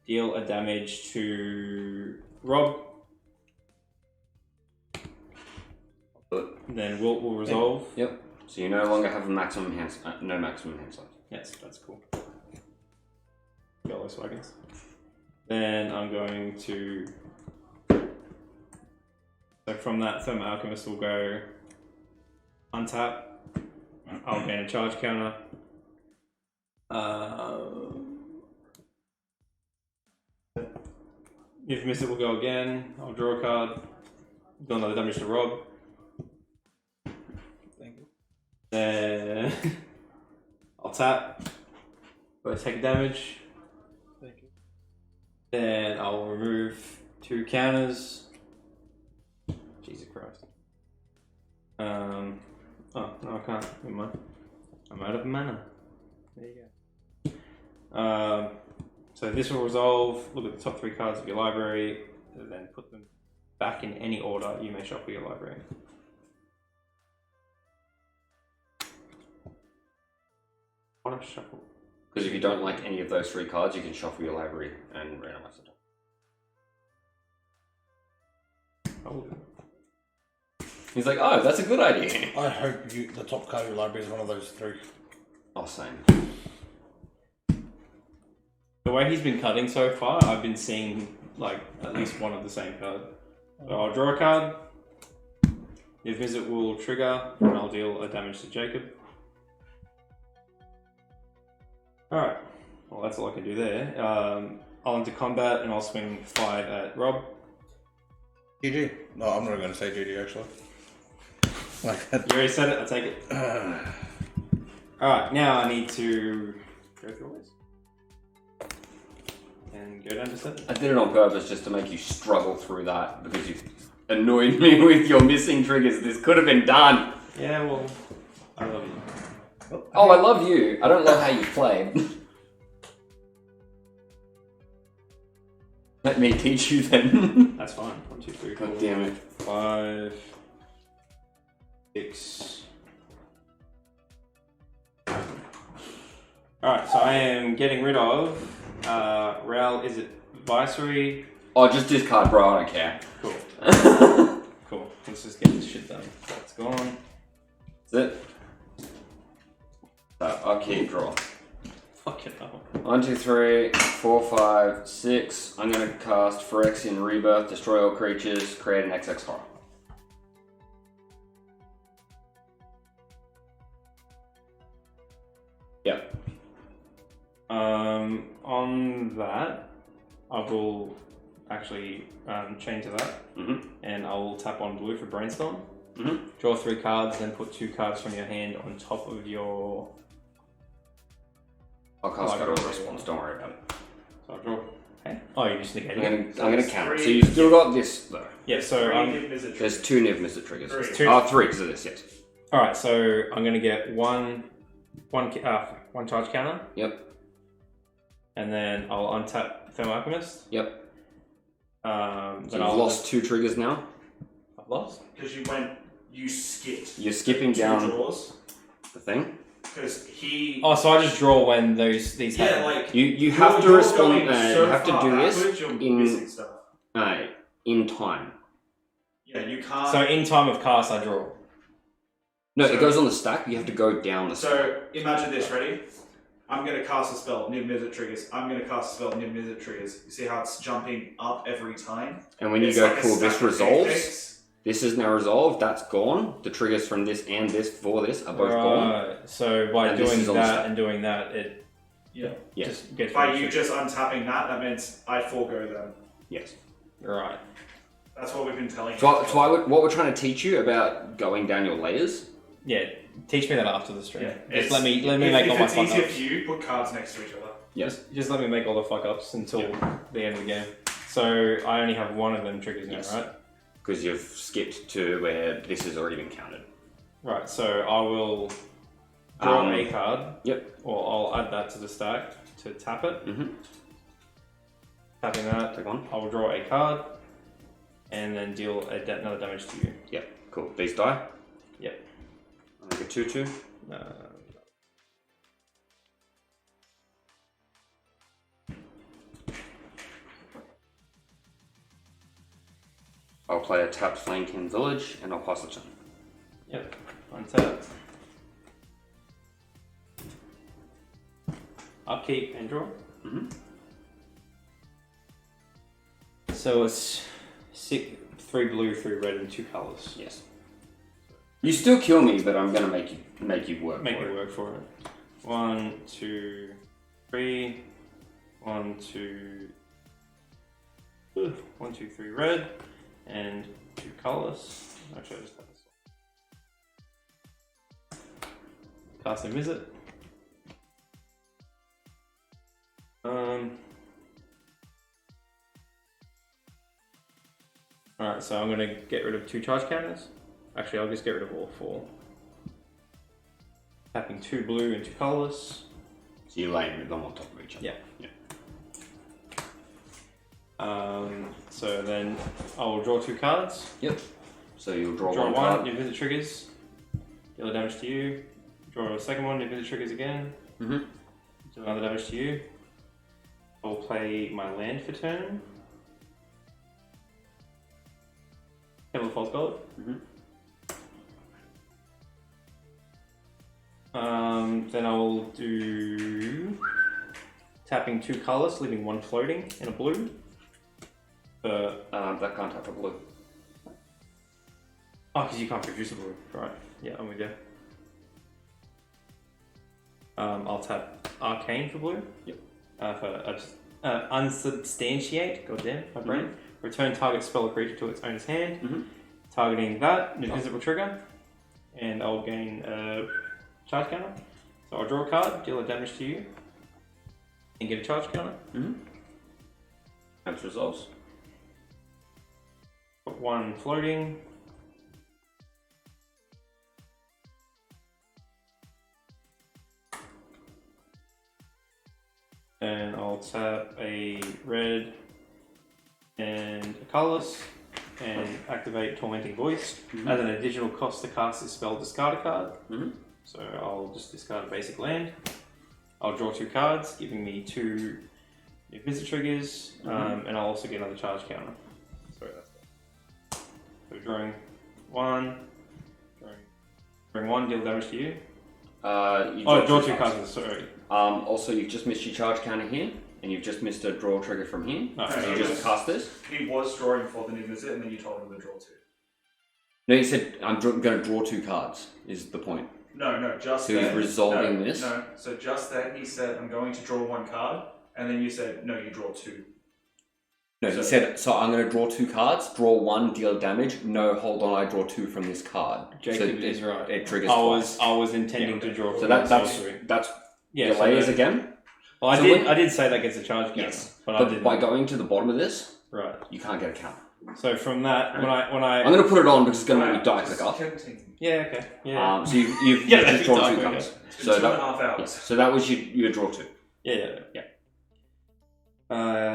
Deal a damage to Rob. Then Wilt will resolve. Yep. So you no longer have a maximum no maximum hand size. Yes, that's cool. Yellow swagons. Then I'm going to. So from that, Thermal Alchemist will go untap. I'll gain a charge counter. If miss it, will go again. I'll draw a card. Do another damage to Rob. Thank you. Then I'll tap. Go take damage. Thank you. Then I'll remove 2 counters. Oh, no, I can't. Never mind. I'm out of mana. There you go. So this will resolve. Look at the top 3 cards of your library, and then put them back in any order you may shuffle your library. What a shuffle. Because if you don't like any of those 3 cards, you can shuffle your library and randomize it. Oh. He's like, oh, that's a good idea. I hope the top card of your library is one of those 3. Oh, same. The way he's been cutting so far, I've been seeing like at least one of the same card. So I'll draw a card. Your visit will trigger, and I'll deal a damage to Jacob. Alright, well that's all I can do there. I'll enter combat and I'll swing 5 at Rob. GG. No, I'm not going to say GG actually. Like You already said it, I'll take it. Alright, now I need to go through all this. And go down to 7. I did it on purpose just to make you struggle through that because you annoyed me with your missing triggers. This could have been done. Yeah, well, I love you. Oh, I love you. I don't love how you played. Let me teach you then. That's fine. 1, 2, 3, 4. God damn it. 5, 6. Alright, so I am getting rid of Raoul, is it Viceroy? Oh, just discard, bro. I don't care. Cool. Cool. Let's just get this shit done. That's gone. That's it. Upkeep, draw. Fucking hell. 1, 2, 3, 4, 5, 6. I'm gonna cast Phyrexian Rebirth, destroy all creatures, create an XX horror. Yep. On that, I will actually chain to that, and I will tap on blue for Brainstorm. Draw 3 cards, then put 2 cards from your hand on top of your. I'll cast Federal Response, don't worry about it. So I'll draw. Hey? Oh, you just negated it. I'm gonna count it. So you've still got this though. Yeah, so There's 2 Niv Mizzet triggers. 3. Oh, 3 because of this, yes. Alright, so I'm gonna get one charge counter. Yep. And then I'll untap Thermal Alchemist. Yep. So So you've lost 2 triggers now. I've lost? Because you skipped You're skipping 2 down draws. the thing. Because he. Oh, so I just draw when these yeah, happen. like. You have to respond. Going so you have to far do this backwards, you're missing stuff. in time. Yeah, you can't. So in time of cast, I draw. No, So- it goes on the stack. You have to go down the stack. So imagine this, ready? I'm going to cast a spell, Niv Mizzet triggers. I'm going to cast a spell, Niv Mizzet triggers. You see how it's jumping up every time? And when you It's go, like a cool, this stack of resolves. pancakes. This is now resolved. That's gone. The triggers from this and this for this are both gone. Right. So by And this doing is on the that stack. and doing that, it Yeah. Yes. just gets By rid of you it. just untapping that, that means I forego them. Yes. Right. That's what we've been telling you. What we're trying to teach you about going down your layers. Yeah. Teach me that after the stream. Yeah. Just let me make all my If fuck it's easier ups. for you, put cards next to each other. Yes. Just let me make all the fuck ups until the end of the game. So I only have one of them triggers now, Yes. right? Because you've skipped to where this has already been counted. Right. So I will draw a card. Yep. Or I'll add that to the stack to tap it. Tapping that, Take one. I will draw a card and then deal another damage to you. Yep. Cool. These die. Yep. I'll make a 2/2. I'll play a tapped Flamekin Village and I'll pass the turn. Yep. Untap. Upkeep and draw. So it's 3 blue, 3 red, and 2 colors. Yes. You still kill me, but I'm gonna make you work. Make for me it. work for it. 1, 2, 3. 1, 2. 1, 2, 3 red, and 2 colors. Actually, I just have this one. Cast a visit. Alright, so I'm gonna get rid of 2 charge counters. Actually, I'll just get rid of all 4. Tapping 2 blue and 2 colourless. So you laying them on top of each other. Yeah. So then I'll draw 2 cards. Yep. So you'll draw Draw one one, card. you visit triggers. Deal damage to you. Draw a second one, you visit triggers again. Mm-hmm. Do another damage to you. I'll play my land for turn. Temple of False God. Then I'll do tapping 2 colours, leaving 1 floating and a blue. That can't tap a blue. Oh, because you can't produce a blue. Right. Yeah, I'm with you. I'll tap Arcane for blue. Yep. For Unsubstantiate. Goddamn, my brain. Return target spell or creature to its owner's hand. Targeting that, an invisible trigger. And I'll gain a charge counter. So I'll draw a card, deal a damage to you. And get a charge counter. That's resolves. Got 1 floating. And I'll tap a red and a colourless and activate Tormenting Voice. As an additional cost to cast this spell, discard a card. So I'll just discard a basic land. I'll draw 2 cards, giving me 2 new visit triggers, and I'll also get another charge counter. Sorry, that's that. So drawing 1, drawing 1, deal damage to you. Draw 2 cards, sorry. Also, you've just missed your charge counter here, and you've just missed a draw trigger from here. So you just cast this. He was drawing for the new visit, and then you told him to draw 2. No, you said I'm going to draw 2 cards. Is the point? No, just So then. he's resolving this? No, so just then he said, I'm going to draw 1 card, and then you said, no, you draw 2. No, he said, so I'm going to draw 2 cards, draw 1, deal damage. No, hold on, I draw 2 from this card. Jacob so is right. It triggers I twice. was intending to draw. So that's your so layers again. Well, I did say that gets a charge counter. Yes, but I but didn't. by going to the bottom of this, Right. you can't get a counter. So from that, when I I'm going to put it on because it's going to make you die clicker. Yeah. Okay. Yeah. So you've Yeah, just drawn 2 okay. cards. It's been So 2.5 hours. yes, so that was you draw 2. Yeah.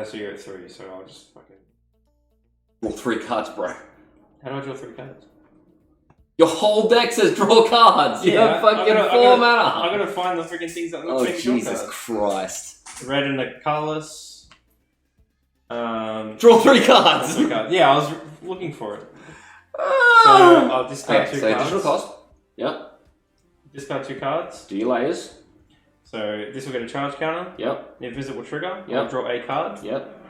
So you're at 3. So I'll just fucking. Draw 3 cards, bro. How do I draw 3 cards? Your whole deck says draw cards. You have fucking 4 mana. I gotta find the freaking things that look Oh like draw Jesus cards. Christ! Red and the colourless. Draw 3 cards. Yeah, I was looking for it. So Ah. I'll discard Okay, 2 so cards. additional cost. Yep. Discard 2 cards. Do your layers. So this will get a charge counter. Yep. The invisible trigger. Yep. I'll draw a card. Yep.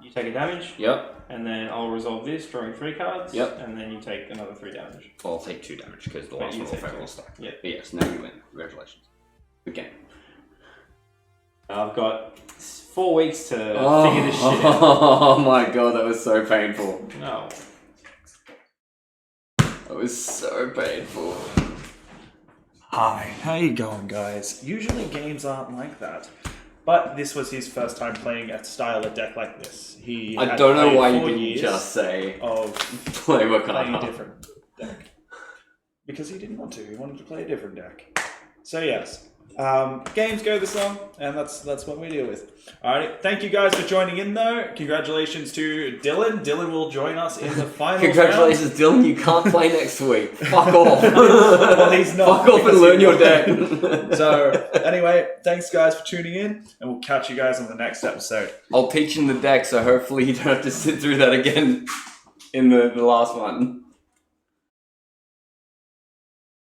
You take a damage. Yep. And then I'll resolve this, drawing 3 cards. Yep. And then you take another 3 damage. I'll take 2 damage because the But last you one will take fail 2. on stack. Yeah. But yes, now you win. Congratulations. Good game. I've got 4 weeks to figure this shit out. Oh my god, that was so painful. No. That was so painful. Hi, how you going, guys? Usually games aren't like that, but this was his first time playing a style of deck like this. I don't know why you didn't just say of play playing a Wakanda. different deck because he didn't want to. He wanted to play a different deck. So yes, games go this long, and that's what we deal with. Alright, thank you guys for joining in though. Congratulations to Dylan. Dylan will join us in the final. Congratulations, Dylan. You can't play next week. Fuck off. Well, he's not. Fuck off and because learn he your wasn't. deck. So anyway, thanks guys for tuning in, and we'll catch you guys on the next episode. I'll teach him the deck, so hopefully you don't have to sit through that again in the last one.